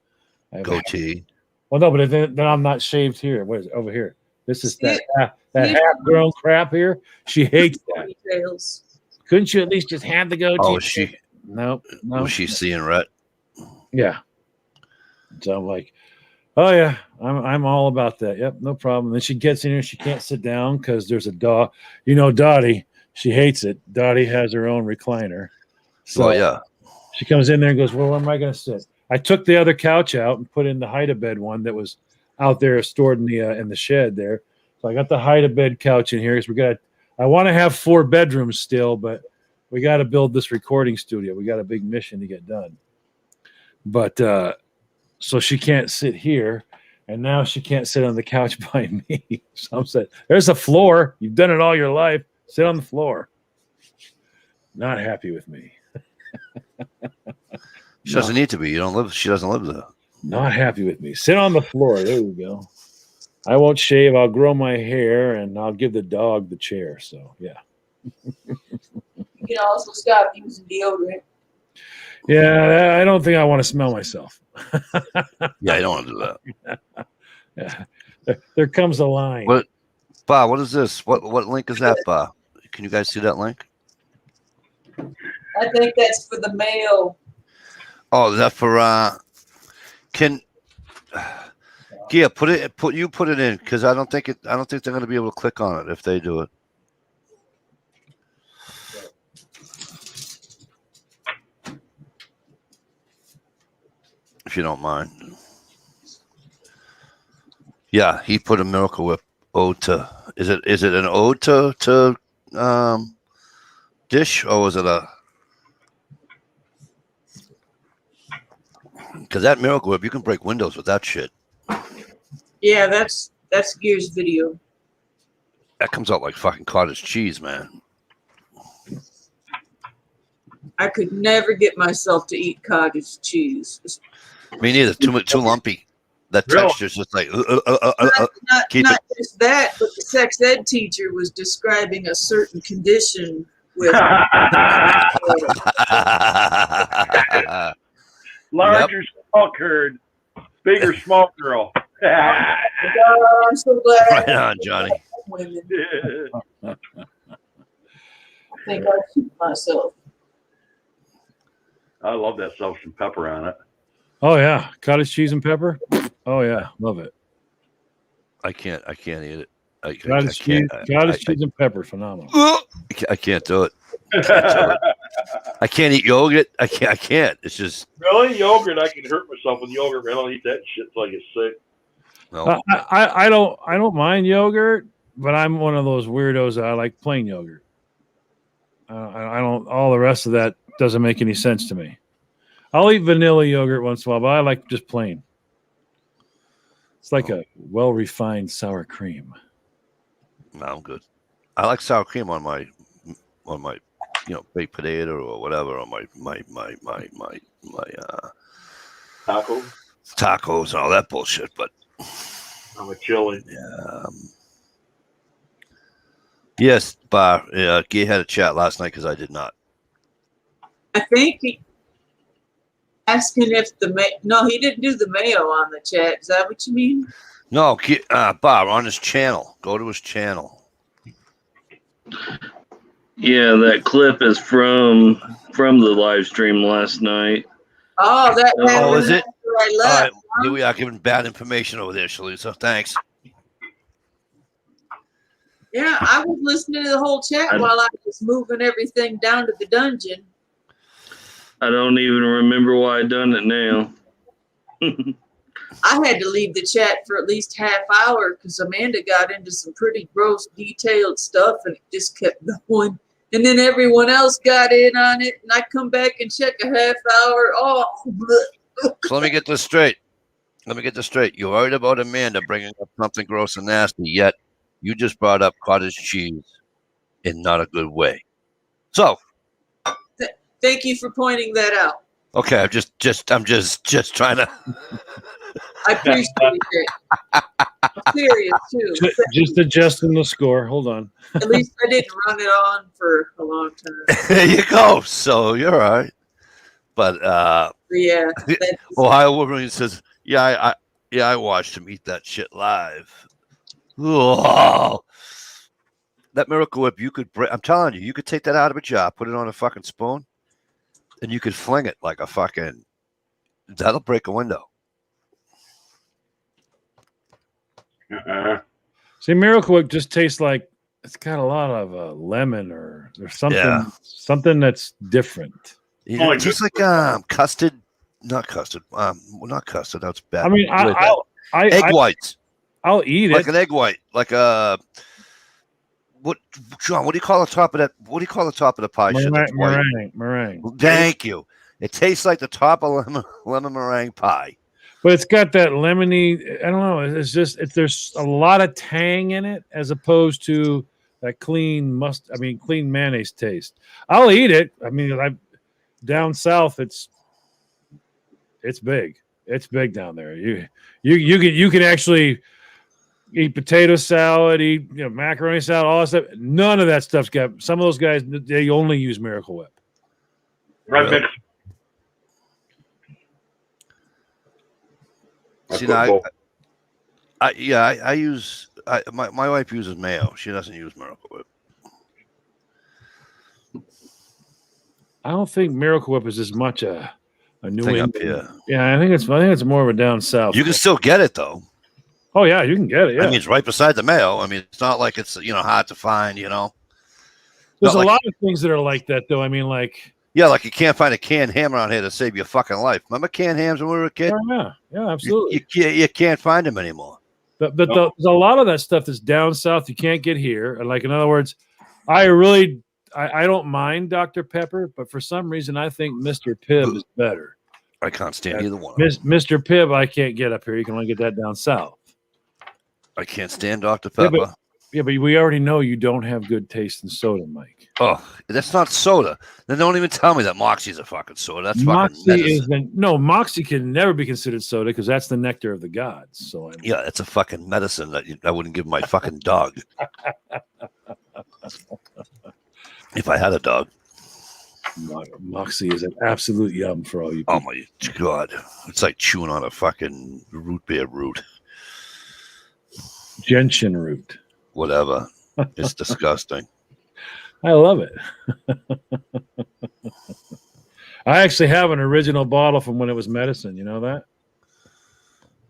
Goatee. well, no, but then I'm not shaved here. What is it? Over here? This is that Yeah. half-grown crap here. She hates that. Ponytails. Couldn't you at least just have the goatee? Oh, she No. was she seeing red? Yeah. So I'm like, oh yeah, I'm all about that. Yep, no problem. Then she gets in here, she can't sit down because there's a dog. You know, Dottie, she hates it. Dottie has her own recliner. So Well, yeah. she comes in there and goes, well, where am I going to sit? I took the other couch out and put in the hide-a-bed one that was out there stored in the shed there. So I got the hide-a-bed couch in here because I want to have 4 bedrooms still, but we got to build this recording studio. We got a big mission to get done. But so she can't sit here, and now she can't sit on the couch by me. So I'm saying, there's a floor. You've done it all your life. Sit on the floor. Not happy with me. She doesn't need to be. You don't live. She doesn't live there. Not happy with me. Sit on the floor. There we go. I won't shave. I'll grow my hair, and I'll give the dog the chair. So yeah. You can also stop using deodorant. Yeah, I don't think I want to smell myself. Yeah, you don't want to do that. Yeah. There comes a line. What? Bob, what is this? What link is that, Bob? Can you guys see that link? I think that's for the mail. Oh, is that for can yeah, put it in because I don't think they're gonna be able to click on it if they do it. if you don't mind. Yeah, he put a Miracle Whip ode to. Is it an ode to Dish, or was it a? Because that Miracle Whip, you can break windows with that shit. Yeah, that's Gear's video. That comes out like fucking cottage cheese, man. I could never get myself to eat cottage cheese. Me neither. Too lumpy. That Really? texture's just like. Keep Not just that, but the sex ed teacher was describing a certain condition with. Larger small curd, bigger small girl. Oh, I'm so glad. Right on, Johnny. Women. I think I shoot myself. I love that salt and pepper on it. Oh yeah, cottage cheese and pepper. Oh yeah, love it. I can't eat it. I Cottage can't. cheese and pepper, phenomenal. I can't do it. I can't eat yogurt. I can't. It's just Really? Yogurt? I can hurt myself with yogurt. I don't eat that shit till I get sick. no. I don't mind yogurt, but I'm one of those weirdos that I like plain yogurt. I don't. All the rest of that doesn't make any sense to me. I'll eat vanilla yogurt once in a while, but I like just plain. It's like a well-refined sour cream. No, I'm good. I like sour cream on my baked potato or whatever, on my Taco? tacos and all that bullshit. But I'm a chili. yes, Bar. Yeah, Gay had a chat last night because I did not. I think he asking if no, he didn't do the mayo on the chat. Is that what you mean? No, Bob, on his channel. Go to his channel. Yeah, that clip is from the live stream last night. Oh, that Oh, happened is it? after I All left. right, here we are giving bad information over there, Shalisa. Thanks. Yeah, I was listening to the whole chat while I was moving everything down to the dungeon. I don't even remember why I done it now. I had to leave the chat for at least half hour because Amanda got into some pretty gross, detailed stuff, and it just kept going. And then everyone else got in on it, and I come back and check a half hour. Oh, bleh. So let me get this straight. You're worried about Amanda bringing up something gross and nasty, yet you just brought up cottage cheese in not a good way. So, Thank you for pointing that out. okay, I'm just trying to. I appreciate it. I'm serious too. Just adjusting the score. Hold on. At least I didn't run it on for a long time. There you go. So you're all right. But Yeah. That's, Ohio Wolverine says, I watched him eat that shit live. Oh, that Miracle Whip, you could I'm telling you, you could take that out of a jar, put it on a fucking spoon, and you could fling it like a fucking. That'll break a window. See, Miracle Whip just tastes like it's got a lot of lemon or something that's different. Yeah, it tastes like custard, not custard. Not custard. That's bad. I mean, egg whites. I'll eat Like it. an egg white, like a what? John, what do you call the top of that? What do you call the top of the pie? shit that's white? Meringue. Thank you. It tastes like the top of lemon meringue pie. But it's got that lemony. I don't know. It's just there's a lot of tang in it as opposed to that clean mayonnaise taste. I'll eat it. I mean, down south, it's big. It's big down there. You can actually eat potato salad, eat macaroni salad, all that stuff. None of that stuff's got. Some of those guys, they only use Miracle Whip. Red mix. See, now, I use my wife uses mayo. She doesn't use Miracle Whip. I don't think Miracle Whip is as much a New Thing up England. here. Yeah, I think it's more of a down south. You can still get it though. Oh yeah, you can get it. Yeah, I mean, it's right beside the mayo. I mean, it's not like it's hard to find. there's not a like- lot of things that are like that though. I mean, like Yeah, like you can't find a canned ham around here to save your fucking life. Remember canned hams when we were a kid? Oh, yeah, absolutely. You can't find them anymore. But there's a lot of that stuff that's down south you can't get here. And like, in other words, I don't mind Dr. Pepper, but for some reason I think Mr. Pibb is better. I can't stand either one. Mr. Pibb I can't get up here. You can only get that down south. I can't stand Dr. Pepper. Yeah, but we already know you don't have good taste in soda, Mike. Oh, that's not soda. Then don't even tell me that Moxie's a fucking soda. That's Moxie fucking medicine. Moxie can never be considered soda because that's the nectar of the gods. So Yeah, it's a fucking medicine that I wouldn't give my fucking dog. If I had a dog. Moxie is an absolute yum for all you people. Oh my God. It's like chewing on a fucking root beer root. Gentian root. Whatever. It's disgusting. I love it. I actually have an original bottle from when it was medicine. You know that?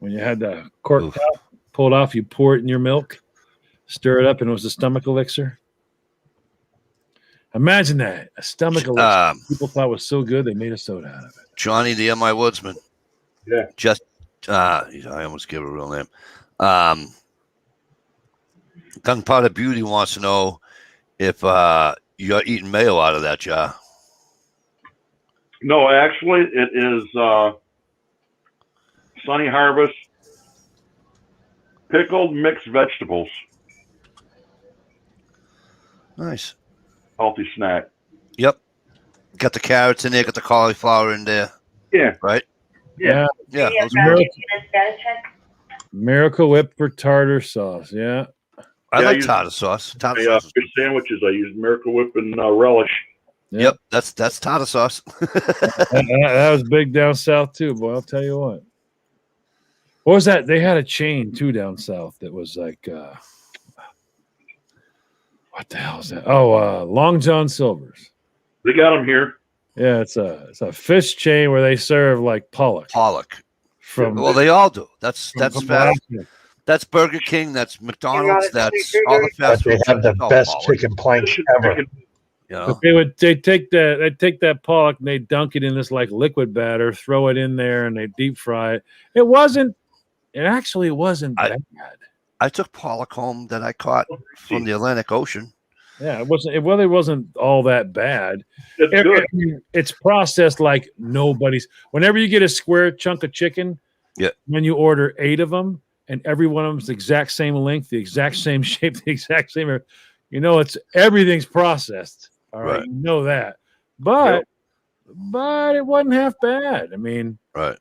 When you had the cork top pulled off, you pour it in your milk, stir it up, and it was a stomach elixir. Imagine that. A stomach elixir. People thought was so good, they made a soda out of it. Johnny the M.I. Woodsman. Yeah. Just, I almost gave a real name. Gunpowder Beauty wants to know if you're eating mayo out of that jar. No, actually, it is Sunny Harvest pickled mixed vegetables. Nice. Healthy snack. Yep. Got the carrots in there, got the cauliflower in there. Yeah. Right? Yeah. Yeah. Yes, those are good. Miracle Whip for tartar sauce. Yeah. I Yeah, like I use- tartar sauce. Tartar My sauce. is- fish sandwiches, I use Miracle Whip and relish. Yep, that's tartar sauce. That was big down south too, boy. I'll tell you what. What was that? They had a chain too down south that was like, what the hell is that? Oh, Long John Silver's. They got them here. Yeah, it's a fish chain where they serve like pollock Pollock. from. Well, they all do. That's from fast. Alaska. That's Burger King. That's McDonald's. That's all the But fast they food. have the chains, all best Pollock, chicken plank ever. You know? But they'd take that pollock and they dunk it in this like liquid batter, throw it in there, and they deep fry it. It actually wasn't I- bad. I took pollock home that I caught from the Atlantic Ocean. Yeah, it really wasn't all that bad. It's good. It's processed like nobody's. Whenever you get a square chunk of chicken, Yeah. when you order 8 of them, and every one of them is the exact same length, the exact same shape, the exact same, everything's processed. All right, Right. you know that, but it wasn't half bad. I mean, Right.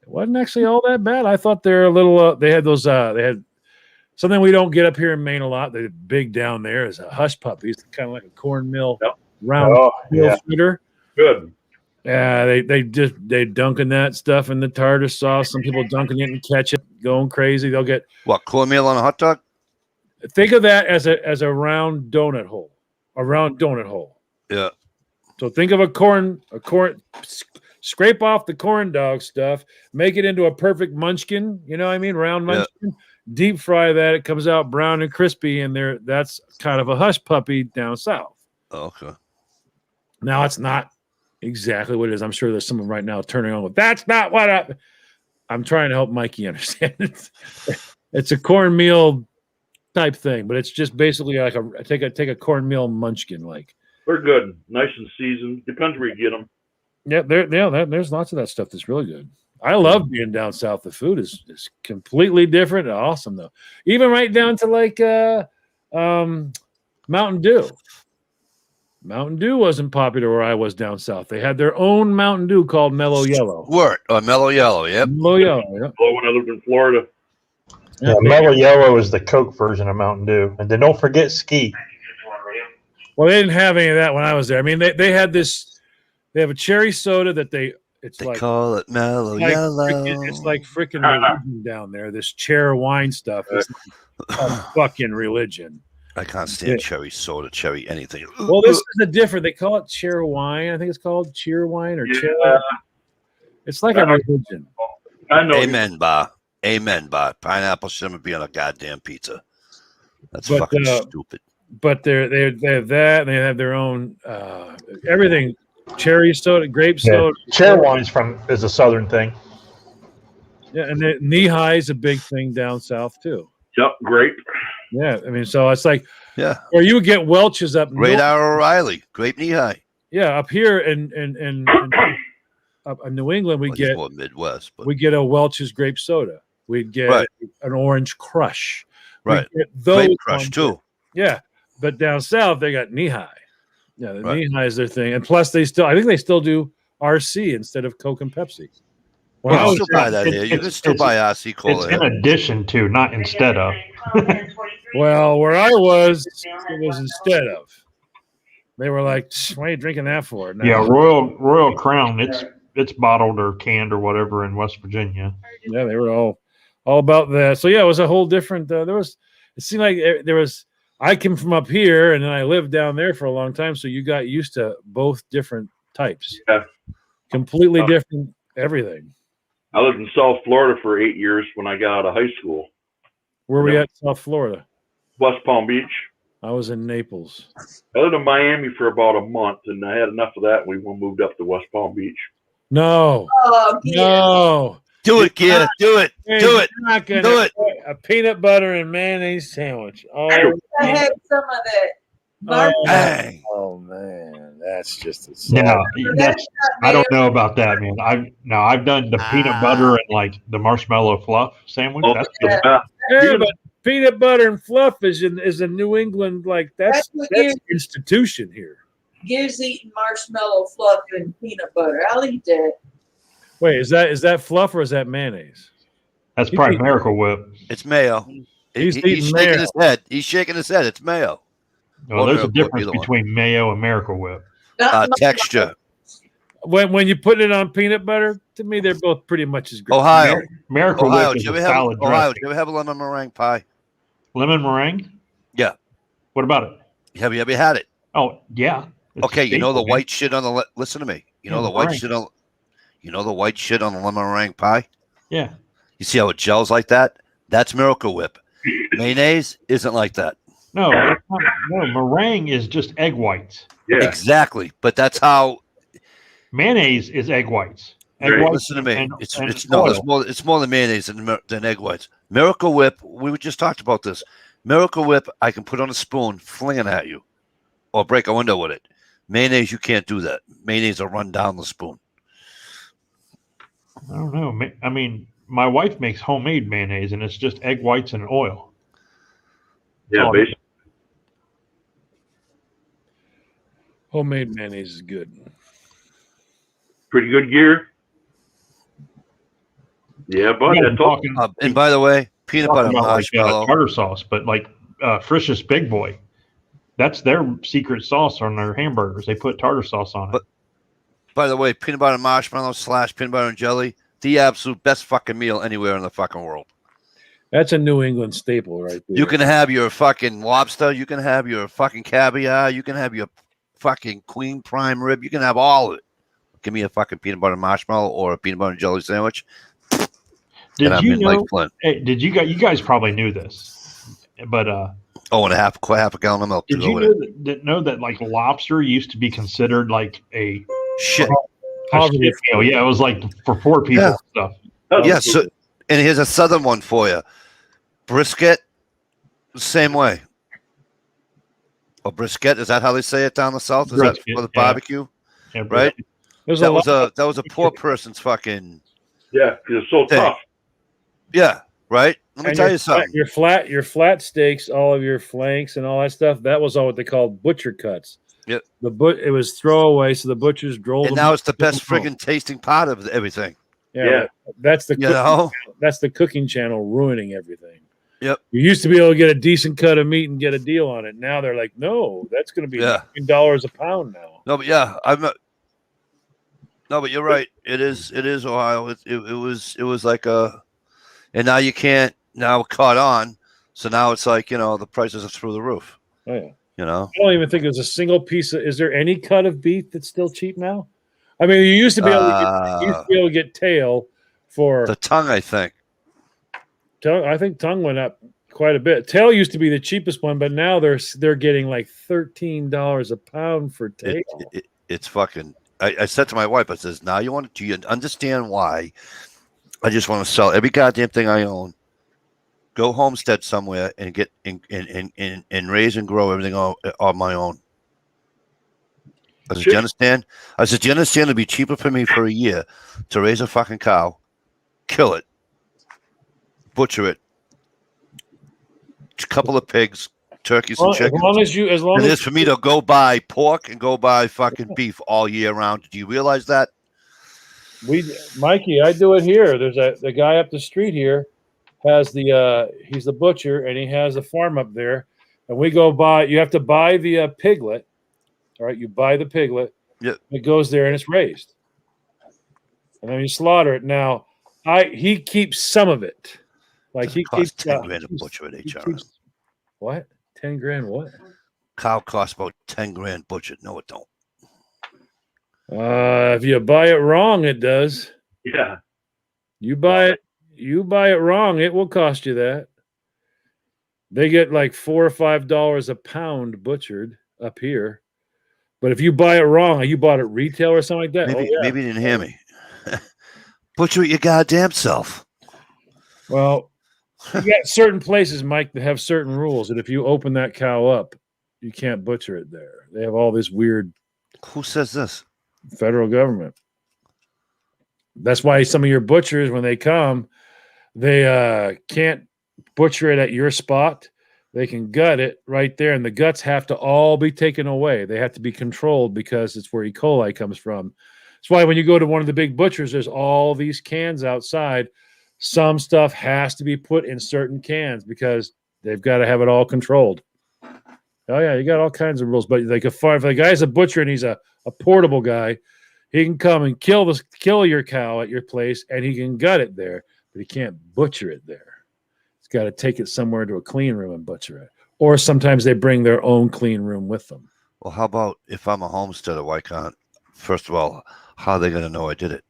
it wasn't actually all that bad. I thought they're a little. They had those. They had something we don't get up here in Maine a lot. They're big down there is a hush puppy. It's kind of like a cornmeal Yep. round Oh, meal yeah. fritter. Good. Yeah, they dunking that stuff in the tartar sauce. Some people dunking it in ketchup, going crazy. They'll get What, cornmeal on a hot dog? think of that as a round donut hole, a round donut hole. Yeah. So think of a corn. Scrape off the corn dog stuff, make it into a perfect munchkin. You know what I mean? Round Yeah. munchkin. Deep fry that. It comes out brown and crispy, and that's kind of a hush puppy down south. Oh, okay. Now it's not exactly what it is. I'm sure there's someone right now turning on with that's not what I'm trying to help Mikey understand. It's a cornmeal type thing, but it's just basically like take a cornmeal munchkin like. They're good. Nice and seasoned. Depends where you get them. Yeah, there's lots of that stuff that's really good. I love being down south. The food is completely different and awesome though. Even right down to like Mountain Dew. Mountain Dew wasn't popular where I was down south. They had their own Mountain Dew called Mellow Yellow. Word. Mellow Yellow. Yep. Mellow Yellow. Yeah. Oh, when I lived in Florida. Yeah, Mellow Yellow is the Coke version of Mountain Dew. And then don't forget Ski. Well, they didn't have any of that when I was there. I mean, they had this. They have a cherry soda that they call it Mellow Yellow. It's like freaking religion down there. This chair wine stuff is like fucking religion. I can't stand cherry soda, cherry anything. Well, this is a different. They call it cheer wine. I think it's called cheer wine or cheer. It's like a religion. I know. Amen, Bar. Amen, Bar. Pineapple shouldn't be on a goddamn pizza. That's But, fucking stupid. But they have that. And they have their own everything. cherry soda, grape Yeah. soda. Chair wine's is a southern thing. Yeah, and then knee high is a big thing down south too. Yep, great. Yeah, I mean, so it's like Yeah. where you would get Welch's up Great north. Arrow O'Reilly. Grape knee high. Yeah, up here in up in New England, we Well, he's get more Midwest, but a Welch's grape soda. We'd get Right. an orange crush. right. We'd get those Grape Crush ones. too. Yeah, but down south they got knee high. Yeah, the Right. knee high is their thing, and plus I think they still do RC instead of Coke and Pepsi. When You I can was still buy that here. You can still buy RC It's Cola. in here. addition to, not instead of. well, where I was, it was instead of. They were like, "Why are you drinking that for?" No. Yeah, Royal Crown. It's bottled or canned or whatever in West Virginia. Yeah, they were all about that. So yeah, it was a whole different. It seemed like there was. I came from up here, and then I lived down there for a long time. So you got used to both different types. Yeah. Completely different everything. I lived in South Florida for 8 years when I got out of high school. Where were we Yeah. at? South Florida. West Palm Beach. I was in Naples. I lived in Miami for about a month, and I had enough of that. We moved up to West Palm Beach. No, Oh, yeah. no. Do it, kid. Do it. Hey, Do it. you're not gonna Do it. put a peanut butter and mayonnaise sandwich. Oh, I had some of that. Mark, Bang. oh man, that's just Now, that's not I don't mayo. know about that, man. I've done the peanut butter and like the marshmallow fluff sandwich. Oh, That's Yeah. good. Yeah, but peanut butter and fluff is a New England that's That's what that's institution here. Gives eating marshmallow fluff and peanut butter. I'll eat that. Wait, is that fluff or is that mayonnaise? That's probably Miracle Whip. It's mayo. He's eating shaking mayo. his head. He's shaking his head. It's mayo. Well, Or there's a Miracle Whip, difference either one. between mayo and Miracle Whip. Texture. When you put it on peanut butter, to me they're both pretty much as great. Ohio. Miracle Ohio. Whip Did is you a ever have salad Ohio? dressing. Did you ever have a lemon meringue pie? Lemon meringue? Yeah. What about it? Have you ever had it? Oh, yeah. It's Okay, you know the staple, man. white shit on the listen to me. You know Yeah, the the white meringue. shit on the white shit on the lemon meringue pie? Yeah. You see how it gels like that? That's Miracle Whip. Mayonnaise isn't like that. No, that's not, no, meringue is just egg whites. Yeah. Exactly. But that's how Mayonnaise is egg whites. Egg Right. whites listen to me. and- It's and it's no, it's oil. more than mayonnaise than egg whites. Miracle Whip, we just talked about this. Miracle Whip, I can put on a spoon, fling it at you, or break a window with it. Mayonnaise, you can't do that. Mayonnaise will run down the spoon. I don't know. I mean, my wife makes homemade mayonnaise, and it's just egg whites and oil. Yeah, Oh, basically. Homemade mayonnaise is good. Pretty good gear. Yeah, but Yeah, that's all. talking, And by the way, peanut butter talking about like marshmallow. tartar sauce, but like Frisch's Big Boy, that's their secret sauce on their hamburgers. They put tartar sauce on it. But- By the way, peanut butter marshmallow / peanut butter and jelly, the absolute best fucking meal anywhere in the fucking world. That's a New England staple, right there. You can have your fucking lobster, you can have your fucking caviar, you can have your fucking queen prime rib, you can have all of it. Give me a fucking peanut butter marshmallow or a peanut butter and jelly sandwich. Did and I'm you in know? Lake Flint. Hey, did you guys probably knew this, but Oh, and half a gallon of milk to did go you with know that like lobster used to be considered like a Shit. Positive. shit meal? Yeah, it was like for poor people Yeah. and stuff. That's Yeah, so, and here's a southern one for you. Brisket, same way. Or brisket, is that how they say it down the south? Is Brisket, that for the yeah. barbecue? Yeah, Right? There's That a was lot. a poor person's fucking yeah, because it's so Thing. tough. yeah, right? Let me And tell your you something. your flat steaks, all of your flanks and all that stuff. That was all what they called butcher cuts. Yep. It was throwaway, so the butchers drove And them. now it's the best them home. friggin' tasting part of everything. Yeah. That's the You cooking, know? that's the cooking channel ruining everything. Yep. You used to be able to get a decent cut of meat and get a deal on it. Now they're like, no, that's going to be Yeah. $9 a pound now. No, but yeah, no, but you're right. It is Ohio. It was like and now you can't now caught on. So now it's like, the prices are through the roof. Oh yeah. You know? I don't even think there's a single piece of. Is there any cut of beef that's still cheap now? I mean, you used to be able to get tail for The tongue, I think. tongue. I think tongue went up quite a bit. Tail used to be the cheapest one, but now they're getting like $13 a pound for tail. It's fucking I said to my wife, I says, now do you understand why I just want to sell every goddamn thing I own, go homestead somewhere and get and raise and grow everything on my own. I said, do you understand? I said, do you understand it'd be cheaper for me for a year to raise a fucking cow, kill it, butcher it, a couple of pigs, turkeys and chickens. As long It as is for me to go buy pork and go buy fucking beef all year round. Do you realize that? Mikey, I do it here. There's the guy up the street here has he's the butcher and he has a farm up there, and we go buy. You have to buy the piglet. All right, you buy the piglet. Yep. It goes there and it's raised, and then you slaughter it. Now, he keeps some of it. Like he keeps 10 grand a butcher at HRM. What? 10 grand? What? Cow costs about 10 grand butchered. No, it don't. If you buy it wrong, it does. Yeah. You buy it wrong, it will cost you that. They get like $4 or $5 a pound butchered up here. But if you buy it wrong, you bought it retail or something like that. Maybe you didn't hear me. Butcher it your goddamn self. Well, you got certain places, Mike, that have certain rules that if you open that cow up, you can't butcher it there. They have all this weird. Who says this? Federal government. That's why some of your butchers, when they come, they can't butcher it at your spot. They can gut it right there, and the guts have to all be taken away. They have to be controlled because it's where E. coli comes from. That's why when you go to one of the big butchers, there's all these cans outside. Some stuff has to be put in certain cans because they've got to have it all controlled. Oh, yeah, you got all kinds of rules. But like if the guy's a butcher and he's a portable guy, he can come and kill your cow at your place, and he can gut it there, but he can't butcher it there. He's got to take it somewhere to a clean room and butcher it. Or sometimes they bring their own clean room with them. Well, how about if I'm a homesteader, why can't, first of all, how are they going to know I did it?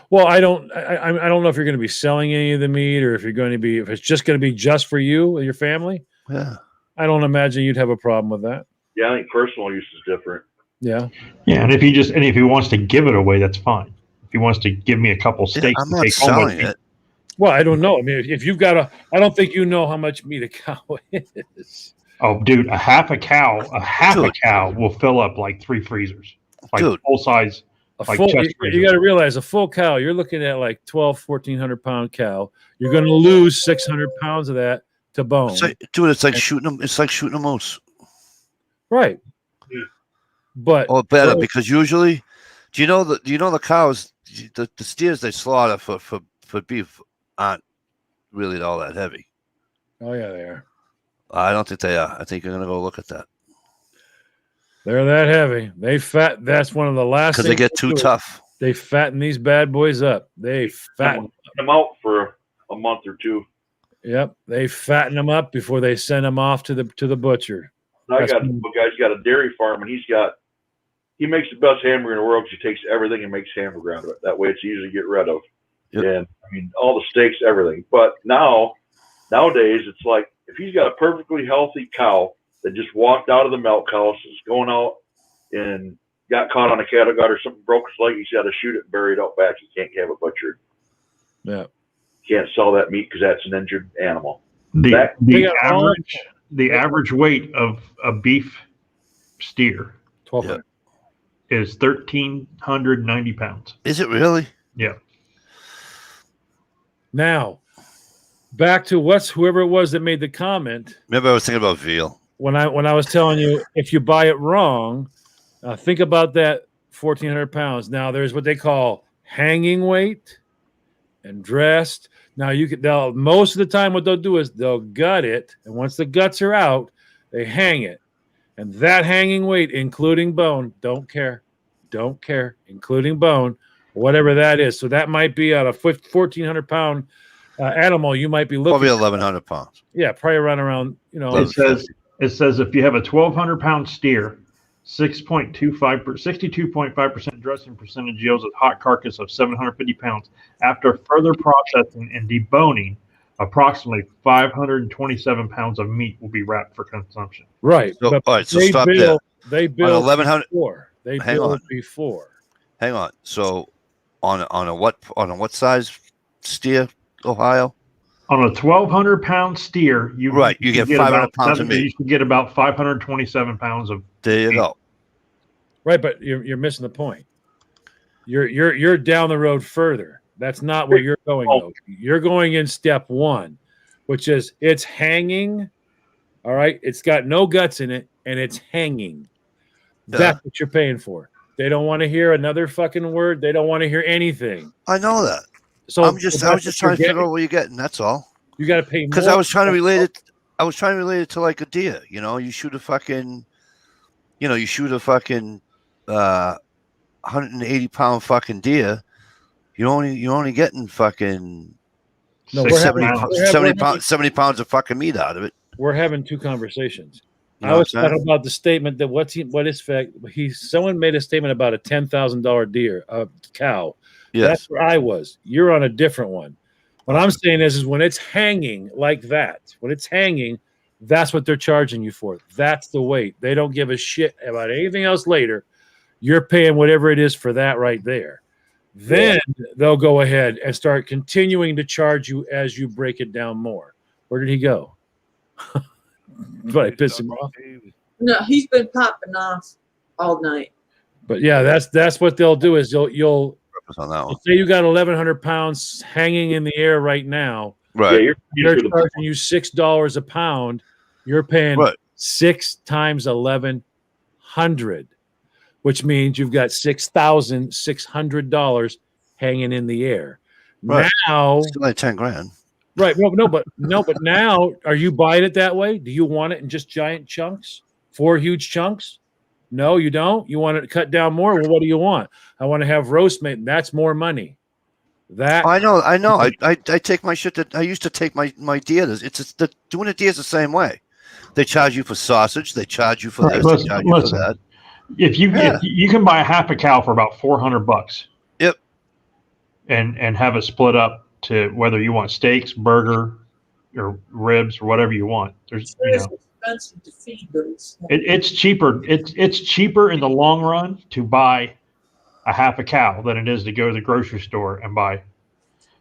Well, I don't know if you're going to be selling any of the meat or if it's just going to be just for you and your family. Yeah. I don't imagine you'd have a problem with that. Yeah, I think personal use is different. Yeah. Yeah, and if he wants to give it away, that's fine. If he wants to give me a couple steaks, I'm to not take home with selling me, it. Well, I don't know. I mean, if you've got I don't think you know how much meat a cow is. oh, dude, a half a cow will fill up like 3 freezers, like Dude. full size. Like chest You freezers. got to realize a full cow, you're looking at like 1,400 pound cow. You're going to lose 600 pounds of that to bone. It's like shooting them. It's like shooting a moose. Right. But Or better, because usually, do you know the cows, the steers they slaughter for beef aren't really all that heavy. Oh yeah, they are. I don't think they are. I think you're gonna go look at that They're that heavy. They fat. That's one of the last. because they get too tough. They fatten these bad boys up. They fatten them out for a month or two. Yep, they fatten them up before they send them off to the butcher. A guy's got a dairy farm, and he makes the best hamburger in the world because he takes everything and makes hamburger out of it. That way, it's easy to get rid of. Yep. And I mean, all the steaks, everything. But nowadays, it's like if he's got a perfectly healthy cow that just walked out of the milk house, is going out and got caught on a cattle guard or something, broke his leg, he's got to shoot it and bury it out back. He can't have it butchered. Yeah. Can't sell that meat because that's an injured animal. The average weight of a beef steer 1,200 is 1,390 pounds. Is it really? Yeah. Now, back to whoever it was that made the comment. Maybe I was thinking about veal. When I was telling you, if you buy it wrong, think about that 1,400 pounds. Now, there's what they call hanging weight and dressed. Now, most of the time what they'll do is they'll gut it, and once the guts are out, they hang it. And that hanging weight, including bone, don't care, including bone, whatever that is. So that might be on a 1,400 pound animal. You might be looking Probably 1,100 pounds. Yeah, probably around. It says if you have a 1,200 pound steer, 62.5% dressing percentage yields a hot carcass of 750 pounds. After further processing and deboning, approximately 527 pounds of meat will be wrapped for consumption. Right. So, all right. So stop there. They build 1,100. before. They build before. hang on. So on a what size steer, Ohio? On a 1,200-pound steer, you get get 500 about pounds of meat. You can get about 527 pounds of. There you go. Right, but you're missing the point. You're down the road further. That's not where you're going, though. You're going in step one, which is it's hanging. All right, it's got no guts in it, and it's hanging. That's what you're paying for. They don't want to hear another fucking word. They don't want to hear anything. I know that. So I was just trying to figure out what you're getting. That's all. You got to pay more. Because I was trying to relate it. I was trying to relate it to like a deer. You know, you shoot a fucking 180-pound fucking deer. You're only getting fucking 70 pounds of fucking meat out of it. We're having two conversations. You know I was what I'm talking about the statement that someone made a statement about a $10,000 deer, a cow. Yes. That's where I was. You're on a different one. What I'm saying is when it's hanging like that, that's what they're charging you for. That's the weight. They don't give a shit about anything else later. You're paying whatever it is for that right there. Then they'll go ahead and start continuing to charge you as you break it down more. Where did he go? But I pissed him off. No, he's been popping off all night. But yeah, that's what they'll do is you'll on that one. say you got 1,100 pounds hanging in the air right now. Right. Yeah, They're charging you $6 a pound. You're paying 6 times 1,100, which means you've got $6,600 hanging in the air. Right. Now, still like 10 grand. right? But now, are you buying it that way? Do you want it in just giant chunks, 4 huge chunks? No, you don't. You want it to cut down more. Well, what do you want? I want to have roast meat. That's more money. That I know. I take my shit that I used to take my deers. Doing the deers the same way. They charge you for sausage. They charge you for this. They charge you for that. If you can buy a half a cow for about $400. Yep. And have it split up to whether you want steaks, burger, or ribs, or whatever you want. There's Expensive to feed those. it's cheaper. It's cheaper in the long run to buy a half a cow than it is to go to the grocery store and buy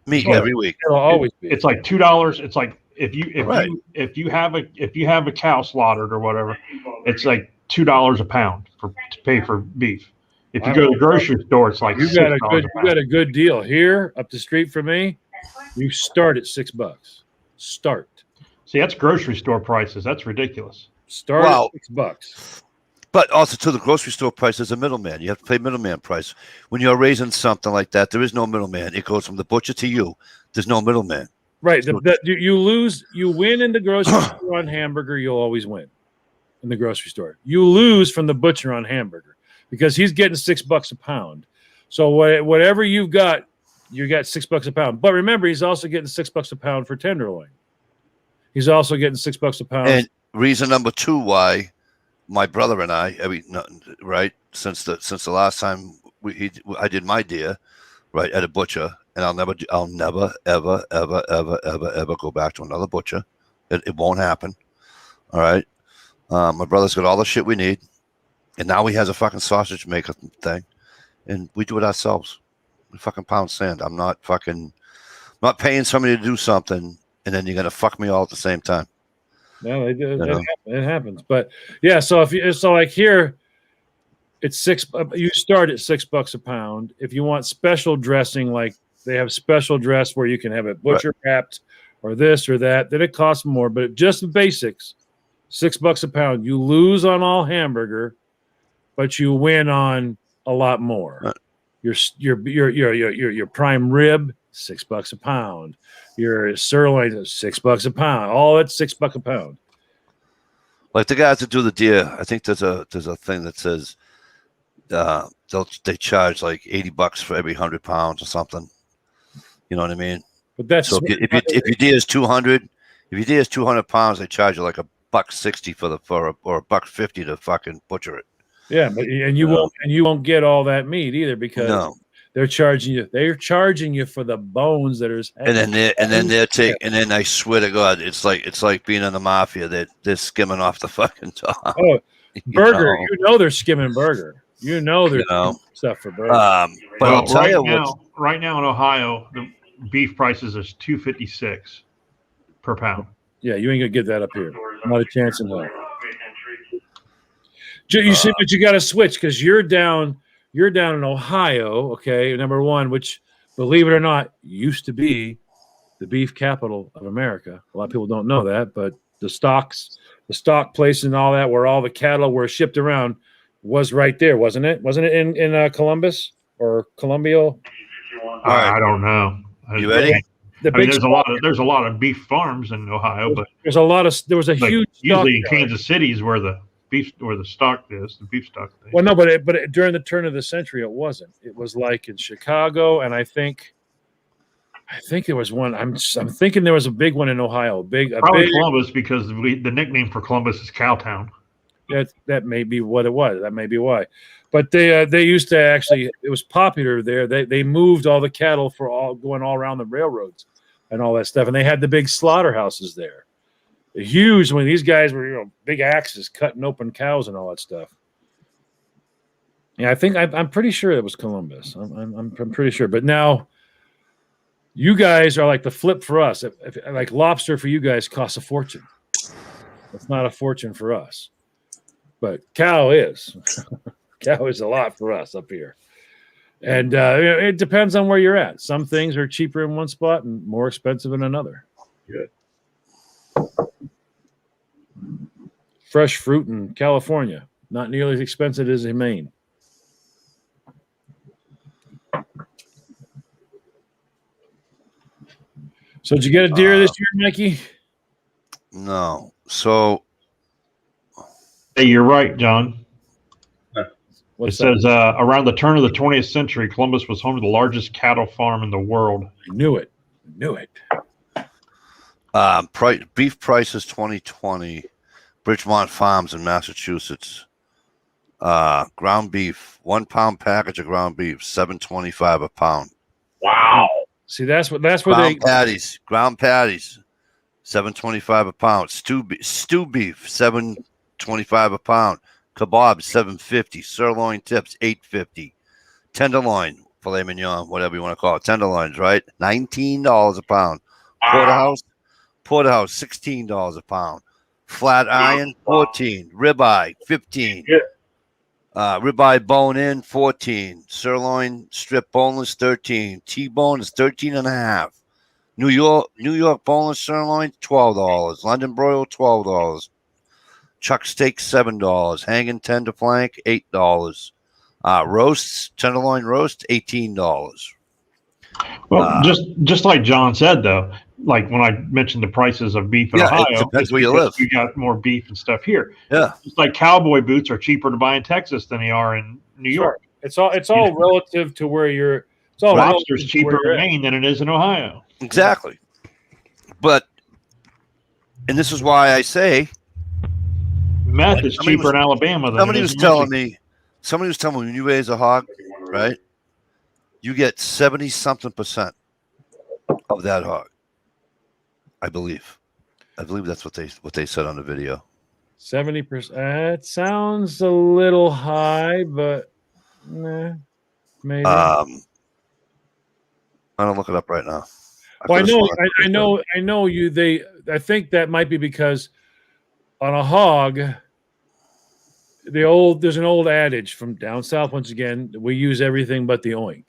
meat every week. it'll always be. It's like $2. It's like if you have a cow slaughtered or whatever, it's like $2 a pound to pay for beef. If you go to the grocery store, it's like you got a good deal here up the street from me. You start at $6. Start. See, that's grocery store prices. That's ridiculous. Start at $6. But also to the grocery store price, there's a middleman. You have to pay middleman price. When you're raising something like that, there is no middleman. It goes from the butcher to you. There's no middleman. Right. You win in the grocery store on hamburger, you'll always win in the grocery store. You lose from the butcher on hamburger because he's getting $6 a pound. So whatever you've got, you got $6 a pound. But remember, he's also getting $6 a pound for tenderloin. He's also getting $6 a pound. And reason number 2 why my brother and I mean, right, since the last time I did my deer, right, at a butcher, and I'll never ever go back to another butcher. It won't happen. All right. My brother's got all the shit we need, and now he has a fucking sausage maker thing, and we do it ourselves. We fucking pound sand. I'm not paying somebody to do something, and then you're gonna fuck me all at the same time. No, it happens. But yeah, so like here, it's you start at $6 a pound. If you want special dressing, like they have special dress where you can have it butcher wrapped or this or that, then it costs more. But just the basics, $6 a pound. You lose on all hamburger, but you win on a lot more. Right. Your prime rib, $6 a pound. Your sirloin is $6 a pound. All that's $6 a pound. Like the guys that do the deer, I think there's a thing that says they charge like $80 for every 100 pounds or something. You know what I mean? But that's so if your deer is 200, if your deer is 200 pounds, they charge you like $1.60 or $1.50 to fucking butcher it. Yeah, but you won't get all that meat either because they're charging you for the bones that are. And then I swear to God, it's like being in the mafia. They're skimming off the fucking top. Oh, burger! You know they're skimming burger. You know there's You know. stuff for birds. But Well, I'll tell you what. right now in Ohio, the beef prices is $2.56 per pound. Yeah, you ain't gonna get that up here. Not a chance in hell. You see, but you got to switch because you're down in Ohio. Okay, number one, which, believe it or not, used to be the beef capital of America. A lot of people don't know that, but the stock place and all that, where all the cattle were shipped around, was right there, wasn't it? Wasn't it in Columbus or Columbia? I don't know. You ready? There's a lot of beef farms in Ohio, but there was a huge usually in stock Kansas City is where the stock is, the beef stock. Well, no, but during the turn of the century, it wasn't. It was like in Chicago, and I think there was one. I'm thinking there was a big one in Ohio. Probably Columbus, because the nickname for Columbus is Cowtown. That may be what it was. That may be why. But they used to actually. It was popular there. They moved all the cattle going all around the railroads and all that stuff, and they had the big slaughterhouses there. Huge. When these guys were, big axes cutting open cows and all that stuff. Yeah, I think I'm pretty sure it was Columbus. I'm pretty sure. But now, you guys are like the flip for us. Like lobster for you guys costs a fortune. It's not a fortune for us, but cow is. Cow is a lot for us up here. And it depends on where you're at. Some things are cheaper in one spot and more expensive in another. Good. Fresh fruit in California, not nearly as expensive as in Maine. So did you get a deer this year, Mikey? No. So Hey, you're right, John. What's It says around the turn of the 20th century, Columbus was home to the largest cattle farm in the world. I knew it. beef prices 2020, Bridgemont Farms in Massachusetts. Ground beef, 1 pound package of ground beef, $7.25 a pound. Wow. See, that's where they Ground patties, $7.25 a pound. Stew beef, $7.25 a pound. Kebab, $7.50. Sirloin tips, $8.50. Tenderloin, filet mignon, whatever you want to call it. Tenderloins, right? $19 a pound. Porterhouse, $16 a pound. Flat iron, $14. Ribeye, $15. Yeah. Ribeye bone in, $14. Sirloin strip boneless, $13. T-bone is $13.50. New York boneless sirloin, $12. London broil, $12. Chuck steak, $7. Hanging tender flank, $8. Roasts, tenderloin roast, $18. Well, just like John said, though, like when I mentioned the prices of beef in Ohio, it depends it's where you because live. we got more beef and stuff here. Yeah. It's like cowboy boots are cheaper to buy in Texas than they are in New York. It's all relative to where you're. It's all Lobster's relative to where cheaper you're in at. Maine than it is in Ohio. Exactly. And this is why I say, Meth is somebody cheaper was- in Alabama than somebody it was is in telling Michigan. me when you raise a hog, right, you get 70-something% of that hog. I believe that's what they said on the video. 70%. It sounds a little high, but nah, maybe. I'm gonna look it up right now. Well, could've sworn I know you. I think that might be because on a hog, there's an old adage from down south. Once again, we use everything but the oink,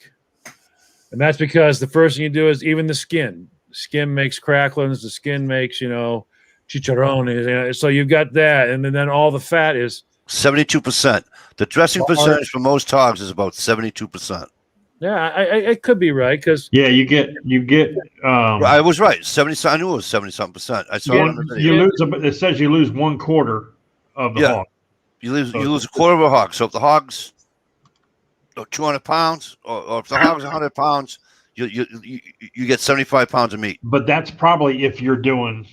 and that's because the first thing you do is even the skin. Skin makes cracklings. The skin makes chicharrones. So you've got that, and then all the fat is 72%. The dressing percentage for most hogs is about 72%. Yeah, it could be right because you get. I was right. 70. I knew it was 70-something%. I saw it on the video. You lose. It says you lose 1/4 of the hog. You lose a quarter of a hog. So if the hog's 200 pounds, or if the hog's 100 pounds, you get 75 pounds of meat. But that's probably if you're doing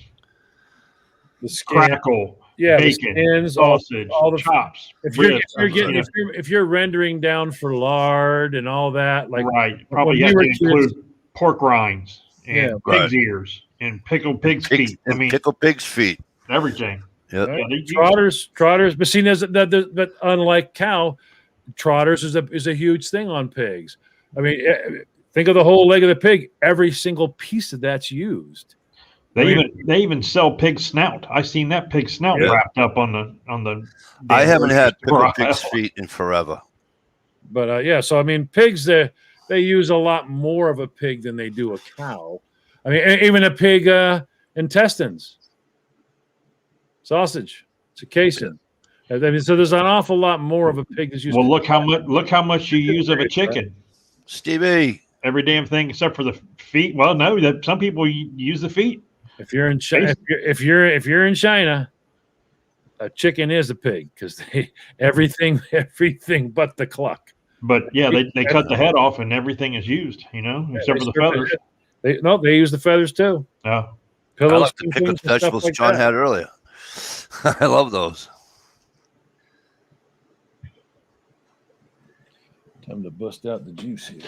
the skin, crackle, the bacon, skins, sausage, all the chops. If you're rendering down for lard and all that, like right, probably when have we to were include pork rinds and pig's right. ears and pickled pig's feet. Pickled pig's feet. Everything. Yep. Trotters. But see, but unlike cow, trotters is a huge thing on pigs. I mean, think of the whole leg of the pig. Every single piece of that's used. They even sell pig snout. I seen that pig snout Yeah. wrapped up on the. I haven't had store pickled pig's aisle. feet in forever. But yeah, so I mean, pigs they use a lot more of a pig than they do a cow. I mean, even a pig intestines, sausage, it's a casing. I mean, so there's an awful lot more of a pig that's used. Well, look how much you use of a chicken. Stevie, Every damn thing except for the feet. Well, no, that some people use the feet. If you're in China, if you're in China, a chicken is a pig because everything but the cluck. But yeah, they cut the head off and everything is used. Except for the feathers. They use the feathers too. Yeah. I Pillows, like the pickled things and stuff vegetables like John that. had earlier. I love those. Time to bust out the juice here.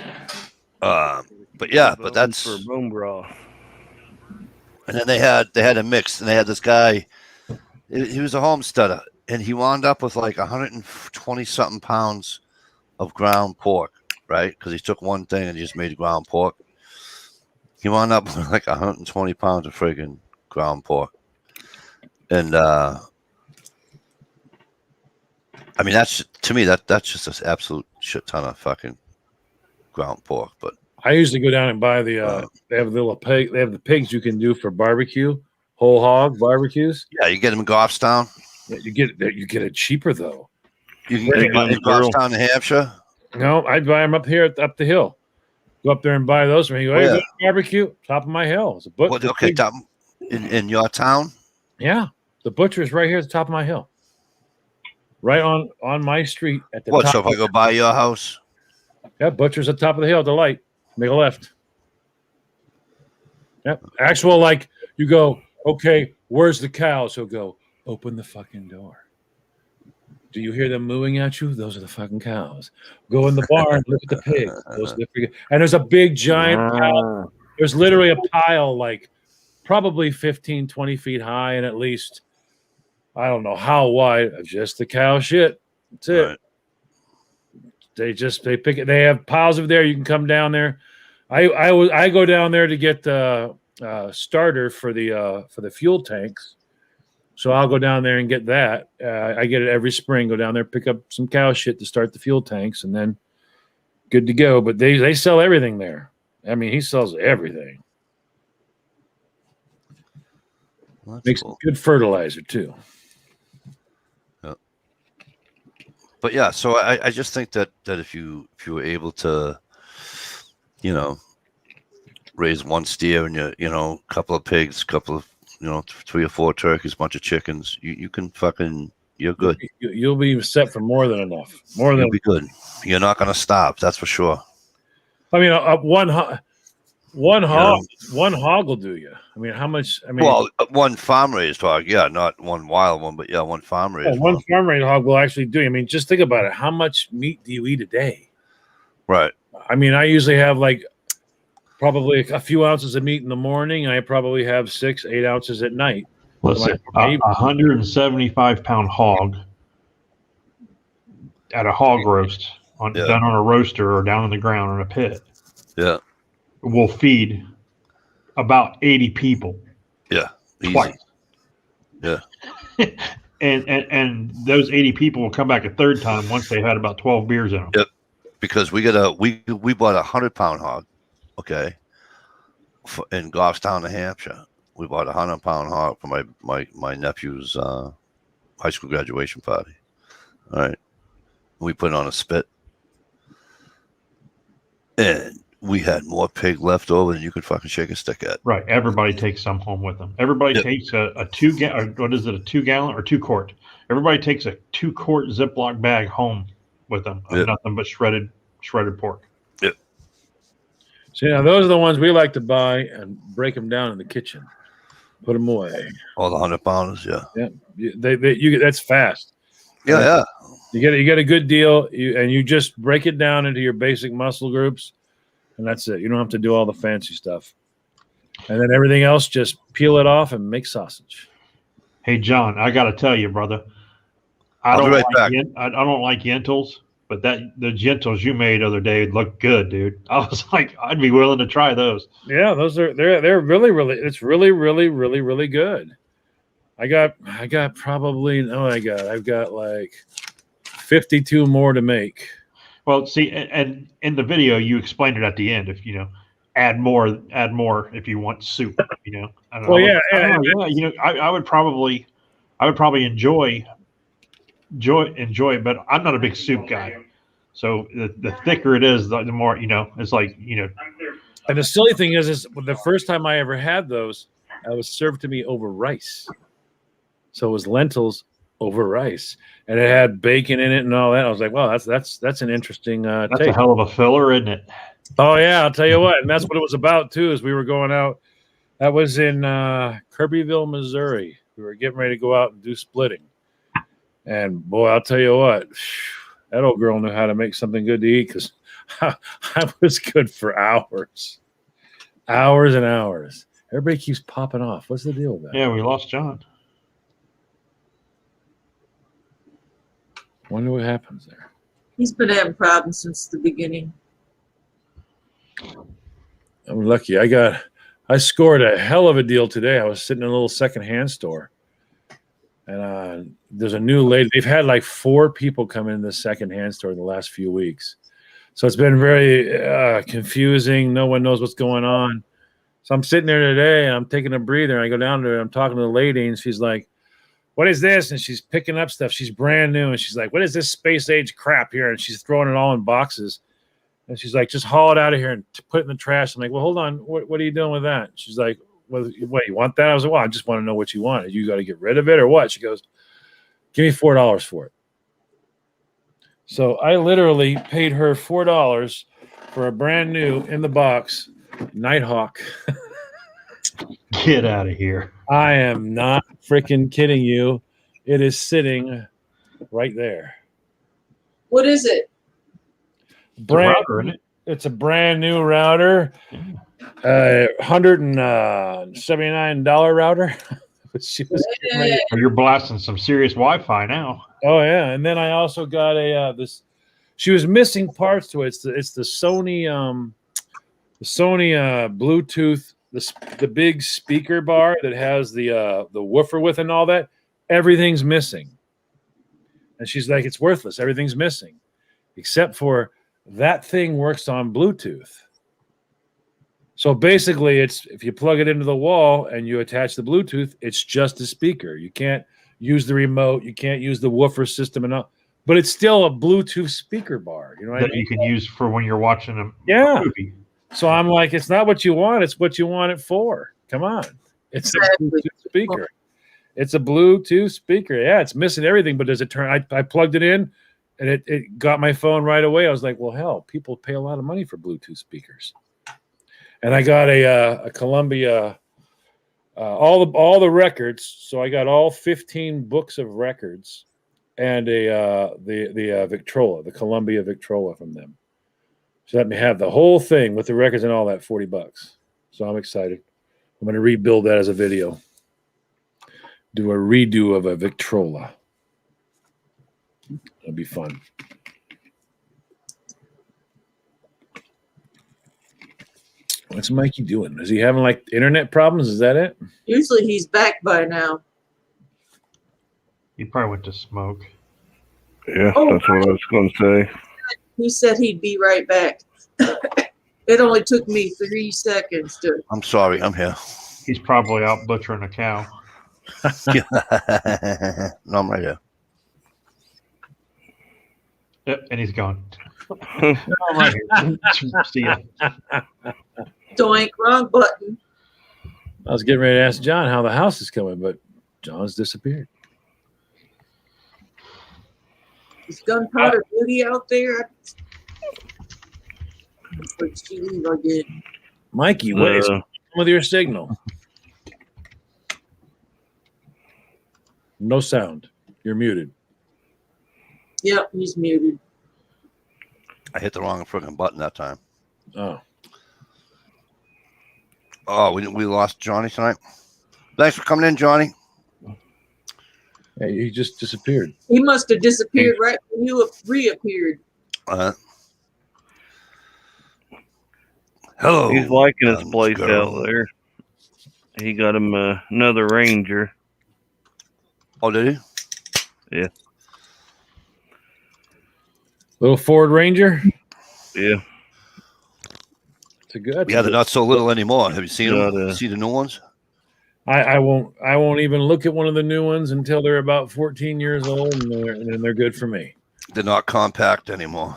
But yeah, but that's for bone broth. and then they had a mix, and they had this guy. He was a homesteader, and he wound up with like 120 something pounds of ground pork, right? Because he took one thing and he just made ground pork. He wound up with like 120 pounds of friggin' ground pork, and I mean that's to me that's just an absolute shit ton of fucking ground pork. But I usually go down and buy the. They have the little pig. They have the pigs you can do for barbecue, whole hog barbecues. yeah, you get them in Goffstown. Yeah, you get it cheaper though. You can Right get them on in the grill. Goffstown, New Hampshire. No, I'd buy them up here up the hill. Go up there and buy those. When you go, hey, Yeah. go to barbecue, top of my hill. It's a butcher. What, okay, top, in your town. Yeah, the butcher's right here at the top of my hill, right on my street at the What? top. So if I go by your house, Yeah, butcher's at the top of the hill at the light. Make a left. Yep. Actual, like, you go, okay, where's the cows? He'll go, open the fucking door. Do you hear them mooing at you? Those are the fucking cows. Go in the barn, look at the pigs. Those are the freaking... And there's a big giant cow. There's literally a pile like probably 15, 20 feet high and at least, I don't know how wide, of just the cow shit. That's it. Right. They pick it. They have piles of there. You can come down there. I go down there to get the starter for the fuel tanks. So I'll go down there and get that. I get it every spring. Go down there, pick up some cow shit to start the fuel tanks, and then good to go. But they sell everything there. I mean, he sells everything. Well, that's Makes cool. good fertilizer too. But yeah, so I just think that if you were able to, raise one steer and a couple of pigs, couple of 3 or 4 turkeys, bunch of chickens, you can you're good. You'll be set for more than enough. More than You'll be good. You're not gonna stop. That's for sure. I mean, one hog will do you. I mean, how much? I mean, Well, one farm raised hog, yeah, not one wild one, but yeah, one farm raised one one. farm raised hog will actually do you. I mean, just think about it. How much meat do you eat a day? Right. I mean, I usually have like probably a few ounces of meat in the morning. I probably have 6-8 ounces at night. Listen, a 175-pound hog at a hog roast Yeah. done on a roaster or down in the ground in a pit Yeah. will feed about 80 people Yeah. Easy. twice. Yeah. and those 80 people will come back a third time once they've had about 12 beers in them. Yep. Because we bought a 100-pound hog, okay, in Goffstown, New Hampshire. We bought a 100-pound hog for my nephew's high school graduation party. All right. We put it on a spit. And we had more pig left over than you could fucking shake a stick at. Right. Everybody takes some home with them. Everybody Yep. takes a 2 gallon, what is it, a 2 gallon or 2 quart? Everybody takes a 2 quart Ziploc bag home with them of Yep. nothing but shredded pork. So yeah, those are the ones we like to buy and break them down in the kitchen, put them away. All the 100-pounders, yeah. Yeah, that's fast. Yeah, yeah. You get a good deal, and you just break it down into your basic muscle groups, and that's it. You don't have to do all the fancy stuff. And then everything else, just peel it off and make sausage. Hey, John, I got to tell you, brother, I I'll be don't right back. I don't like yentals, But the gentles you made the other day looked good, dude. I was like, I'd be willing to try those. Yeah, they're really it's really good. I got probably I've got like 52 more to make. Well, see, and in the video you explained it at the end. If add more if you want soup. I don't know. Well, yeah, I would probably enjoy it, but I'm not a big soup guy. So the thicker it is, the more it's like And the silly thing is the first time I ever had those, I was served to me over rice. So it was lentils over rice, and it had bacon in it and all that. I was like, wow, that's an interesting that's take. a hell of a filler, isn't it? Oh yeah, I'll tell you what, and that's what it was about too. Is we were going out. That was in Kirbyville, Missouri. We were getting ready to go out and do splitting, and boy, I'll tell you what, that old girl knew how to make something good to eat because I was good for hours and hours. Everybody keeps popping off. What's the deal with that? Yeah, we lost John. Wonder what happens there. He's been having problems since the beginning. I'm lucky. I scored a hell of a deal today. I was sitting in a little secondhand store, and there's a new lady. They've had like 4 people come in this secondhand store in the last few weeks, so it's been very confusing. No one knows what's going on. So I'm sitting there today, and I'm taking a breather. And I go down to her. I'm talking to the lady, and she's like, "What is this?" And she's picking up stuff. She's brand new, and she's like, "What is this space age crap here?" And she's throwing it all in boxes. And she's like, "Just haul it out of here and put it in the trash." I'm like, "Well, hold on. What are you doing with that?" She's like, "Well, what, you want that?" I was like, "Well, I just want to know what you want. You got to get rid of it or what?" She goes, "Give me $4 for it." So I literally paid her $4 for a brand new in the box Nighthawk. Get out of here. I am not freaking kidding you. It is sitting right there. What is it? Brand, Router, isn't it? It's a brand new router, $179 router. She was getting ready- Well, you're blasting some serious Wi-Fi now. Oh yeah, and then I also got a this. She was missing parts to it. It's the Sony Bluetooth, the big speaker bar that has the woofer with and all that. Everything's missing, and she's like, "It's worthless. Everything's missing, except for that thing works on Bluetooth." So basically, it's if you plug it into the wall and you attach the Bluetooth, it's just a speaker. You can't use the remote, you can't use the woofer system and all, but it's still a Bluetooth speaker bar. You know what I That mean? you can use for when you're watching a Yeah. movie. So I'm like, it's not what you want, it's what you want it for. Come on. It's a Bluetooth speaker. It's a Bluetooth speaker. Yeah, it's missing everything, but does it turn? I plugged it in and it got my phone right away. I was like, well, hell, people pay a lot of money for Bluetooth speakers. And I got a Columbia, all the records. So I got all 15 books of records and the Victrola, the Columbia Victrola from them. So let me have the whole thing with the records and all that, $40. So I'm excited. I'm going to rebuild that as a video. Do a redo of a Victrola. It'll be fun. What's Mikey doing? Is he having like internet problems? Is that it? Usually he's back by now. You probably went to smoke. Yeah, Oh, that's what I was going to say. He said he'd be right back. It only took me 3 seconds to. I'm sorry, I'm here. He's probably out butchering a cow. No, I'm right here. Yep, and he's gone. No, I'm right here. See ya. Doink, wrong button. I was getting ready to ask John how the house is coming, but John's disappeared. Is Gunpowder Beauty out there? But she leave again. Mikey, what is wrong with your signal? No sound. You're muted. Yep, he's muted. I hit the wrong freaking button that time. Oh. Oh, we lost Johnny tonight. Thanks for coming in, Johnny. Hey, he just disappeared. He must have disappeared right when you reappeared. Hello. He's liking his place girl. out there. He got him another Ranger. Oh, did he? Yeah. Little Ford Ranger. Yeah. It's a good. Yeah, they're not so little anymore. Have you seen them? Got a- See the new ones? I won't even look at one of the new ones until they're about 14 years old, and then they're good for me. They're not compact anymore.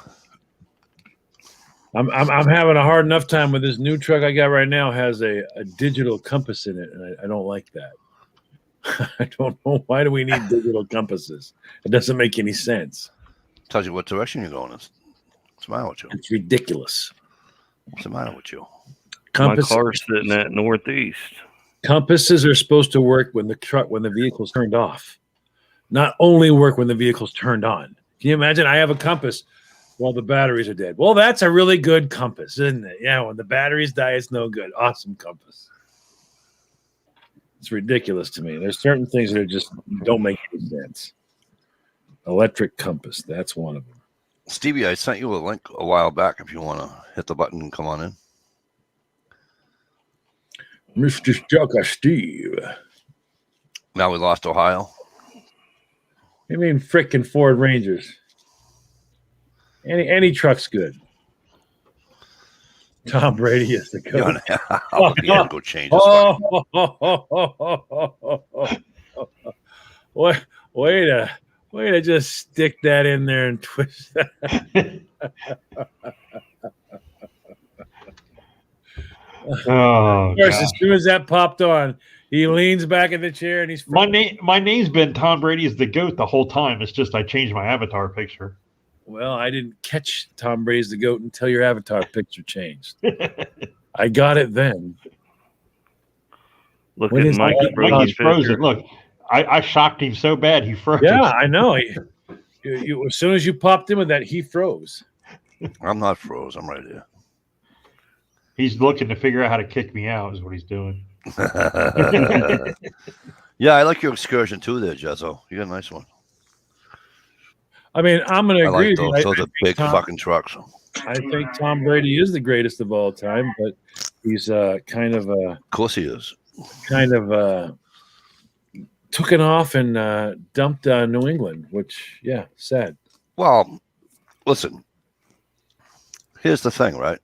I'm having a hard enough time with this new truck I got right now. Has a digital compass in it, and I don't like that. I don't know, why do we need digital compasses? It doesn't make any sense. Tells you what direction you're going. What's the matter with you? It's ridiculous. What's the matter with you? My car's sitting at northeast. Compasses are supposed to work when the vehicle's turned off, not only work when the vehicle's turned on. Can you imagine? I have a compass while the batteries are dead. Well, that's a really good compass, isn't it? Yeah, when the batteries die, it's no good. Awesome compass. It's ridiculous to me. There's certain things that just don't make any sense. Electric compass, that's one of them. Stevie, I sent you a link a while back if you want to hit the button and come on in. Mr. Joker Steve. Now we lost Ohio. I mean, frickin' Ford Rangers. Any truck's good. Tom Brady is the coach. He had to go change his mind. Way to just stick that in there and twist that. Oh, Of course, God. as soon as that popped on, he leans back in the chair and he's My name's been Tom Brady is the GOAT the whole time. It's just I changed my avatar picture. Well, I didn't catch Tom Brady's the GOAT until your avatar picture changed. I got it then. Look When at is Mike's that? Mikey's frozen. frozen. Look, I shocked him so bad he froze. Yeah, I know. As soon as you popped in with that, he froze. I'm not froze. I'm right here. He's looking to figure out how to kick me out. Is what he's doing. Yeah, I like your excursion too there, Jezzo. You got a nice one. I mean, I'm going to I agree like with you. those. I Those are think big Tom- fucking trucks. I think Tom Brady is the greatest of all time, but he's kind of Of course he is. took it off and dumped New England, which, yeah, sad. Well, listen. Here's the thing, right?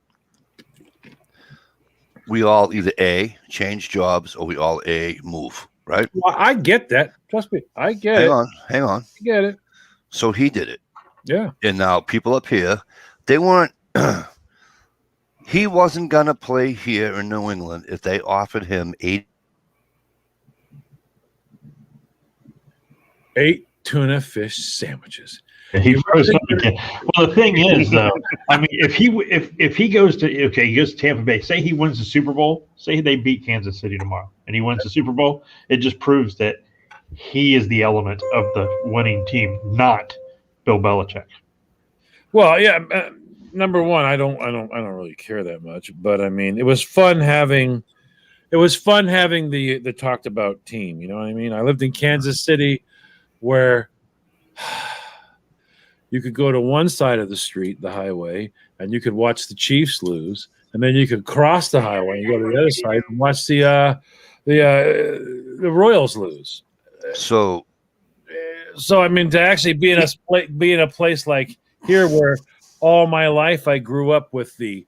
We all either A, change jobs, or we all A, move, right? Well, I get that. Trust me, I get Hang it. on, hang on. I get it. So he did it. Yeah. And now people up here, they weren't, he wasn't going to play here in New England if they offered him 8 tuna fish sandwiches. He froze up again. Well, the thing is, though, I mean, if he goes to he goes to Tampa Bay. Say he wins the Super Bowl. Say they beat Kansas City tomorrow, and he wins the Super Bowl. It just proves that he is the element of the winning team, not Bill Belichick. Well, yeah. Number one, I don't really care that much, but I mean, it was fun having the talked about team. You know what I mean? I lived in Kansas City, where you could go to one side of the street, the highway, and you could watch the Chiefs lose, and then you could cross the highway and go to the other side and watch the Royals lose. So I mean, to actually be in a place like here, where all my life I grew up with the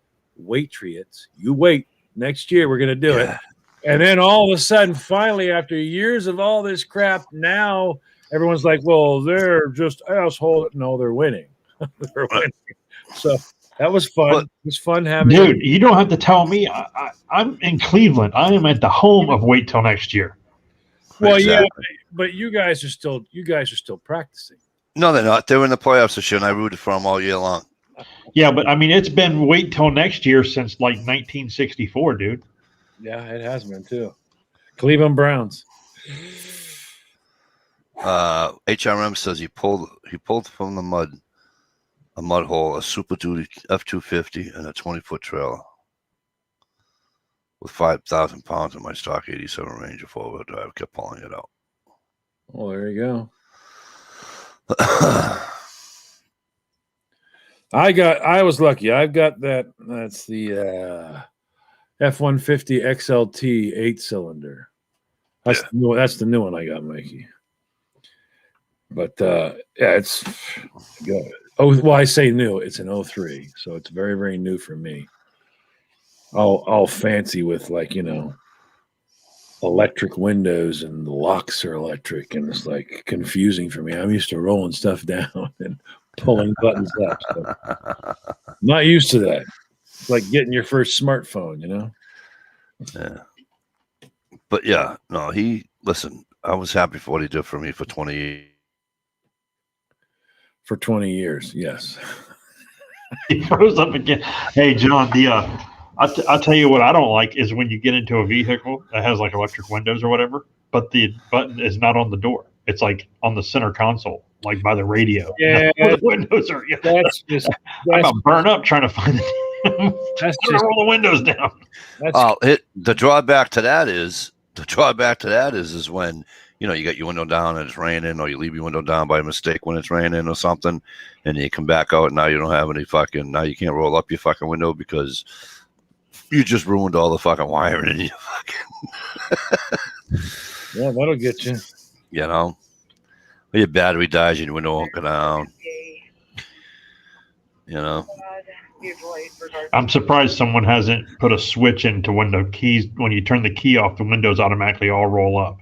Patriots. You wait, next year we're going to do it, and then all of a sudden, finally, after years of all this crap, now everyone's like, "Well, they're just asshole." No, they're winning. They're winning. So that was fun. It was fun having. Dude, you don't have to tell me. I'm in Cleveland. I am at the home of Wait Till Next Year. Well, Exactly. yeah, but you guys are still practicing. no, they're not. They were in the playoffs this year, and I rooted for them all year long. Yeah, but I mean, it's been Wait Till Next Year since like 1964, dude. Yeah, it has been too. Cleveland Browns. HRM says he pulled from the mud hole a Super Duty F-250 and a 20-foot trailer with 5,000 pounds in my stock 87 Ranger 4-wheel drive. Kept pulling it out. Well, there you go. I was lucky. I've got that. That's the F-150 XLT 8-cylinder. That's the new one I got, Mikey. But yeah, it's good. Oh, well, I say new. It's an 03, so it's very, very new for me. All fancy with, like, electric windows, and the locks are electric, and it's like confusing for me. I'm used to rolling stuff down and pulling buttons up. So I'm not used to that. It's like getting your first smartphone, Yeah. But yeah, no, listen, I was happy for what he did for me for 20 years. For 20 years, yes. He froze up again. Hey, John, I'll tell you what I don't like is when you get into a vehicle that has like electric windows or whatever, but the button is not on the door. It's like on the center console, like by the radio. Yeah, the windows are. That's just. I'm about burn up trying to find it. That's Trying to roll the windows down. The drawback to that is when you got your window down and it's raining, or you leave your window down by mistake when it's raining or something, and you come back out and now you don't have any now you can't roll up your fucking window because you just ruined all the fucking wiring in your fucking. Yeah, that'll get you. Or your battery dies and your window won't go down. I'm surprised someone hasn't put a switch into window keys. When you turn the key off, the windows automatically all roll up.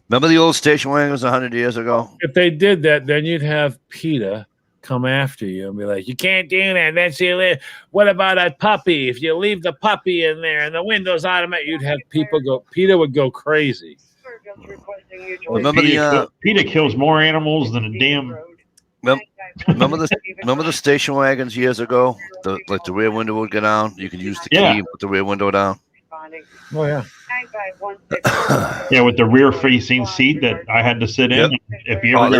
Remember the old station wagons 100 years ago? If they did that, then you'd have PETA come after you and be like, "You can't do that. That's illegal. What about a puppy? If you leave the puppy in there and the windows automatic," you'd have people go. PETA would go crazy. Remember PETA kills more animals than a damn. Remember the station wagons years ago? The rear window would go down. You could use the key and put the rear window down. Oh yeah. Yeah, with the rear facing seat that I had to sit in. If you ever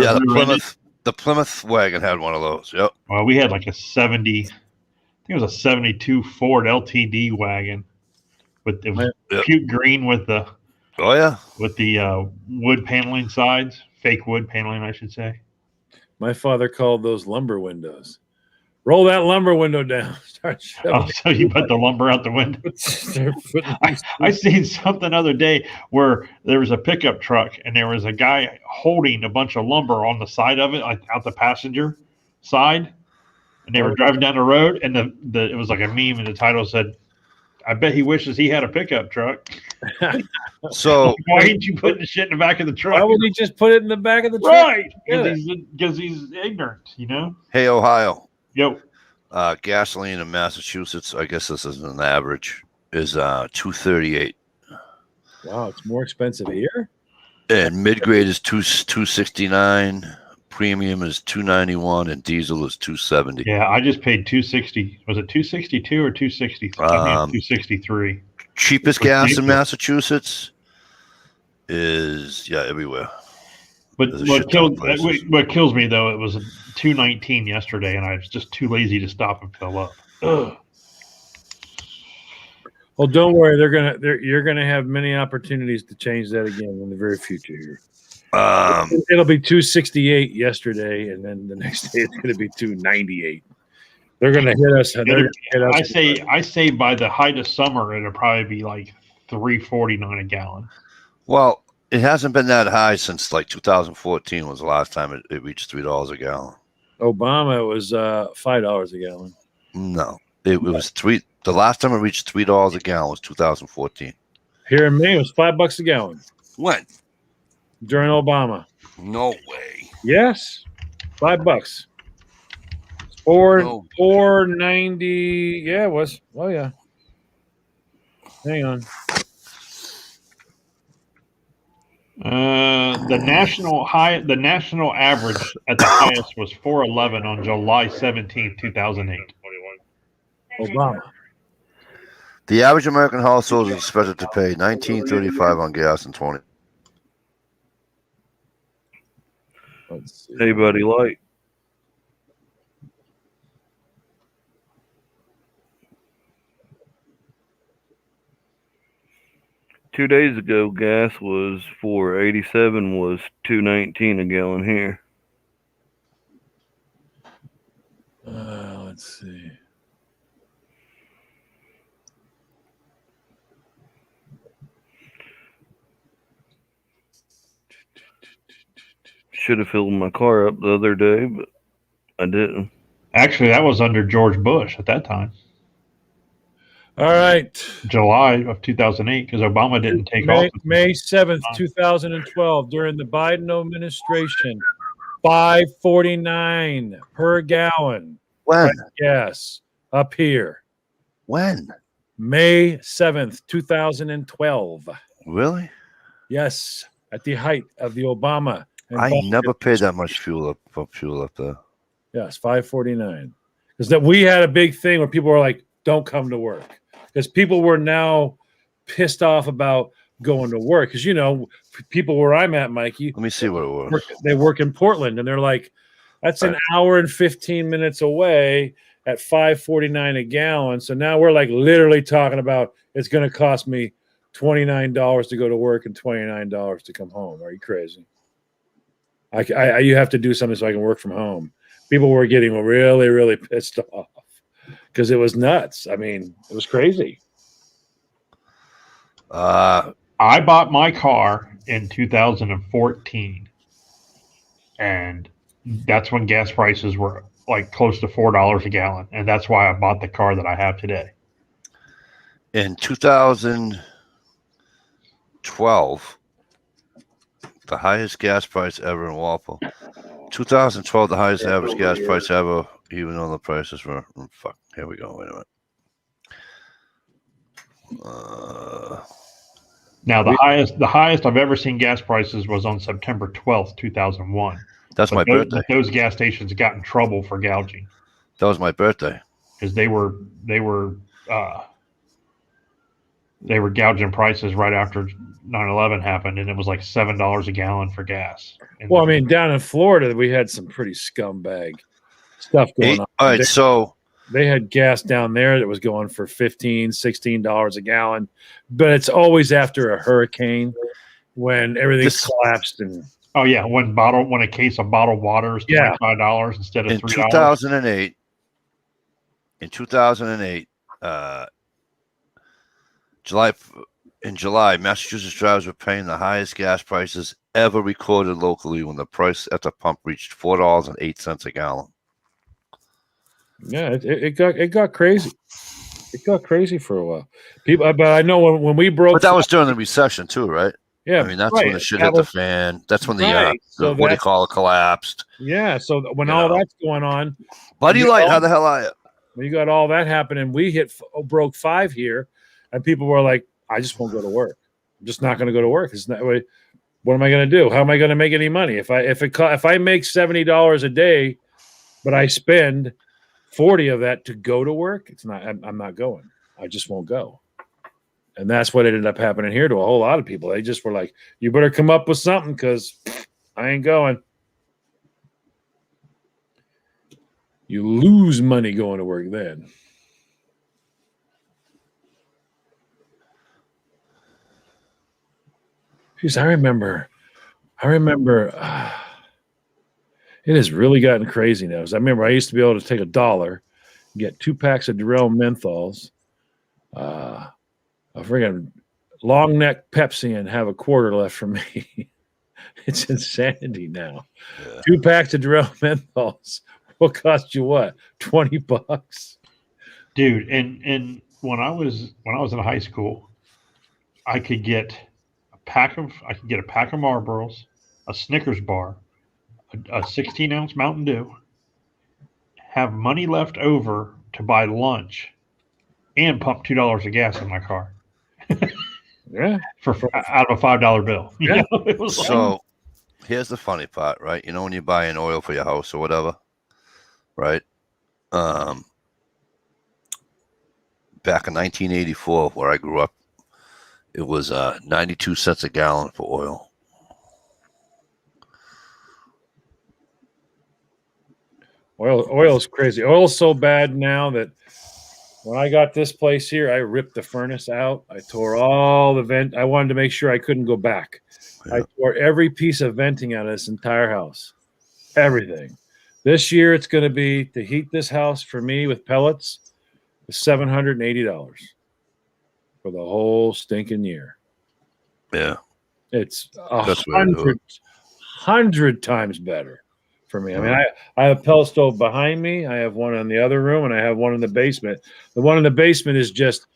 the Plymouth wagon had one of those. Yep. Well, we had like a 70. I think it was a 72 Ford LTD wagon with puke green with the. Oh yeah. With the wood paneling sides, fake wood paneling, I should say. My father called those lumber windows. Roll that lumber window down. So you put the lumber out the window. I seen something other day where there was a pickup truck and there was a guy holding a bunch of lumber on the side of it, like out the passenger side, and they were driving down the road, and it was like a meme, and the title said, "I bet he wishes he had a pickup truck." So why ain't you putting the shit in the back of the truck? Why would he just put it in the back of the truck? Right, because he's ignorant, Hey, Ohio. Yo. Gasoline in Massachusetts, I guess this is an average, is $2.38. Wow, it's more expensive here. And mid-grade is $2.69. Premium is $2.91, and diesel is $2.70. Yeah, I just paid $2.60. Was it $2.62 or $2.63? $2.63. Cheapest gas in Massachusetts is everywhere. But what kills me though, it was $2.19 yesterday, and I was just too lazy to stop and fill up. Ugh. Well, don't worry. You're gonna have many opportunities to change that again in the very future here. It'll be $2.68 yesterday, and then the next day it's going to be $2.98. They're going to hit us. I say by the height of summer, it'll probably be like $3.49 a gallon. Well, it hasn't been that high since like 2014 was the last time it reached $3 a gallon. Obama was $5 a gallon. No, it was $3. The last time it reached $3 a gallon was 2014. Here in Maine, it was $5 a gallon. When? During Obama. No way. Yes, $5. $4.90. Yeah, it was. Oh yeah. Hang on. The national average at the highest was $4.11 on July 17th, 2008. Obama. The average American household is expected to pay $19.35 on gas and $20. Let's see. Hey, Buddy Light. Two days ago, gas was $4.87, was $2.19 a gallon here. Let's see. Should have filled my car up the other day, but I didn't. Actually, that was under George Bush at that time, All right. July of 2008, because Obama didn't take May, off. May 7th, 2012, during the Biden administration, $5.49 per gallon. When? Yes, up here. When? May 7th, 2012. Really? Yes, at the height of the Obama. and I Biden never paid that much fuel up there. Yes, $5.49. Because that we had a big thing where people were like, "Don't come to work," because people were now pissed off about going to work. Because people where I'm at, Mikey, Let me see what it was. they work in Portland, and they're like, "That's an hour and 15 minutes away at $5.49 a gallon." So now we're like literally talking about it's going to cost me $29 to go to work and $29 to come home. Are you crazy? You have to do something so I can work from home. People were getting really, really pissed off because it was nuts. I mean, it was crazy. I bought my car in 2014, and that's when gas prices were like close to $4 a gallon, and that's why I bought the car that I have today. In 2012, the highest gas price ever in Walpole. 2012, the highest average gas price ever, even though the prices were fuck. Here we go. Wait a minute. Now the highest I've ever seen gas prices was on September 12th, 2001. That's my birthday. Those gas stations got in trouble for gouging That was my birthday. because they were gouging prices right after 9/11 happened, and it was like $7 a gallon for gas. And Well, I mean, down in Florida, we had some pretty scumbag stuff going on. All right, so They had gas down there that was going for $15, $16 a gallon, but it's always after a hurricane when everything's collapsed. And oh yeah, when a case of bottled water is $25 instead of in $3. 2008, July, Massachusetts drivers were paying the highest gas prices ever recorded locally when the price at the pump reached $4.08 a gallon. yeah, it got crazy. It got crazy for a while. People, but I know when we broke. But that was during the recession too, right? yeah. I mean, that's right. when the shit That hit was- the fan. That's when the Right. So what do you that's- call it collapsed. Yeah, so when You all know. that's going on, Buddy You Light, know. how the hell are you? when you got all that happening, we broke 5 here, and people were like, "I just won't go to work. I'm just not going to go to work. It's not. What am I going to do? How am I going to make any money if I make $70 a day, but I spend 40 of that to go to work? It's not. I'm not going. I just won't go." And that's what ended up happening here to a whole lot of people. They just were like, "You better come up with something because I ain't going." You lose money going to work then. Jeez, I remember. It has really gotten crazy now. 'Cause I remember I used to be able to take $1, get 2 packs of Durrell menthols, a friggin' long neck Pepsi, and have a quarter left for me. It's insanity now. Yeah. 2 packs of Durrell menthols will cost you what? $20? Dude, and when I was in high school, I could get a pack of Marlboros, a Snickers bar, a 16-ounce Mountain Dew, have money left over to buy lunch, and pump $2 of gas in my car Yeah. for out of a $5 bill. You Yeah. know, it was like, So here's the funny part, right? You know when you buy an oil for your house or whatever, right? Back in 1984, where I grew up, it was 92 cents a gallon for oil. Oil is crazy. Oil's so bad now that when I got this place here, I ripped the furnace out. I tore all the vent. I wanted to make sure I couldn't go back. I Yeah. tore every piece of venting out of this entire house. Everything. This year, it's going to be to heat this house for me with pellets is $780 for the whole stinking year. Yeah. It's That's what I do. 100 times better for me. I mean, I have a pellet stove behind me. I have one in the other room, and I have one in the basement. The one in the basement is just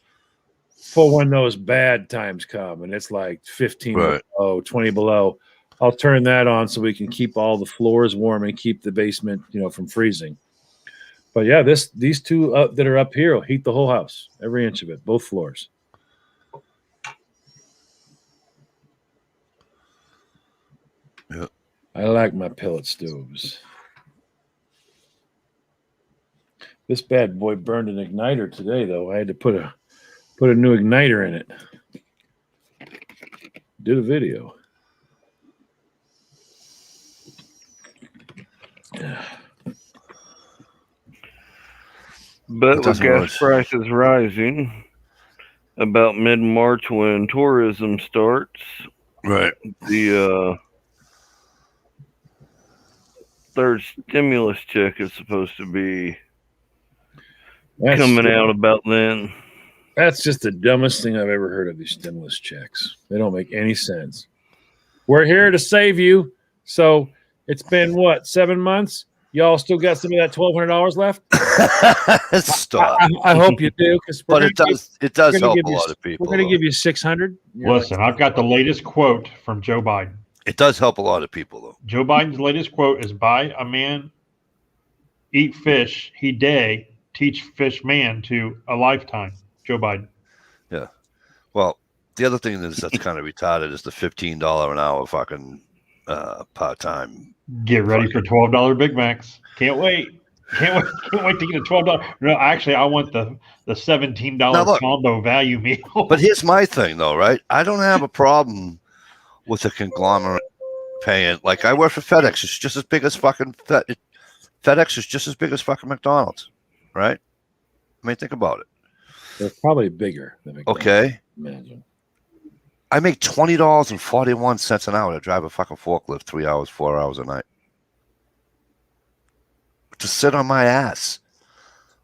for when those bad times come, and it's like 15 Right. below, 20 below. I'll turn that on so we can keep all the floors warm and keep the basement, from freezing. But yeah, these two that are up here will heat the whole house, every inch of it, both floors. Yeah. I like my pellet stoves. This bad boy burned an igniter today, though. I had to put a new igniter in it. Did a video. But with doesn't gas always- prices rising, about mid-March when tourism starts, Right. the third stimulus check is supposed to be coming out about then. That's just the dumbest thing I've ever heard of, these stimulus checks. They don't make any sense. We're here to save you. So it's been, 7 months? Y'all still got some of that $1,200 left? Stop. I hope you do. But it does we're gonna help give a you- lot of people. We're going to though. give you 600. Listen, I've got the latest quote from Joe Biden. It does help a lot of people, though. Joe Biden's latest quote is buy a man, eat fish, he day, teach fish man to a lifetime. Joe Biden. Well, the other thing that's kind of retarded is the $15 an hour fucking part-time. Get ready for $12 Big Macs. Can't wait. Can't wait to get a $12. No, actually, I want the $17 Now, look. combo value meal. But here's my thing, though, right? I don't have a problem with a conglomerate paying. Like, I work for FedEx. It's just as big as fucking FedEx is just as big as fucking McDonald's, right? I mean, think about it. They're probably bigger than McDonald's. Okay. Imagine. I make $20.41 an hour to drive a fucking forklift 3 hours, 4 hours a night. To sit on my ass.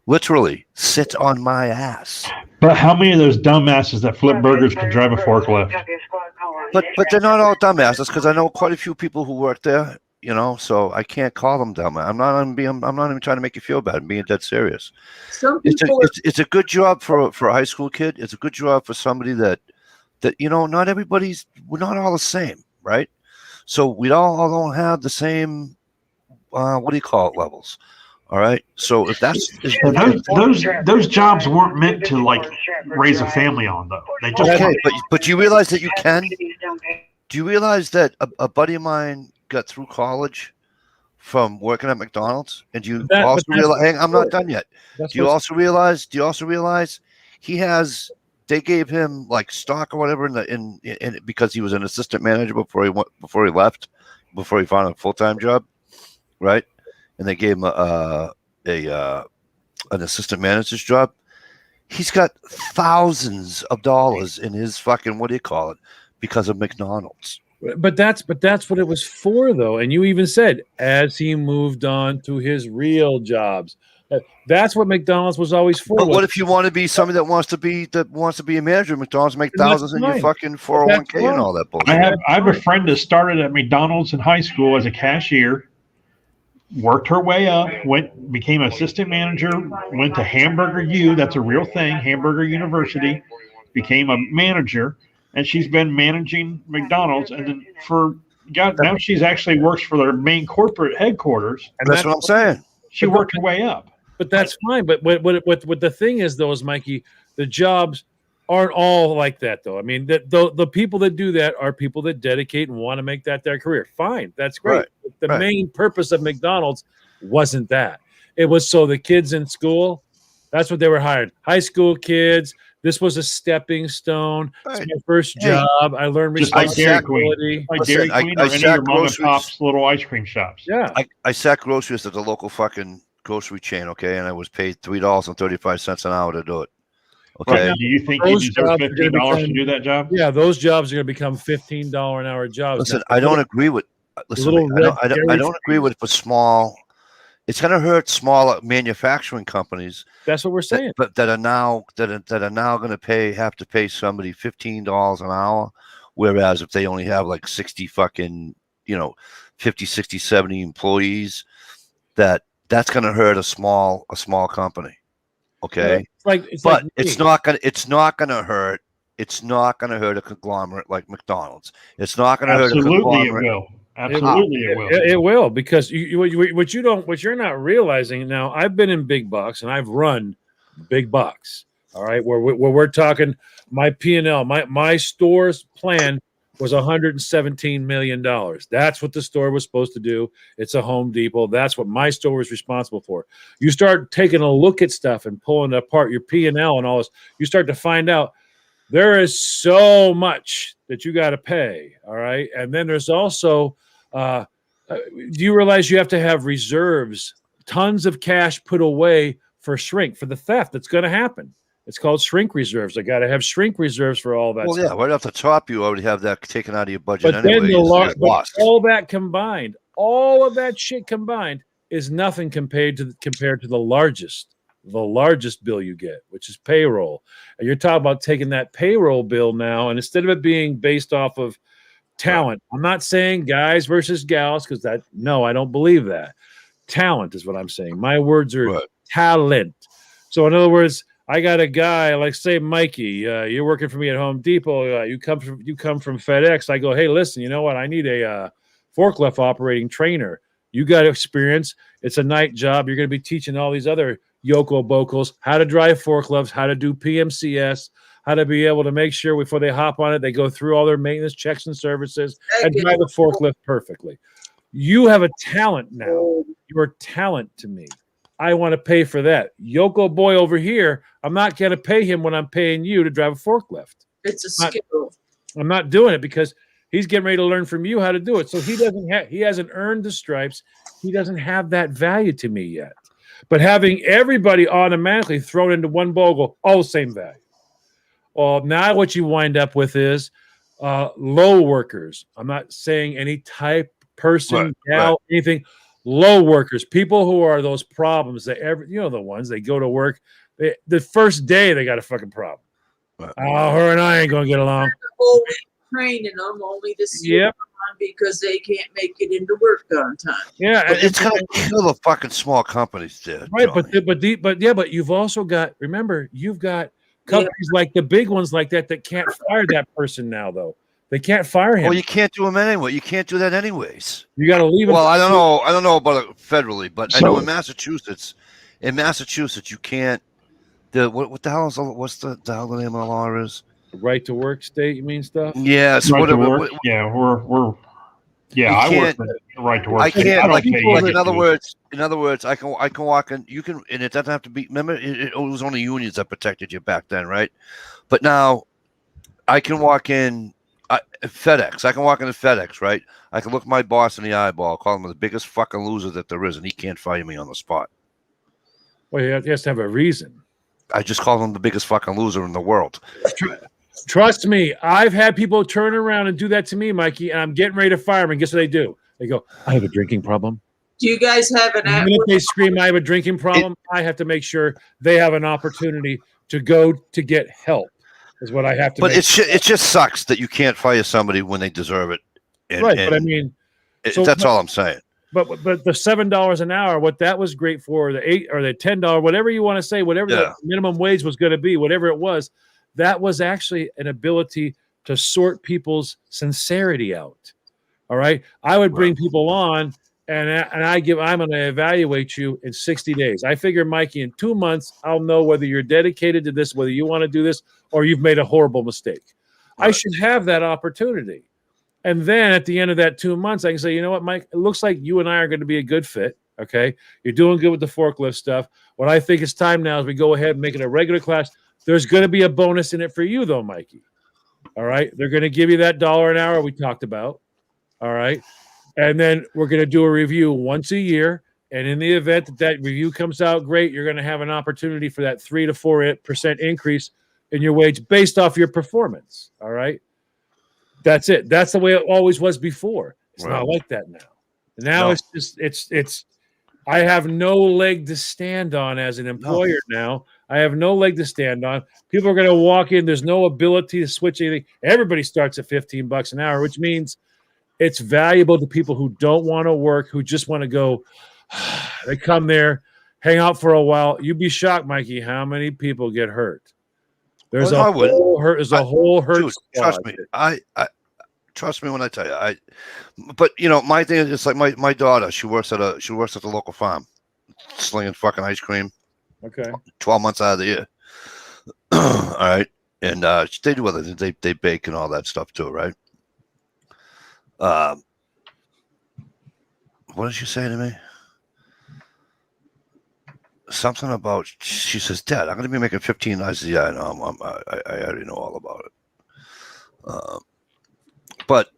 Literally, sit on my ass. But how many of those dumbasses that flip burgers can drive a forklift? But they're not all dumbasses, because I know quite a few people who work there, so I can't call them dumb. I'm not even trying to make you feel bad. I'm being dead serious. Some It's people it's a good job for a high school kid. It's a good job for somebody that not everybody's, we're not all the same, right? So we all don't have the same levels. All right. So if that's Those jobs weren't meant to raise a family on though. They just okay, but you realize that you can. Do you realize that a buddy of mine got through college from working at McDonald's? And do you also realize? Hang, I'm not done yet. Do you also realize they gave him like stock or whatever in because he was an assistant manager before he left, before he found a full-time job, right? And they gave him an assistant manager's job. He's got thousands of dollars in his fucking because of McDonald's. But that's what it was for, though. And you even said as he moved on to his real jobs. That's what McDonald's was always for. But what if you want to be somebody that wants to be a manager at McDonald's, make thousands in your fucking 401k and all that bullshit? I have a friend that started at McDonald's in high school as a cashier, worked her way up, became assistant manager, went to Hamburger U, that's a real thing, Hamburger University, became a manager, and she's been managing McDonald's, and then now she's actually works for their main corporate headquarters. And that's what I'm saying. She worked her way up. But that's fine. But what the thing is, though, is Mikey, the jobs aren't all like that, though. I mean, the people that do that are people that dedicate and want to make that their career. Fine, that's great. Right. The main purpose of McDonald's wasn't that. It was so the kids in school, that's what they were hired. High school kids. This was a stepping stone. It's my first job. I learned Just like Dairy responsibility. Queen. Like Dairy Queen or any of your mom and pop's little ice cream shops. Yeah. I sat groceries at the local fucking grocery chain, okay, and I was paid $3.35 an hour to do it. Okay. Right. Do you think you deserve $15 to do that job? Yeah, those jobs are going to become $15 an hour jobs. Listen, I don't agree with. Listen, I don't agree with for small. it's going to hurt smaller manufacturing companies That's what we're saying. that are now going to have to pay somebody $15 an hour, whereas if they only have like 60 fucking 50, 60, 70 employees, that's going to hurt a small company. Okay, it's not going to hurt a conglomerate like McDonald's. It's not going to hurt a conglomerate. It will. Absolutely, it will. It will, because what you're not realizing now. I've been in big box and I've run big box. All right, where we're talking, my P&L, my store's plan was $117 million. That's what the store was supposed to do. It's a Home Depot. That's what my store was responsible for. You start taking a look at stuff and pulling apart your P&L and all this, you start to find out there is so much that you got to pay. All right. And then there's also, do you realize you have to have reserves, tons of cash put away for shrink, for the theft that's going to happen? It's called shrink reserves. I got to have shrink reserves for all that. Well, stuff. yeah, right off the top, you already have that taken out of your budget. But anyway, then all that combined, all of that shit combined is nothing compared to the largest bill you get, which is payroll. And you're talking about taking that payroll bill now, and instead of it being based off of talent, I'm not saying guys versus gals, because I don't believe that. Talent is what I'm saying. My words are talent. So in other words, I got a guy like, say, Mikey, you're working for me at Home Depot. You come from FedEx. I go, hey, listen, you know what? I need a forklift operating trainer. You got experience. It's a night job. You're going to be teaching all these other Yoko Bocals how to drive forklifts, how to do PMCS, how to be able to make sure before they hop on it, they go through all their maintenance checks and services and drive the forklift perfectly. You have a talent now. You're talent to me. I want to pay for that. Yoko boy over here, I'm not going to pay him when I'm paying you to drive a forklift. It's a skill. I'm not doing it because he's getting ready to learn from you how to do it. So he hasn't earned the stripes. He doesn't have that value to me yet. But having everybody automatically thrown into one bogle, all the same value. Well, now what you wind up with is low workers. I'm not saying any type, person, gal, anything. Low workers, people who are those problems that the ones they go to work, the first day they got a fucking problem. Oh, her and I ain't gonna get along. Always training them only to see them because they can't make it into work on time. Yeah, it's kind of the fucking small companies did. Right, but you've also got, remember, you've got companies like the big ones like that can't fire that person now, though. They can't fire him. Well, you can't do him anyway. You can't do that anyways. You got to leave him. Well, I don't know about it federally, but I know in Massachusetts, you can't. What the hell is what's the hell the name of the law is? Right to work state, you mean stuff? Yes. Right to work. I work for right to work. I can't in other words, I can walk in. You can, and it doesn't have to be. Remember, it was only unions that protected you back then, right? But now, I can walk in. FedEx. I can walk into FedEx, right? I can look my boss in the eyeball, call him the biggest fucking loser that there is, and he can't fire me on the spot. Well, he has to have a reason. I just call him the biggest fucking loser in the world. Trust me, I've had people turn around and do that to me, Mikey, and I'm getting ready to fire them, and guess what they do? They go, I have a drinking problem. Do you guys have an app? The minute they scream, I have a drinking problem, I have to make sure they have an opportunity to go to get help. Is what I have to. But it just sucks that you can't fire somebody when they deserve it. But I mean, that's all I'm saying. But the $7 an hour, what that was great for, the $8 or the $10, whatever you want to say, whatever the minimum wage was going to be, whatever it was, that was actually an ability to sort people's sincerity out. All right, I would bring people on, and I'm going to evaluate you in 60 days. I figure, Mikey, in 2 months, I'll know whether you're dedicated to this, whether you want to do this, or you've made a horrible mistake. Right. I should have that opportunity. And then at the end of that 2 months, I can say, you know what, Mike, it looks like you and I are going to be a good fit. Okay. You're doing good with the forklift stuff. What I think is time now is we go ahead and make it a regular class. There's going to be a bonus in it for you, though, Mikey. All right. They're going to give you that $1 an hour we talked about. All right. And then we're going to do a review once a year. And in the event that review comes out great, you're going to have an opportunity for that 3 to 4% increase in your wage based off your performance. All right. That's it. That's the way it always was before. It's not like that now. Now it's just, it's I have no leg to stand on as an employer now. I have no leg to stand on. People are going to walk in. There's no ability to switch anything. Everybody starts at $15 an hour, which means it's valuable to people who don't want to work, who just want to go. They come there, hang out for a while. You'd be shocked, Mikey, how many people get hurt. There's Well, I a wouldn't. whole hurt. There's a whole hurt. Dude, trust me. I trust me when I tell you. But you know, my thing is just like my daughter. She works at the local farm, slinging fucking ice cream. Okay. 12 months out of the year. All right, and they do other things. They bake and all that stuff too, right? What did she say to me? Something about, she says, Dad, I'm going to be making 15. I said, yeah, I know. I already know all about it. But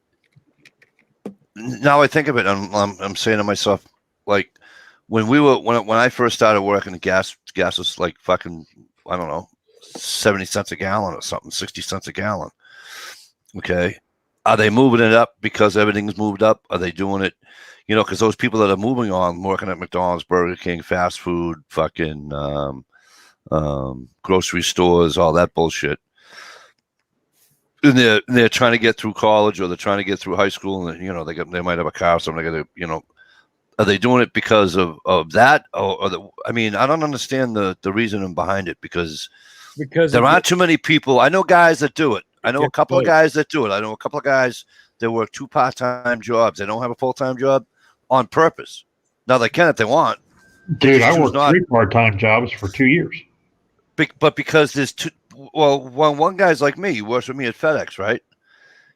now I think of it, I'm saying to myself, like, when I first started working, the gas was like fucking, I don't know, 70 cents a gallon or something, 60 cents a gallon. Okay. Are they moving it up because everything's moved up? Are they doing it? You know, because those people that are moving on, working at McDonald's, Burger King, fast food, fucking grocery stores, all that bullshit. And they're trying to get through college, or they're trying to get through high school, and you know they might have a car, or something. They got to, you know, are they doing it because of that? I mean, I don't understand the reasoning behind it, because there aren't too many people. I know guys that do it. I know a couple of guys that do it. I know a couple of guys that work 2 part-time jobs. They don't have a full-time job on purpose. Now they can if they want. Dude, I worked 3 part-time jobs for 2 years. But because there's two. Well, one guy's like me. He works with me at FedEx, right?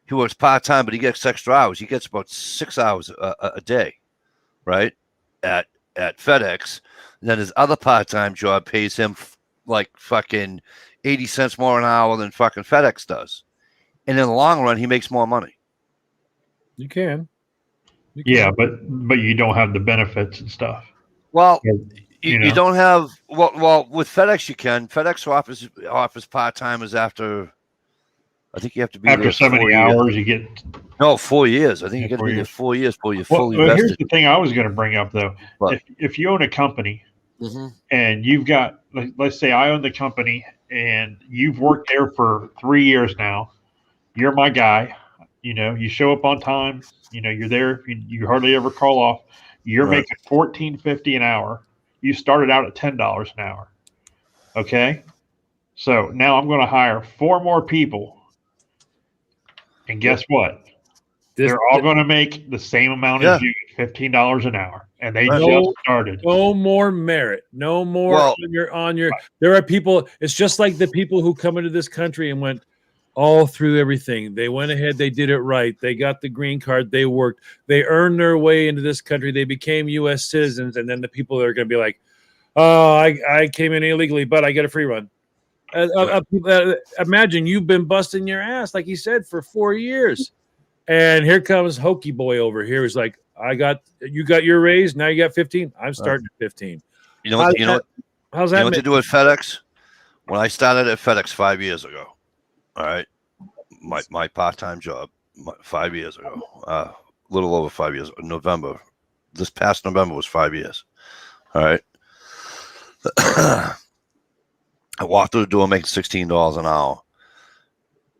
He works part-time, but he gets extra hours. He gets about 6 hours a day, right? At FedEx. And then his other part-time job pays him like fucking 80 cents more an hour than fucking FedEx does. And in the long run, he makes more money. You can. Yeah, but you don't have the benefits and stuff. Well, you you don't have well with FedEx you can. FedEx offers part-timers after, I think you have to be after there so many hours you get 4 years. I think you got to be there 4 years before you're fully well, vested. here's the thing I was going to bring up though. What? If you own a company and you've got, let's say I own the company and you've worked there for 3 years now, you're my guy. You know, you show up on time. You know, you're there. You hardly ever call off. You're making $14.50 an hour. You started out at $10 an hour. Okay, so now I'm going to hire 4 more people, and guess what? They're all going to make the same amount as you, $15 an hour, and they just started. No more merit. No more on your. There are people. It's just like the people who come into this country and went all through everything. They went ahead. They did it right. They got the green card. They worked. They earned their way into this country. They became U.S. citizens. And then the people that are going to be like, oh, I came in illegally, but I get a free run. Imagine you've been busting your ass, like he said, for 4 years. And here comes Hokey Boy over here. He's like, you got your raise. Now you got 15. I'm starting at 15. You know what? How's that? You know what to do at FedEx? When I started at FedEx 5 years ago, all right, my part-time job 5 years ago, a little over 5 years. November, this past November was 5 years. All right, I walked through the door making $16 an hour.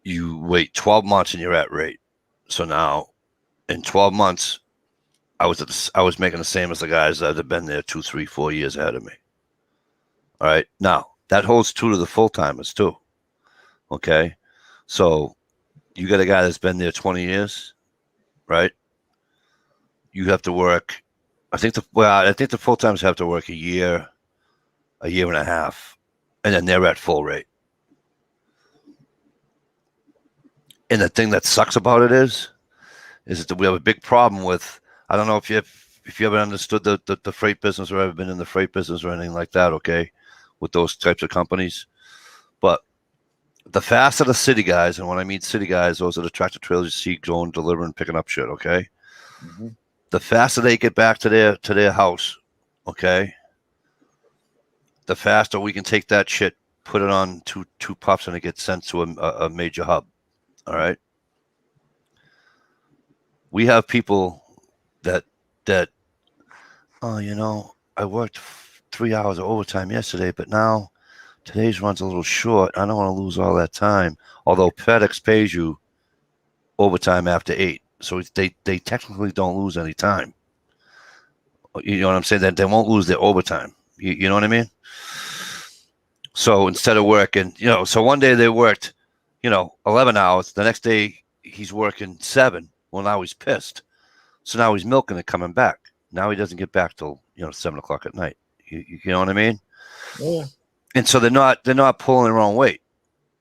You wait 12 months and you're at rate. So now, in 12 months, I was making the same as the guys that have been there 2, 3, 4 years ahead of me. All right, now that holds true to the full-timers too. Okay. So you got a guy that's been there 20 years, right? You have to work. I think the full-timers have to work a year and a half, and then they're at full rate. And the thing that sucks about it is that we have a big problem with, I don't know if you ever understood the freight business or ever been in the freight business or anything like that, okay, with those types of companies. But the faster the city guys, and when I mean city guys, those are the tractor trailers you see going, delivering, picking up shit, okay? The faster they get back to their house, okay, the faster we can take that shit, put it on two puffs, and it gets sent to a major hub, all right? We have people that oh, you know, I worked 3 hours of overtime yesterday, but now today's run's a little short. I don't want to lose all that time. Although FedEx pays you overtime after 8, so they technically don't lose any time. You know what I'm saying? That they won't lose their overtime. You know what I mean? So instead of working, so one day they worked, 11 hours. The next day he's working 7. Well, now he's pissed. So now he's milking it coming back. Now he doesn't get back till 7 o'clock at night. You know what I mean? Yeah. And so they're not pulling their own weight.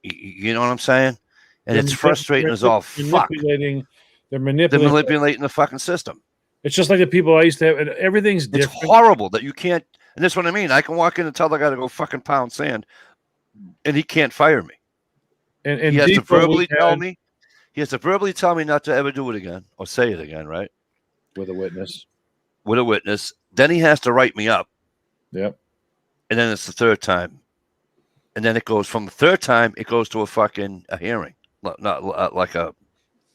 You know what I'm saying? And it's frustrating as all fuck. They're They're manipulating the fucking system. It's just like the people I used to have. Everything's different. It's horrible that you can't. And that's what I mean. I can walk in and tell the guy to go fucking pound sand, and he can't fire me. And he has to verbally tell me. He has to verbally tell me not to ever do it again or say it again, right? With a witness. With a witness. Then he has to write me up. Yep. And then it's the third time. And then it goes from the third time, it goes to a hearing. Not like a.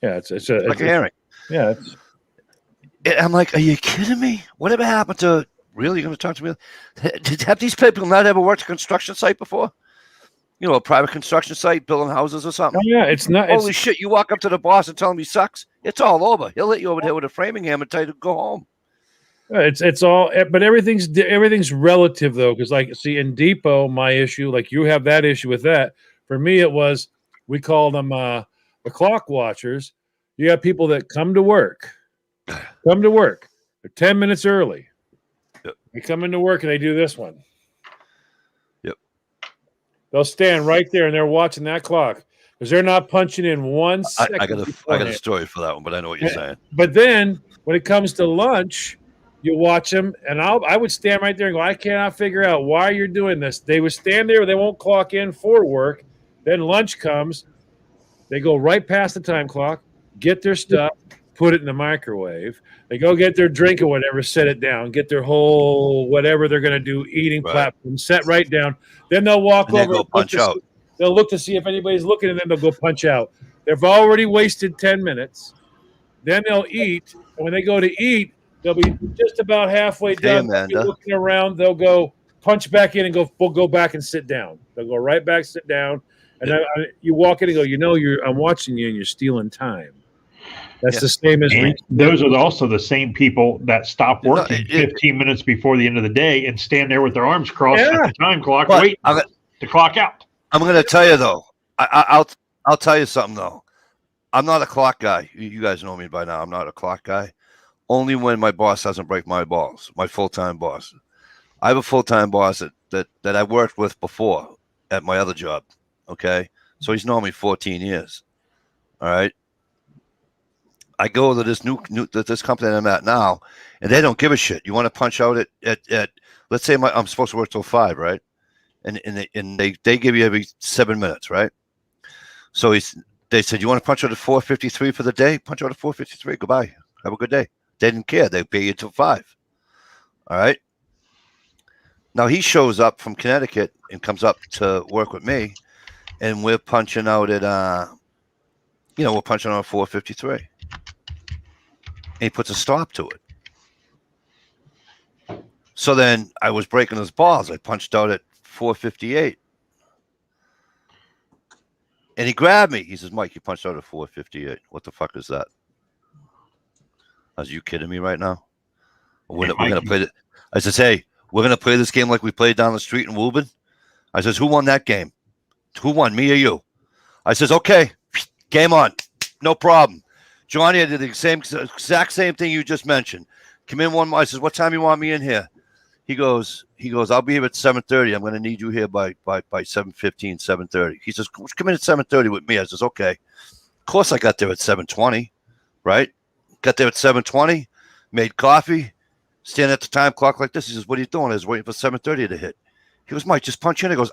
Yeah, it's a hearing. Yeah. I'm like, are you kidding me? Whatever happened to really? You're going to talk to me? Have these people not ever worked a construction site before? A private construction site, building houses or something. Oh, yeah, it's not. Holy shit! You walk up to the boss and tell him he sucks. It's all over. He'll hit you over there with a framing hammer and tell you to go home. It's all, but everything's relative though, because like, see, in Depot, my issue, like you have that issue with that. For me, it was we call them the clock watchers. You have people that come to work. They're 10 minutes early. Yep. They come into work and they do this one. Yep. They'll stand right there and they're watching that clock because they're not punching in 1 second. I got a story for that one, but I know what you're saying. But then when it comes to lunch, you watch them, and I would stand right there and go, I cannot figure out why you're doing this. They would stand there, they won't clock in for work. Then lunch comes, they go right past the time clock, get their stuff, put it in the microwave. They go get their drink or whatever, set it down, get their whole whatever they're going to do, eating platform, set right down. Then they'll walk and over. Go punch out. They'll look to see if anybody's looking, and then they'll go punch out. They've already wasted 10 minutes. Then they'll eat. And when they go to eat, they'll be just about halfway done. Looking around, they'll go punch back in and go back and sit down. They'll go right back, sit down. And you walk in and go, I'm watching you and you're stealing time. That's the same as those are also the same people that stop working 15 minutes before the end of the day and stand there with their arms crossed at the time clock, waiting to clock out. I'm going to tell you though. I'll tell you something though. I'm not a clock guy. You guys know me by now. I'm not a clock guy. Only when my boss doesn't break my balls. My full-time boss. I have a full-time boss that I worked with before at my other job. Okay, so he's known me 14 years. All right. I go to this this company that I'm at now, and they don't give a shit. You want to punch out at let's say I'm supposed to work till 5, right? And they give you every 7 minutes, right? So they said, you want to punch out at 4:53 for the day? Punch out at 4:53. Goodbye. Have a good day. They didn't care. They pay you till 5. All right. Now he shows up from Connecticut and comes up to work with me, and we're punching out at we're punching out at 4:53. And he puts a stop to it. So then I was breaking his balls. I punched out at 4:58. And he grabbed me. He says, Mike, you punched out at 4:58. What the fuck is that? Are you kidding me right now? We're going to play it. I says, hey, we're going to play this game like we played down the street in Woburn. I says, who won that game? Who won, me or you? I says, okay, game on. No problem. Johnny, I did the exact same thing you just mentioned. Come in one more. I says, what time you want me in here? He goes, I'll be here at 7:30. I'm going to need you here by 7:15, 7:30. He says, come in at 7:30 with me. I says, okay. Of course I got there at 7:20, right? Got there at 7:20, made coffee, stand at the time clock like this. He says, what are you doing? I was waiting for 7:30 to hit. He goes, Mike, just punch in. He goes,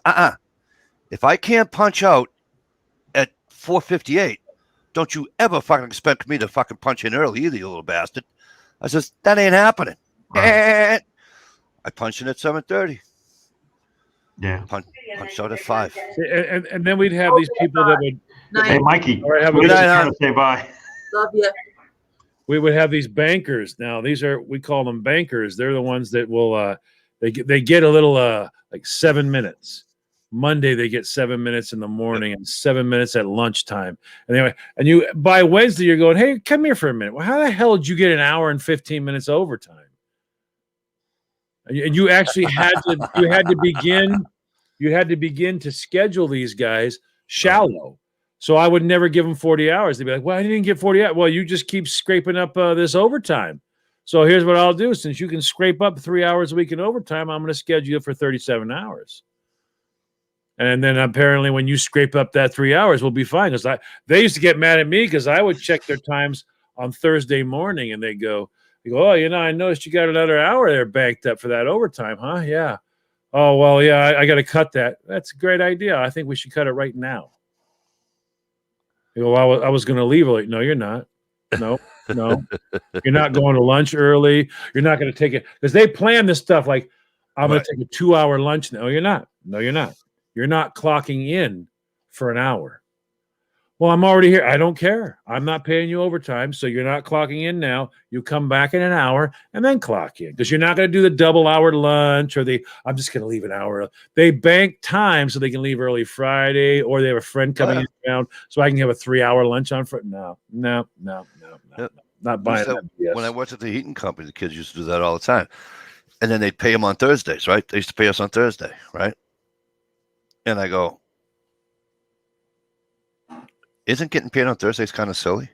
if I can't punch out at 4:58, don't you ever fucking expect me to fucking punch in early either, you little bastard. I says, that ain't happening. Right. I punched in at 7:30. Yeah. Punched out at 5. And then we'd have these people that would. Hey, Mikey. All right, have a good good night. To say bye. Love you. We would have these bankers. Now, we call them bankers. They're the ones that will They get a little like 7 minutes. Monday they get 7 minutes in the morning and 7 minutes at lunchtime. And anyway, and you by Wednesday you're going, hey, come here for a minute. Well, how the hell did you get an hour and 15 minutes overtime? And you actually had to begin to schedule these guys shallow. So I would never give them 40 hours. They'd be like, well, I didn't get 40 hours. Well, you just keep scraping up this overtime. So here's what I'll do. Since you can scrape up 3 hours a week in overtime, I'm going to schedule you for 37 hours. And then apparently when you scrape up that 3 hours, we'll be fine. Because they used to get mad at me because I would check their times on Thursday morning and they go, oh, I noticed you got another hour there banked up for that overtime, huh? Yeah. Oh, well, yeah, I got to cut that. That's a great idea. I think we should cut it right now. You go, well, I was going to leave early. No, you're not. No. You're not going to lunch early. You're not going to take it. Because they plan this stuff like, I'm going to take a 2-hour lunch. No, you're not. No, you're not. You're not clocking in for an hour. Well, I'm already here. I don't care. I'm not paying you overtime, so you're not clocking in now. You come back in an hour and then clock in because you're not going to do the double-hour lunch or I'm just going to leave an hour. They bank time so they can leave early Friday or they have a friend coming in town so I can have a 3-hour lunch on Friday. No. Not buying that. When I worked at the heating company, the kids used to do that all the time. And then they'd pay them on Thursdays, right? They used to pay us on Thursday, right? And I go, isn't getting paid on Thursdays kind of silly?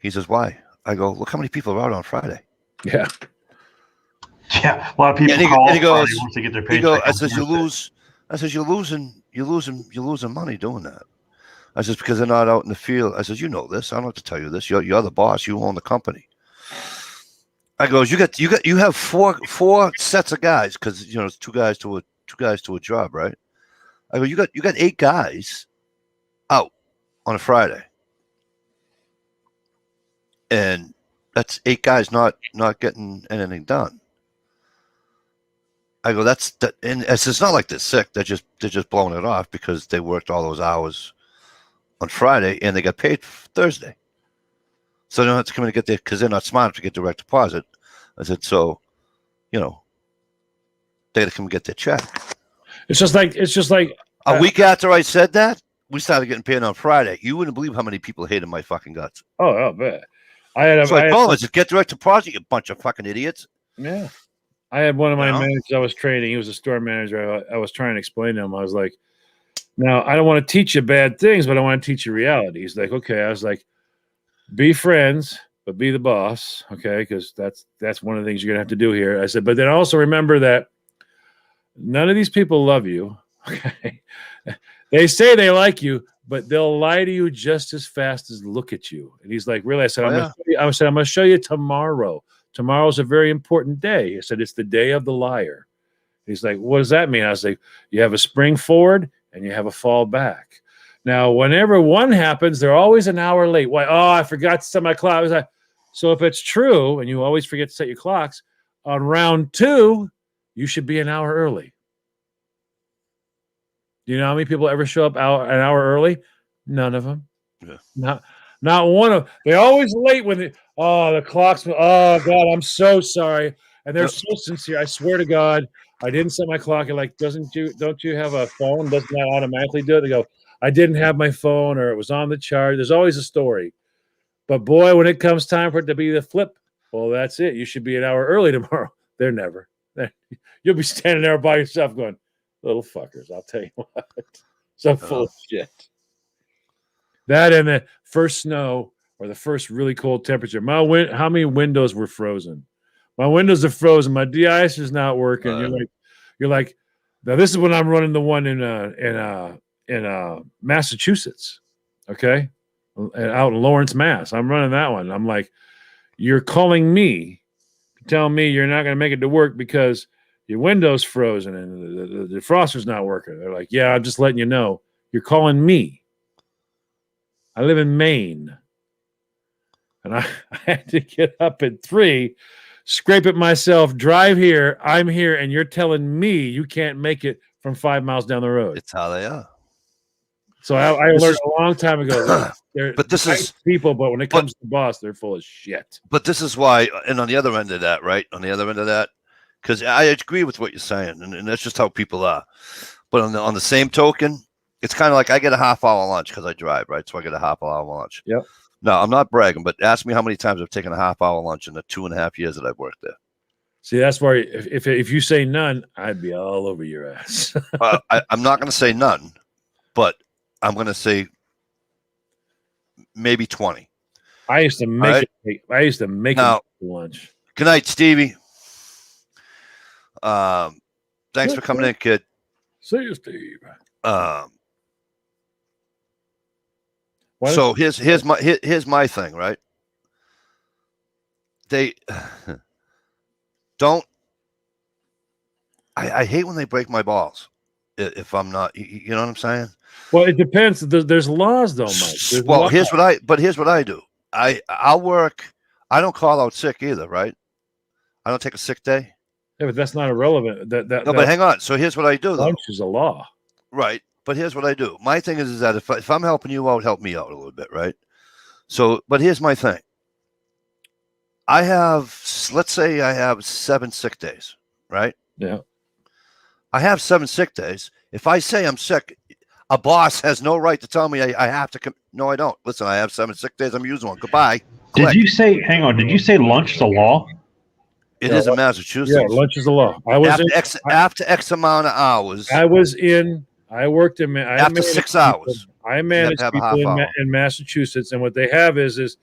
He says, why? I go, look how many people are out on Friday. Yeah. Yeah. A lot of people and he goes, once they get their paycheck. I says, you're losing money doing that. I says, because they're not out in the field. I says, you know this. I don't have to tell you this. You're the boss. You own the company. I goes, you have four sets of guys because it's two guys to a job, right? I go, you got 8 guys out on a Friday, and that's 8 guys not getting anything done. I go, and it's not like they're sick. They're just blowing it off because they worked all those hours on Friday and they got paid Thursday, so they don't have to come in and get there because they're not smart enough to get direct deposit. I said, so they got to come and get their check. It's just like a week after I said that, we started getting paid on Friday. You wouldn't believe how many people hated my fucking guts. Oh, I'll bet. Just get direct deposit, you bunch of fucking idiots. Yeah. I had one of my managers I was training. He was a store manager. I was trying to explain to him. I was like, now, I don't want to teach you bad things, but I want to teach you reality. He's like, okay. I was like, be friends, but be the boss, okay? Because that's one of the things you're going to have to do here. I said, but then also remember that none of these people love you, okay? They say they like you, but they'll lie to you just as fast as look at you. And he's like, really? I said, I'm going to show you tomorrow. Tomorrow's a very important day. I said, it's the day of the liar. He's like, what does that mean? I was like, you have a spring forward and you have a fall back. Now, whenever one happens, they're always an hour late. Why? Oh, I forgot to set my clock. I was like, so if it's true, and you always forget to set your clocks, on round 2, you should be an hour early. Do you know how many people ever show up an hour early? None of them. Yeah. Not one of them. They're always late when the clocks. Oh God, I'm so sorry. And they're so sincere. I swear to God, I didn't set my clock. And like, don't you have a phone? Doesn't that automatically do it? They go, I didn't have my phone, or it was on the charge. There's always a story. But boy, when it comes time for it to be the flip, well, that's it. You should be an hour early tomorrow. They're never. You'll be standing there by yourself going, little fuckers, I'll tell you what. So full of shit. That and the first snow or the first really cold temperature. How many windows were frozen? My windows are frozen. My de-icer is not working. You're like, now this is when I'm running the one in Massachusetts. Okay, out in Lawrence, Mass. I'm running that one. I'm like, you're calling me, telling me you're not going to make it to work because your window's frozen and the defroster's not working. They're like, yeah, I'm just letting you know. You're calling me. I live in Maine. And I had to get up at 3, scrape it myself, drive here. I'm here, and you're telling me you can't make it from 5 miles down the road. It's how they are. So I learned a long time ago. But this is people, but when it comes to the boss, they're full of shit. But this is why, and on the other end of that, right? On the other end of that, because I agree with what you're saying, and that's just how people are. But on the same token, it's kind of like I get a half-hour lunch because I drive, right? So I get a half-hour lunch. Yep. No, I'm not bragging, but ask me how many times I've taken a half-hour lunch in the 2.5 years that I've worked there. See, that's where if you say none, I'd be all over your ass. I'm not going to say none, but I'm going to say maybe 20. I used to make it. I used to make Now- it lunch. Good night, Stevie. Thanks for coming in, kid. See you, Steve. Why So here's my thing, right? They don't. I hate when they break my balls. If I'm not, you know what I'm saying? Well, it depends. There's laws, though, Mike. There's Well, laws. here's what I do. I'll work. I don't call out sick either, right? I don't take a sick day. Yeah, but that's not irrelevant. No, but hang on. So here's what I do, though. lunch is a law. Right. But here's what I do. My thing is that if I'm helping you out, help me out a little bit, right? So, but here's my thing. Let's say I have 7 sick days, right? Yeah. I have 7 sick days. If I say I'm sick, a boss has no right to tell me I have to come. No, I don't. Listen, I have 7 sick days. I'm using one. Goodbye. Did Click. you say? Hang on. Did you say lunch is a law? It is in Massachusetts. Yeah, lunch is a law. I was after X amount of hours. I worked in. After 6 hours. I manage to have a people half in, hour. in Massachusetts, and what they have is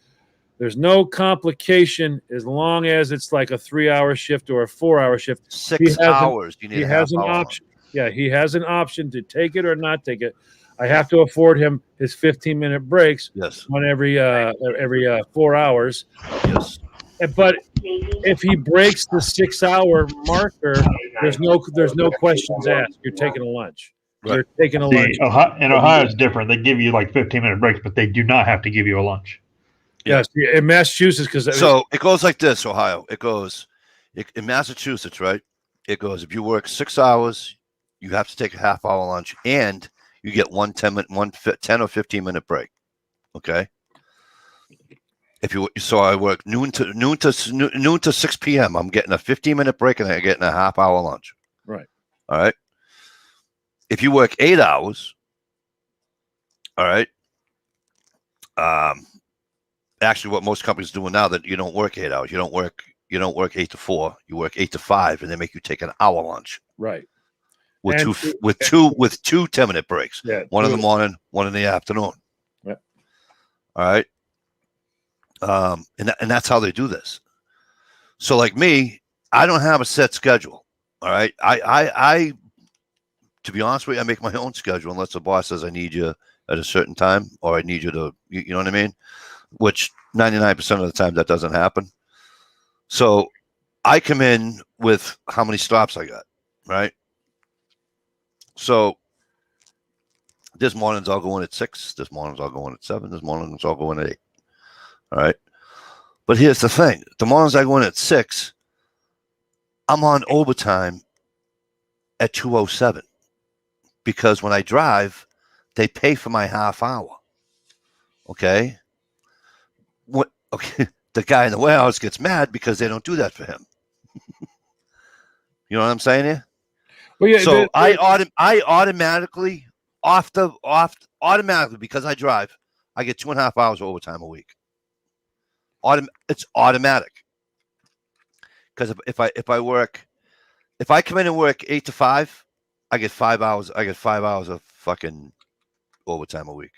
there's no complication as long as it's like a 3-hour shift or a 4-hour shift. 6 hours. You need He a half has an hour. option. Yeah, he has an option to take it or not take it. I have to afford him his 15-minute breaks, Yes. one every 4 hours. Yes. But if he breaks the 6-hour marker, there's no questions asked. You're taking a lunch. Right. You're taking a lunch. See, Ohio is different. They give you like 15-minute breaks, but they do not have to give you a lunch. Yes, in Massachusetts, because So it goes like this, Ohio. It goes in Massachusetts, right? It goes if you work 6 hours, you have to take a half-hour lunch, and you get 10 or 15-minute break. Okay. So I work noon to 6 p.m. I'm getting a 15-minute break, and I'm getting a half-hour lunch. Right. All right. If you work 8 hours, all right. Actually, what most companies are doing now that you don't work 8 hours, you don't work 8 to 4, you work 8 to 5, and they make you take an hour lunch right. with And two 10-minute breaks. Yeah, One in the morning, one in the afternoon. Yep. All right. And that's how they do this. So like me, I don't have a set schedule. All right. I to be honest with you, I make my own schedule unless the boss says I need you at a certain time or I need you to, you know what I mean? Which 99% of the time that doesn't happen. So I come in with how many stops I got, right? So this morning's I'll go in at 6. This morning's I'll go in at 7. This morning's I'll go in at 8. All right. But here's the thing. The mornings I go in at 6, I'm on overtime at 2:07 because when I drive, they pay for my half hour. Okay. Okay. The guy in the warehouse gets mad because they don't do that for him. You know what I'm saying here? Well, yeah. So I automatically automatically because I drive, I get 2.5 hours of overtime a week. It's automatic. Because if I come in and work 8 to 5, I get 5 hours. I get 5 hours of fucking overtime a week.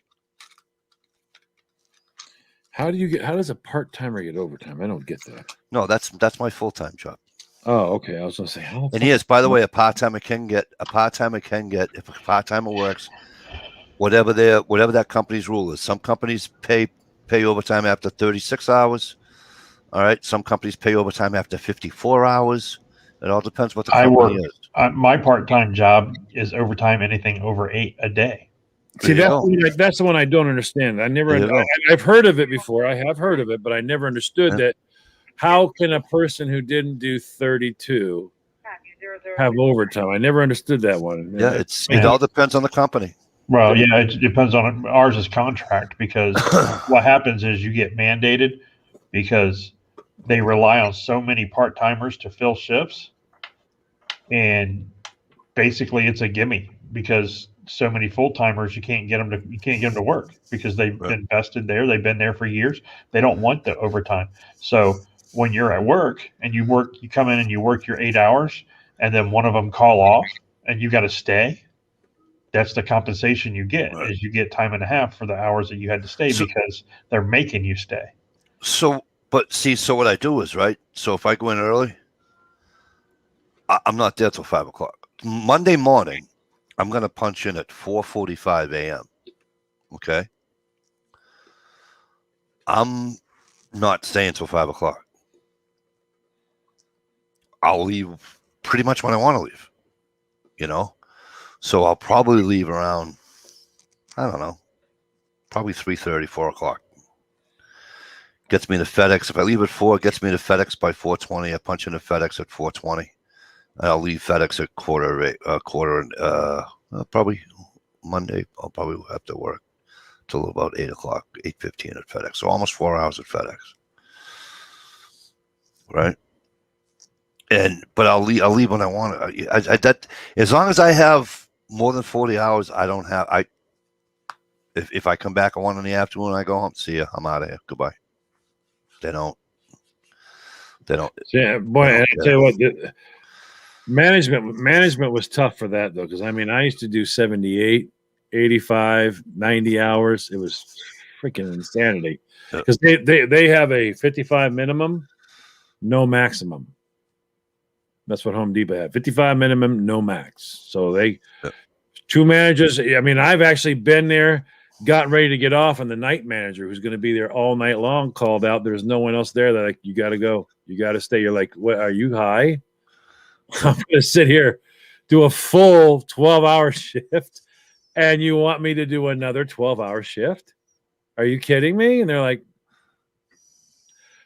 How does a part-timer get overtime? I don't get that. No, that's my full-time job. Oh, okay. I was gonna say how. And yes, by the way, a part-timer can get if a part-timer works whatever that company's rule is. Some companies pay overtime after 36 hours. All right. Some companies pay overtime after 54 hours. It all depends what the company is. My part-time job is overtime anything over 8 a day. See, There you go. that's the one I don't understand. There you go. I've heard of it before. I have heard of it, but I never understood that. How can a person who didn't do 32 have overtime? I never understood that one. Yeah, it all depends on the company. Well, yeah, it depends on it. Ours is contract because what happens is you get mandated because they rely on so many part-timers to fill shifts and basically it's a gimme because so many full timers you can't get them to work because they've Right. been vested there. They've been there for years. They don't want the overtime. So when you're at work and you come in and you work your 8 hours, and then one of them call off, and you got to stay. That's the compensation you get. Right. Is you get time and a half for the hours that you had to stay So- because they're making you stay. So, but see, so what I do is, right. So if I go in early, I'm not there till 5 o'clock. Monday morning, I'm gonna punch in at 4:45 a.m. Okay. I'm not staying till 5 o'clock. I'll leave pretty much when I want to leave. You know, so I'll probably leave around, I don't know, probably 3:30, 4 o'clock. Gets me to FedEx. If I leave at 4, it gets me to FedEx by 4:20. I punch into FedEx at 4:20. I'll leave FedEx at probably Monday. I'll probably have to work till about 8 o'clock, 8:15 at FedEx. So almost 4 hours at FedEx. Right. But I'll leave when I want to. That as long as I have more than 40 hours, I don't have. If I come back at 1 in the afternoon, I go home. See ya. I'm out of here. Goodbye. They don't. Yeah, boy, I tell you what, management was tough for that though, because I mean, I used to do 78, 85, 90 hours. It was freaking insanity because they have a 55 minimum, no maximum. That's what Home Depot had. 55 minimum, no max. So two managers. I mean, I've actually been there, gotten ready to get off, and the night manager, who's going to be there all night long, called out. There's no one else there. They're like, you got to go. You got to stay. You're like, what? Are you high? I'm going to sit here, do a full 12-hour shift, and you want me to do another 12-hour shift? Are you kidding me? And they're like,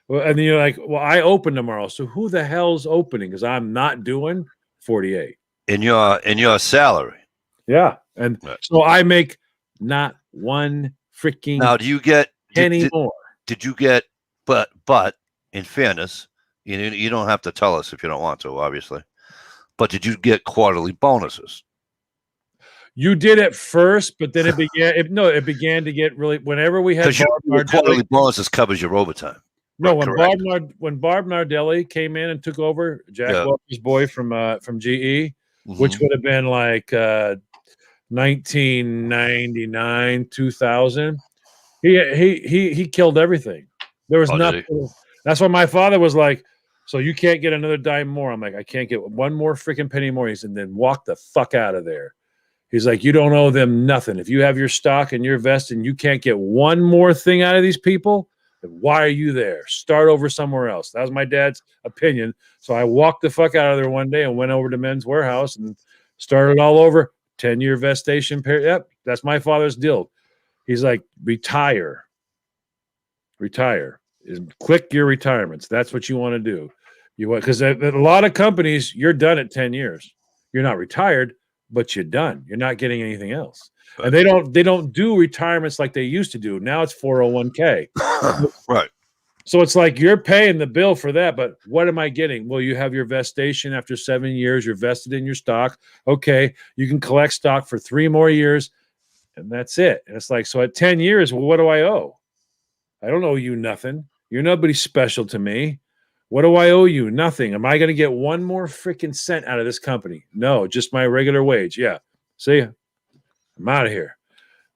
well, and then you're like, well, I open tomorrow. So who the hell's opening? Because I'm not doing 48. In your salary. Yeah. And Right. so I make not one freaking Now, do you get penny more. Did you get? But in fairness, you don't have to tell us if you don't want to, obviously. But did you get quarterly bonuses? You did at first, but then it began to get really. Whenever we had Because your quarterly bonuses covers your overtime. no, Right, when Barb Nardelli came in and took over, Jack Yeah. Welch's boy from GE, which Mhm. would have been like 1999, 2000. He killed everything. There was Oh, did he? nothing. That's why my father was like, so you can't get another dime more. I'm like, I can't get one more freaking penny more. He said, then walk the fuck out of there. He's like, you don't owe them nothing. If you have your stock and your vest and you can't get one more thing out of these people, then why are you there? Start over somewhere else. That was my dad's opinion. So I walked the fuck out of there one day and went over to Men's Warehouse and started all over. 10-year vestation period. Yep, that's my father's deal. He's like, retire. Click your retirements. That's what you want to do. You want, because a lot of companies, you're done at 10 years. You're not retired, but you're done. You're not getting anything else. And they don't do retirements like they used to do. Now it's 401k. Right. So it's like you're paying the bill for that, but what am I getting? Well, you have your vestation after 7 years. You're vested in your stock. Okay, you can collect stock for 3 more years, and that's it. And it's like, so at 10 years, well, what do I owe? I don't owe you nothing. You're nobody special to me. What do I owe you? Nothing. Am I going to get one more freaking cent out of this company? No, just my regular wage. Yeah. See ya. I'm out of here.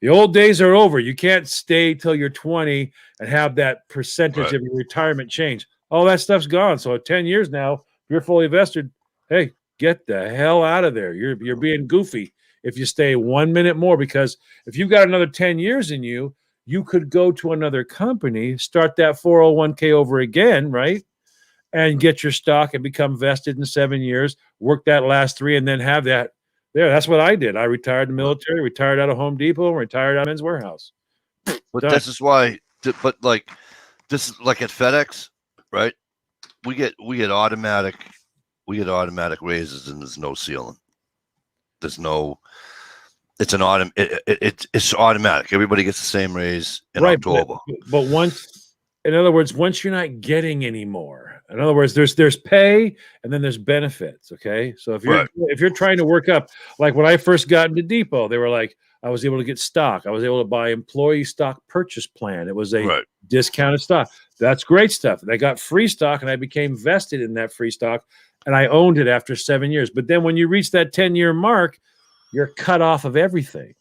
The old days are over. You can't stay till you're 20 and have that percentage of your retirement change. All that stuff's gone. So at 10 years now, if you're fully vested, hey, get the hell out of there. You're being goofy if you stay 1 minute more, because if you've got another 10 years in you, you could go to another company, start that 401k over again, right? And get your stock and become vested in 7 years, work that last 3, and then have that there. That's what I did. I retired in the military, retired out of Home Depot, retired out of Men's Warehouse. But Done. this is why. But like, this is like at FedEx, right? We get automatic raises, and there's no ceiling. There's no. It's an it's automatic. Everybody gets the same raise in October. But once, in other words, once you're not getting any more, In other words, there's pay and then there's benefits. Okay, so if you're trying to work up, like when I first got into Depot, they were like, I was able to get stock. I was able to buy employee stock purchase plan. It was a discounted stock. That's great stuff. And I got free stock, and I became vested in that free stock, and I owned it after 7 years. But then when you reach that 10-year mark, you're cut off of everything.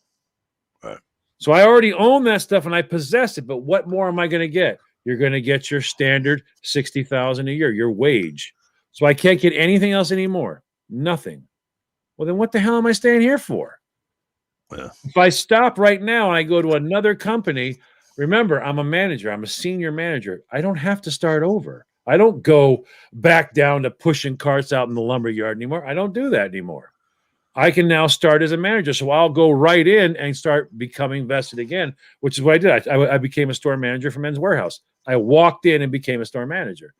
Right. So I already own that stuff, and I possess it. But what more am I going to get? You're going to get your standard $60,000 a year, your wage. So I can't get anything else anymore. Nothing. Well, then what the hell am I staying here for? Yeah. If I stop right now and I go to another company, remember, I'm a manager. I'm a senior manager. I don't have to start over. I don't go back down to pushing carts out in the lumber yard anymore. I don't do that anymore. I can now start as a manager. So I'll go right in and start becoming vested again, which is what I did. I became a store manager for Men's Warehouse. I walked in and became a store manager.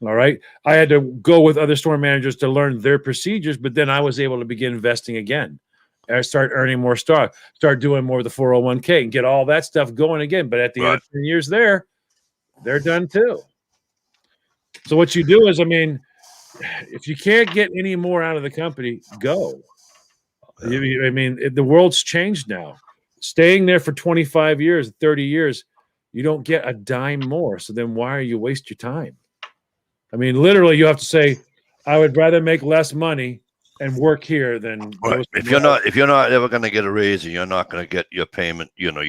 All right. I had to go with other store managers to learn their procedures, but then I was able to begin investing again. I start earning more stock, start doing more of the 401k and get all that stuff going again. But at the end of 10 years there, they're done too. So what you do is, I mean, if you can't get any more out of the company, go. I mean, the world's changed now. Staying there for 25 years, 30 years, you don't get a dime more. So then why are you waste your time? I mean, literally, you have to say, I would rather make less money and work here than if you're not ever going to get a raise, and you're not going to get your payment, your no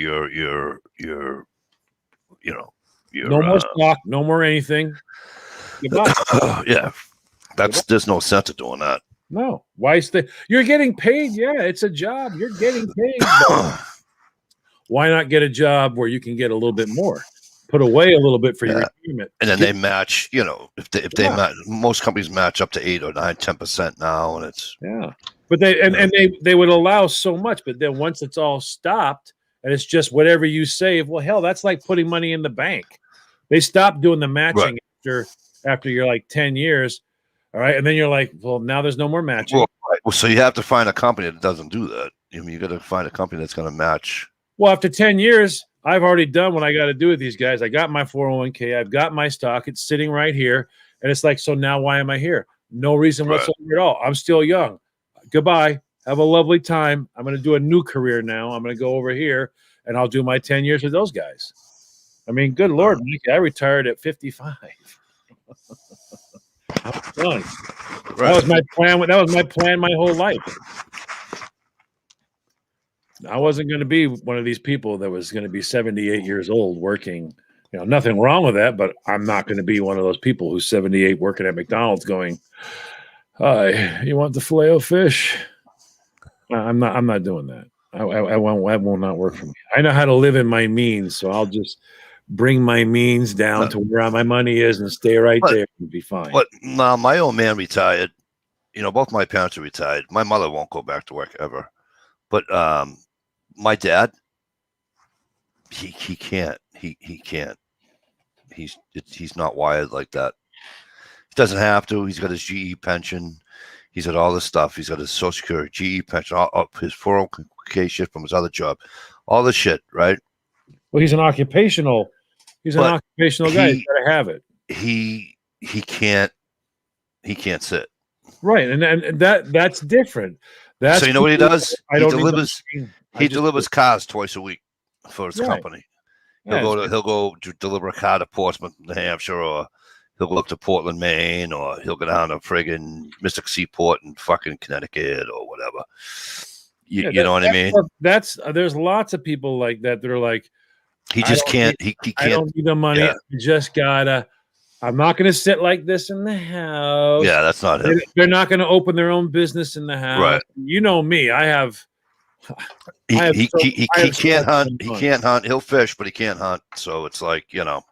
more stock, no more anything. Yeah, there's no sense of doing that. No, why stay? You're getting paid. Yeah, it's a job. You're getting paid. Why not get a job where you can get a little bit more? Put away a little bit for your retirement, and then they match. If they match, most companies match up to 8 or 9, 10% now, and it's But they would allow so much, but then once it's all stopped and it's just whatever you save, well, hell, that's like putting money in the bank. They stopped doing the matching after you're like 10 years, all right, and then you're like, well, now there's no more matching. Well, so you have to find a company that doesn't do that. I mean, you got to find a company that's going to match. Well, after 10 years. I've already done what I got to do with these guys. I got my 401k. I've got my stock. It's sitting right here. And it's like, so now why am I here? No reason whatsoever at all. I'm still young. Goodbye. Have a lovely time. I'm going to do a new career now. I'm going to go over here and I'll do my 10 years with those guys. I mean, good Lord, Mike, I retired at 55. I was done. That was my plan. That was my plan my whole life. I wasn't going to be one of these people that was going to be 78 years old working. Nothing wrong with that, but I'm not going to be one of those people who's 78 working at McDonald's going, "Hi, you want the filet-o-fish?" I'm not doing that. I won't. That will not work for me. I know how to live in my means, so I'll just bring my means down to where my money is and stay there and be fine. But now my old man retired. Both my parents are retired. My mother won't go back to work ever, but my dad, he can't. He can't. He's not wired like that. He doesn't have to. He's got his GE pension. He's got all this stuff. He's got his Social Security, GE pension, his 401k shit from his other job, all this shit, right? Well, he's an occupational guy. He's got to have it. He can't sit. Right, and that's different. So you know what he does? He delivers cars twice a week for his company. He'll go to deliver a car to Portsmouth, New Hampshire, or he'll go up to Portland, Maine, or he'll go down to friggin' Mystic Seaport in fucking Connecticut or whatever. You know what I mean? There's lots of people like that. They're like, he just can't. He can't. I don't need the money. I just gotta. I'm not going to sit like this in the house. Yeah, that's not him. They're not going to open their own business in the house. Right. You know me. He can't hunt. He can't hunt. He'll fish, but he can't hunt. So it's like, Yeah. you know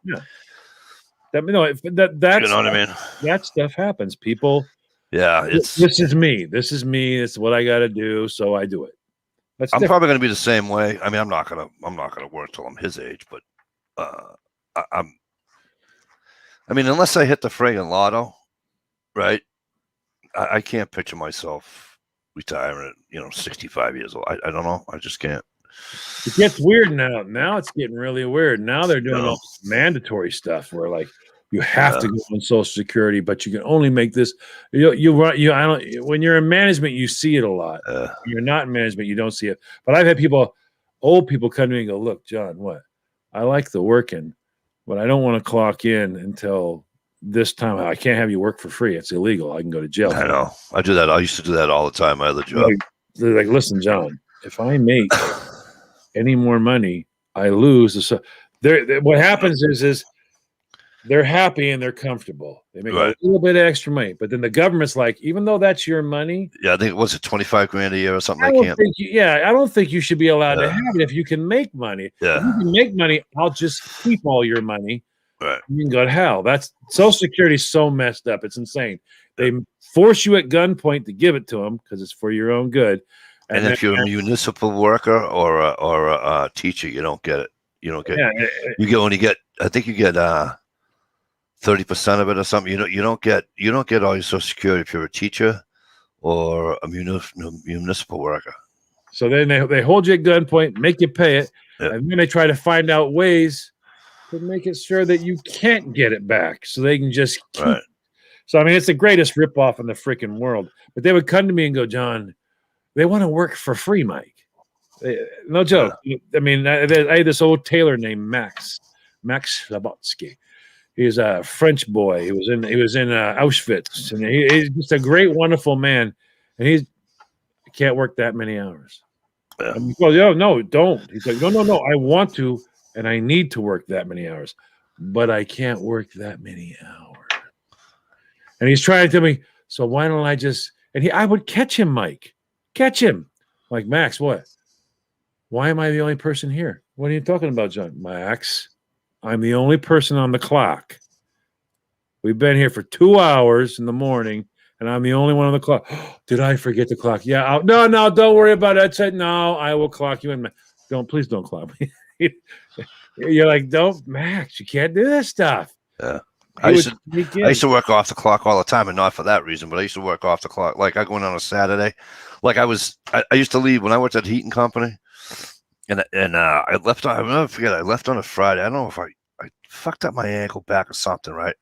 what I mean? That stuff happens. People. Yeah. This is me. It's what I got to do. So I do it. I'm probably going to be the same way. I mean, I'm not going to work till I'm his age, but I mean, unless I hit the friggin' lotto, right? I can't picture myself retiring at 65 years old. I don't know. I just can't. It gets weird now. Now it's getting really weird. Now they're doing all this mandatory stuff where, like, You have to go on Social Security, but you can only make this. I don't. When you're in management, you see it a lot. When you're not in management, you don't see it. But I've had old people come to me and go, "Look, John, what? I like the working, but I don't want to clock in until this time. I can't have you work for free. It's illegal. I can go to jail." I know. I do that. I used to do that all the time. My other job. They're like, "Listen, John, if I make any more money, I lose." So what happens is they're happy and they're comfortable. They make a little bit of extra money, but then the government's like, even though that's your money, I think was it 25 grand a year or something. I don't think you should be allowed to have it if you can make money. Yeah. If you can make money, I'll just keep all your money. Right. You can go to hell. That's Social Security is so messed up. It's insane. They force you at gunpoint to give it to them because it's for your own good. And if you're a municipal worker or a teacher, you don't get it. You don't get. Yeah, only get. I think you get 30% of it or something. You don't get all your Social Security if you're a teacher or a municipal worker. So then they hold you at gunpoint, make you pay it, and then they try to find out ways to make it sure that you can't get it back, so they can just keep. Right. So I mean, it's the greatest ripoff in the freaking world. But they would come to me and go, "John, they want to work for free, Mike." No joke. I mean, I had this old tailor named Max Slabotsky. He's a French boy. He was in Auschwitz, and he's just a great, wonderful man. And he can't work that many hours. Yeah. And he goes, no, don't. He's like, no. I want to, and I need to work that many hours, but I can't work that many hours. And he's trying to tell me, so why don't I just? And I would catch him, Mike. Catch him, like Max. What? Why am I the only person here? What are you talking about, John? Max, I'm the only person on the clock. We've been here for 2 hours in the morning, and I'm the only one on the clock. Did I forget the clock? Yeah. No, don't worry about it. I said, no, I will clock you in. Please don't clock me. You're like, don't, Max, you can't do this stuff. Yeah. I used to work off the clock all the time, and not for that reason, but I used to work off the clock. Like I go in on a Saturday. Like I used to leave when I worked at Heaton Company. And I left on. I'll never forget. I left on a Friday. I don't know if I fucked up my ankle back or something, right?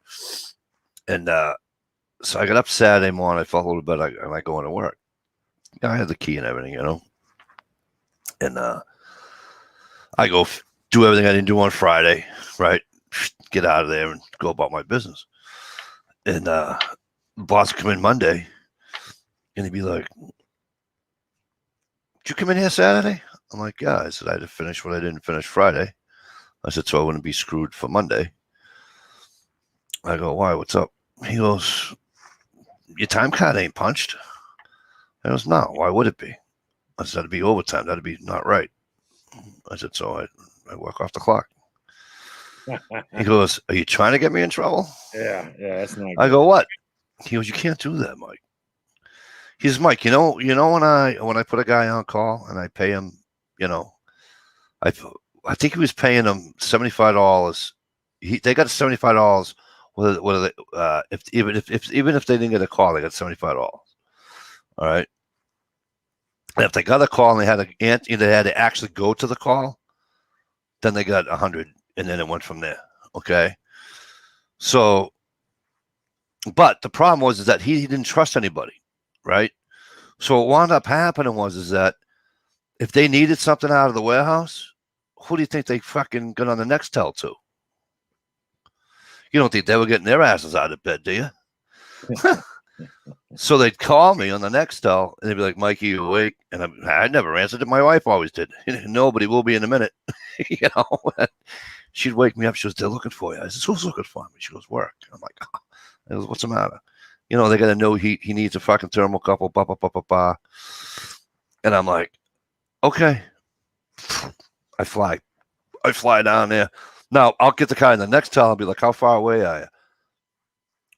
And so I got up Saturday morning. I felt a little better, and I go into work. I had the key and everything, And I go do everything I didn't do on Friday, right? Get out of there and go about my business. And the boss would come in Monday, and he'd be like, "Did you come in here Saturday?" I'm like, yeah. I said I had to finish what I didn't finish Friday. I said, so I wouldn't be screwed for Monday. I go, why? What's up? He goes, your time card ain't punched. I goes, no. Why would it be? I said, that'd be overtime. That'd be not right. I said, so I work off the clock. He goes, are you trying to get me in trouble? Yeah, that's not good. I go, what? He goes, you can't do that, Mike. He says, Mike, when I put a guy on call and I pay him, I think he was paying them $75. They got $75. Even if they didn't get a call, they got $75. All right. And if they got a call and they had to actually go to the call, then they got 100, and then it went from there. Okay. So, but the problem was that he didn't trust anybody, right? So what wound up happening was that if they needed something out of the warehouse, who do you think they fucking got on the Nextel to? You don't think they were getting their asses out of bed, do you? So they'd call me on the Nextel, and they'd be like, Mikey, you awake? And I never answered it. My wife always did. Nobody will be in a minute. She'd wake me up. She goes, they're looking for you. I said, who's looking for me? She goes, work. I'm like, oh. I goes, what's the matter? They got to know he needs a fucking thermocouple, blah, blah, blah, blah, blah. And I'm like, okay. I fly down there. Now, I'll get the guy in the Nextel. I'll be like, how far away are you?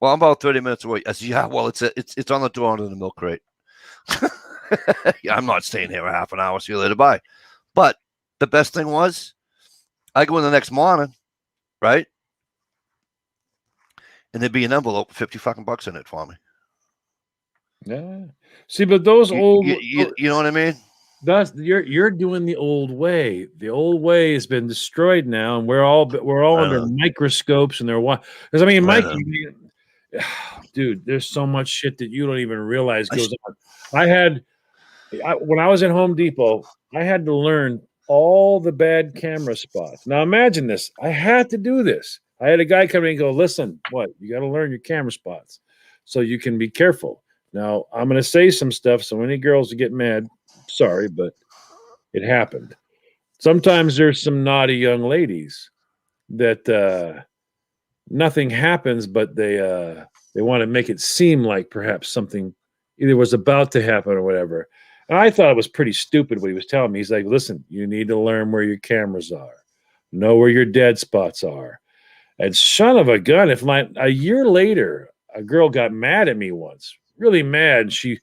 Well, I'm about 30 minutes away. I said, yeah, well, it's on the door under the milk crate. Yeah, I'm not staying here a half an hour. See you later. Bye. But the best thing was, I go in the next morning, right? And there'd be an envelope with 50 fucking bucks in it for me. Yeah. See, but those old... You know what I mean? Thus, you're doing the old way. The old way has been destroyed now, and we're all I under know. microscopes, and they're because I mean, I Mike, know. dude, there's so much shit that you don't even realize goes on. When I was at Home Depot, I had to learn all the bad camera spots. Now imagine this. I had to do this. I had a guy come in and go, listen, what? You got to learn your camera spots so you can be careful. Now, I'm going to say some stuff, so any girls that get mad, sorry, but it happened. Sometimes there's some naughty young ladies that nothing happens, but they want to make it seem like perhaps something either was about to happen or whatever. And I thought it was pretty stupid what he was telling me. He's like, listen, you need to learn where your cameras are, know where your dead spots are. And son of a gun, if a year later, a girl got mad at me once, really mad. She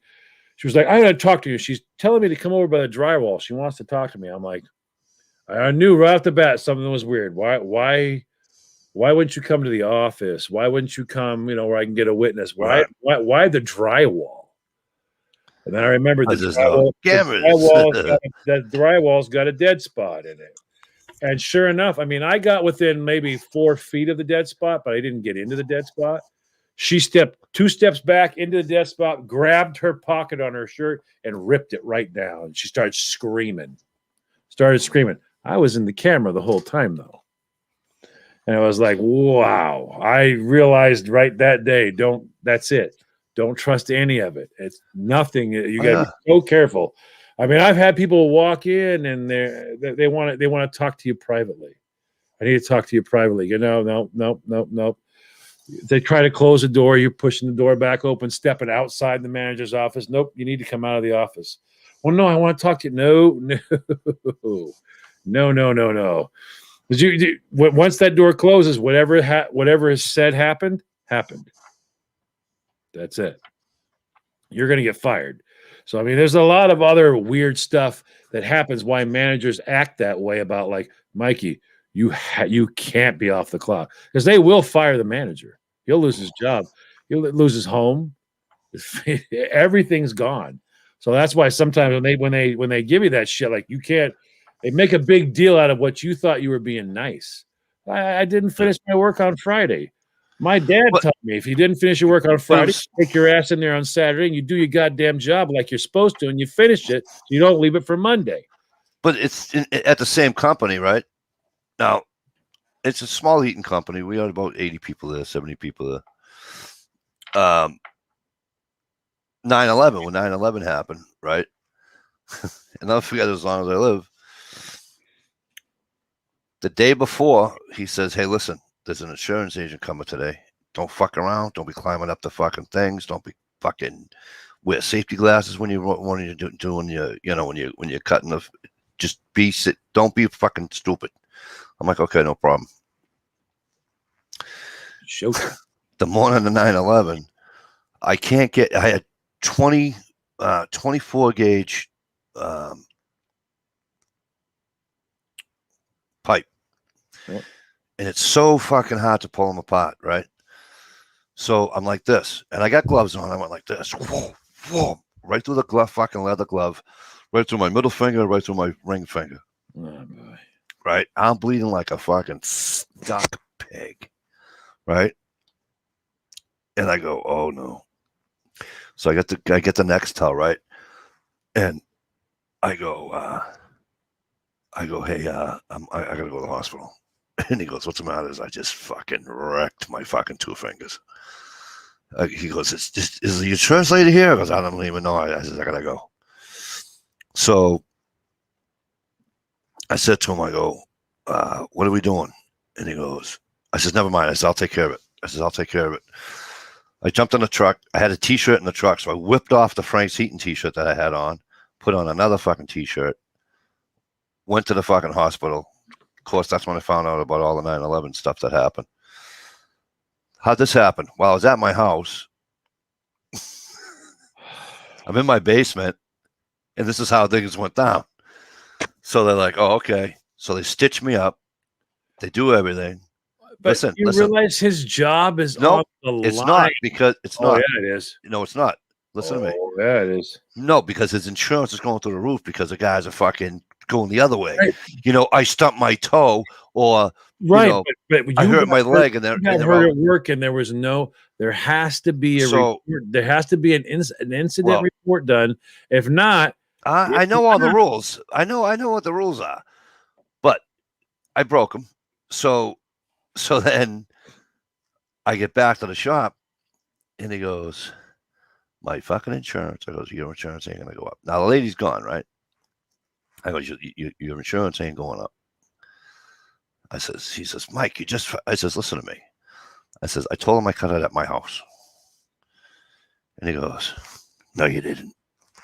was like, I got to talk to you. She's telling me to come over by the drywall. She wants to talk to me. I'm like, I knew right off the bat something was weird. Why wouldn't you come to the office? Why wouldn't you come, where I can get a witness? Why the drywall? And then I remembered the drywall's got a dead spot in it. And sure enough, I mean, I got within maybe 4 feet of the dead spot, but I didn't get into the dead spot. She stepped 2 steps back into the dead spot, grabbed her pocket on her shirt, and ripped it right down. She started screaming. I was in the camera the whole time, though. And I was like, wow. I realized right that day, that's it. Don't trust any of it. It's nothing. You got to be so careful. I mean, I've had people walk in and they want to talk to you privately. I need to talk to you privately. No. They try to close the door. You're pushing the door back open, stepping outside the manager's office. Nope, you need to come out of the office. Well, no, I want to talk to you. No. Once that door closes, whatever is said happened. That's it. You're going to get fired. So, I mean, there's a lot of other weird stuff that happens why managers act that way about like, Mikey, you can't be off the clock because they will fire the manager. He'll lose his job. He'll lose his home. Everything's gone. So that's why sometimes when they give you that shit, like you can't, they make a big deal out of what you thought you were being nice. I didn't finish my work on Friday. My dad told me if you didn't finish your work on Friday, take your ass in there on Saturday and you do your goddamn job like you're supposed to and you finish it. So you don't leave it for Monday. But it's at the same company, right? Now, it's a small heating company. We had about 80 people there, 70 people there. 9/11, when 9/11 happened, right? And I'll forget as long as I live. The day before, he says, hey, listen, there's an insurance agent coming today. Don't fuck around. Don't be climbing up the fucking things. Don't be fucking wear safety glasses when you're doing your when you're cutting the. Just don't be fucking stupid. I'm like, okay, no problem. The morning of 9/11, I had 24 gauge pipe. Yep. And it's so fucking hard to pull them apart, right? So I'm like this, and I got gloves on. I went like this, whoa, right through the glove, fucking leather glove, right through my middle finger, right through my ring finger. Oh, boy. Right? I'm bleeding like a fucking stuck pig, right? And I go, oh no. So I get the Nextel, right? And I go, hey, I gotta go to the hospital. And he goes, what's the matter? I just fucking wrecked my fucking 2 fingers. He goes, is the insurance lady here? I goes, I don't even know. I said, I gotta go. So I said to him, I go, what are we doing? And he goes, I said, never mind. I said, I'll take care of it. I jumped in the truck. I had a T-shirt in the truck. So I whipped off the Frank's Heating T-shirt that I had on, put on another fucking T-shirt, went to the fucking hospital. Of course, that's when I found out about all the 9/11 stuff that happened. How'd this happen? Well, I was at my house. I'm in my basement, and this is how things went down. So they're like, oh, okay. So they stitch me up. They do everything. But listen, realize his job is on the line. It's not because it's not. Yeah, it is. No, it's not. Listen to me. Oh, that is. No, because his insurance is going through the roof because the guys are fucking going the other way. Right. You know, I stumped my toe, or Right, know, but I you hurt got my leg, and you they're got hurt out. at work, and there was no. There has to be a So- report. There has to be an incident Well- report done. If not, I know all the rules. I know what the rules are, but I broke them. So then I get back to the shop, and he goes, "My fucking insurance." I goes, "Your insurance ain't gonna go up." Now the lady's gone, right? I go, your insurance ain't going up. He says, "Mike, I says, listen to me. I says, I told him I cut it at my house. And he goes, "No, you didn't."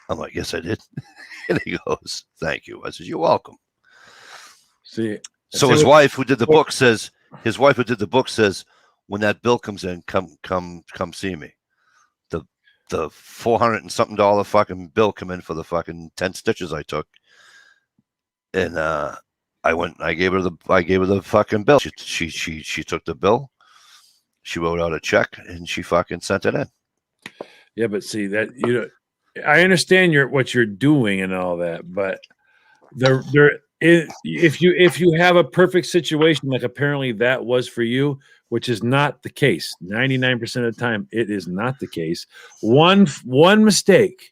I'm like, "Yes, I did." And he goes, "Thank you." I says, "You're welcome." see. So see his what- wife who did the book says, when that bill comes in, come see me. The $400 and something fucking bill come in for the fucking 10 stitches I took. And I went, I gave her the fucking bill. She took the bill. She wrote out a check and she fucking sent it in. Yeah, but see that I understand what you're doing and all that, but if you have a perfect situation like apparently that was for you, which is not the case. 99% of the time, it is not the case. One mistake,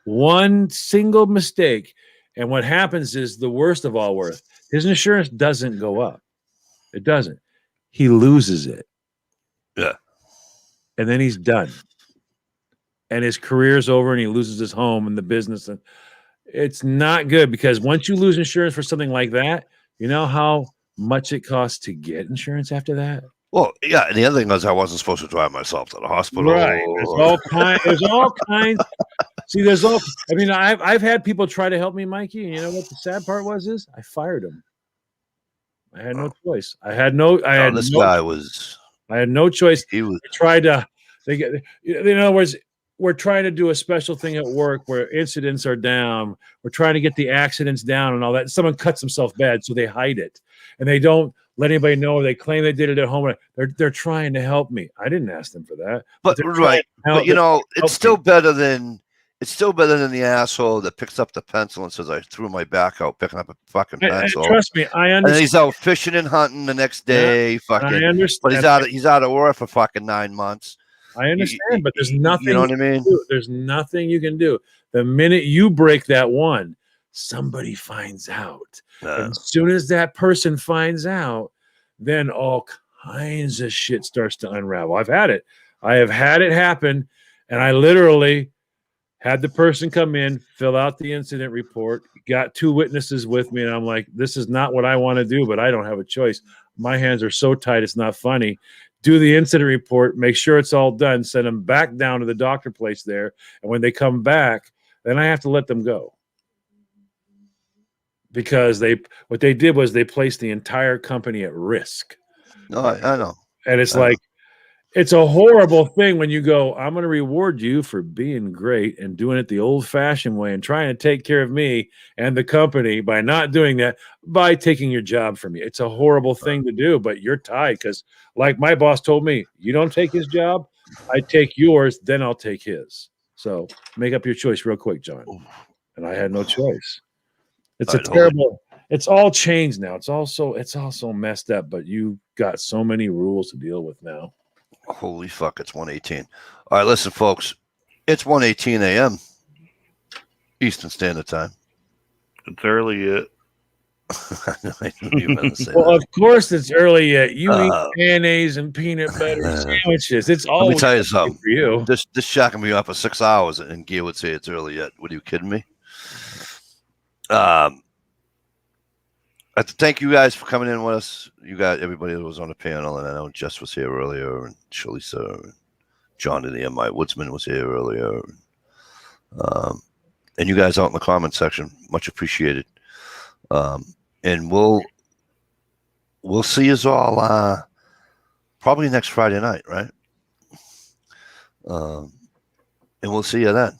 one single mistake, and what happens is the worst of all worth. His insurance doesn't go up. It doesn't. He loses it. Yeah. And then he's done. And his career's over and he loses his home and the business. And it's not good because once you lose insurance for something like that, you know how much it costs to get insurance after that? Well, yeah, and the other thing was I wasn't supposed to drive myself to the hospital. Right. There's all kinds. See, I mean, I've had people try to help me, Mikey, and you know what the sad part is I fired him. I had no choice. I had no choice. He was In other words, we're trying to do a special thing at work where incidents are down. We're trying to get the accidents down and all that. Someone cuts himself bad, so they hide it. And they don't let anybody know. They claim they did it at home. They're trying to help me. I didn't ask them for that. But right. But you know, it's still better than the asshole that picks up the pencil and says, "I threw my back out picking up a fucking pencil." Trust me, I understand. And then he's out fishing and hunting the next day. Fucking. I understand. But he's out of work for fucking 9 months. I understand, but there's nothing. You know what I mean? There's nothing you can do. The minute you break that one, somebody finds out. And as soon as that person finds out, then all kinds of shit starts to unravel. I've had it. I have had it happen, and I literally had the person come in, fill out the incident report, got 2 witnesses with me, and I'm like, this is not what I want to do, but I don't have a choice. My hands are so tight, it's not funny. Do the incident report, make sure it's all done, send them back down to the doctor place there, and when they come back, then I have to let them go. Because what they did was they placed the entire company at risk. No, I know. And it's like, it's a horrible thing when you go, I'm going to reward you for being great and doing it the old fashioned way and trying to take care of me and the company by not doing that, by taking your job from you. It's a horrible thing to do, but you're tied because like my boss told me, you don't take his job, I take yours, then I'll take his. So make up your choice real quick, John. And I had no choice. It's a terrible, it's all changed now. It's also messed up, but you got so many rules to deal with now. Holy fuck, it's 1:18. All right, listen, folks. It's 1:18 a.m. Eastern Standard Time. It's early yet. I knew you were going to say Well, that. of course it's early yet. You eat mayonnaise and peanut butter sandwiches. It's all Let me tell you something. for you. This shacking me up for 6 hours, and Gear would say it's early yet. What are you kidding me? I have to thank you guys for coming in with us. You got everybody that was on the panel, and I know Jess was here earlier, and Shalisa, and John and the MI Woodsman was here earlier, and you guys out in the comment section, much appreciated. And we'll see you all probably next Friday night, right? And we'll see you then.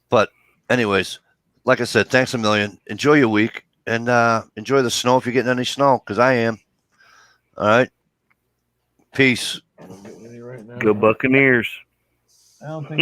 But anyways, like I said, thanks a million. Enjoy your week. And enjoy the snow if you're getting any snow, because I am. All right. Peace. Go Buccaneers. I don't think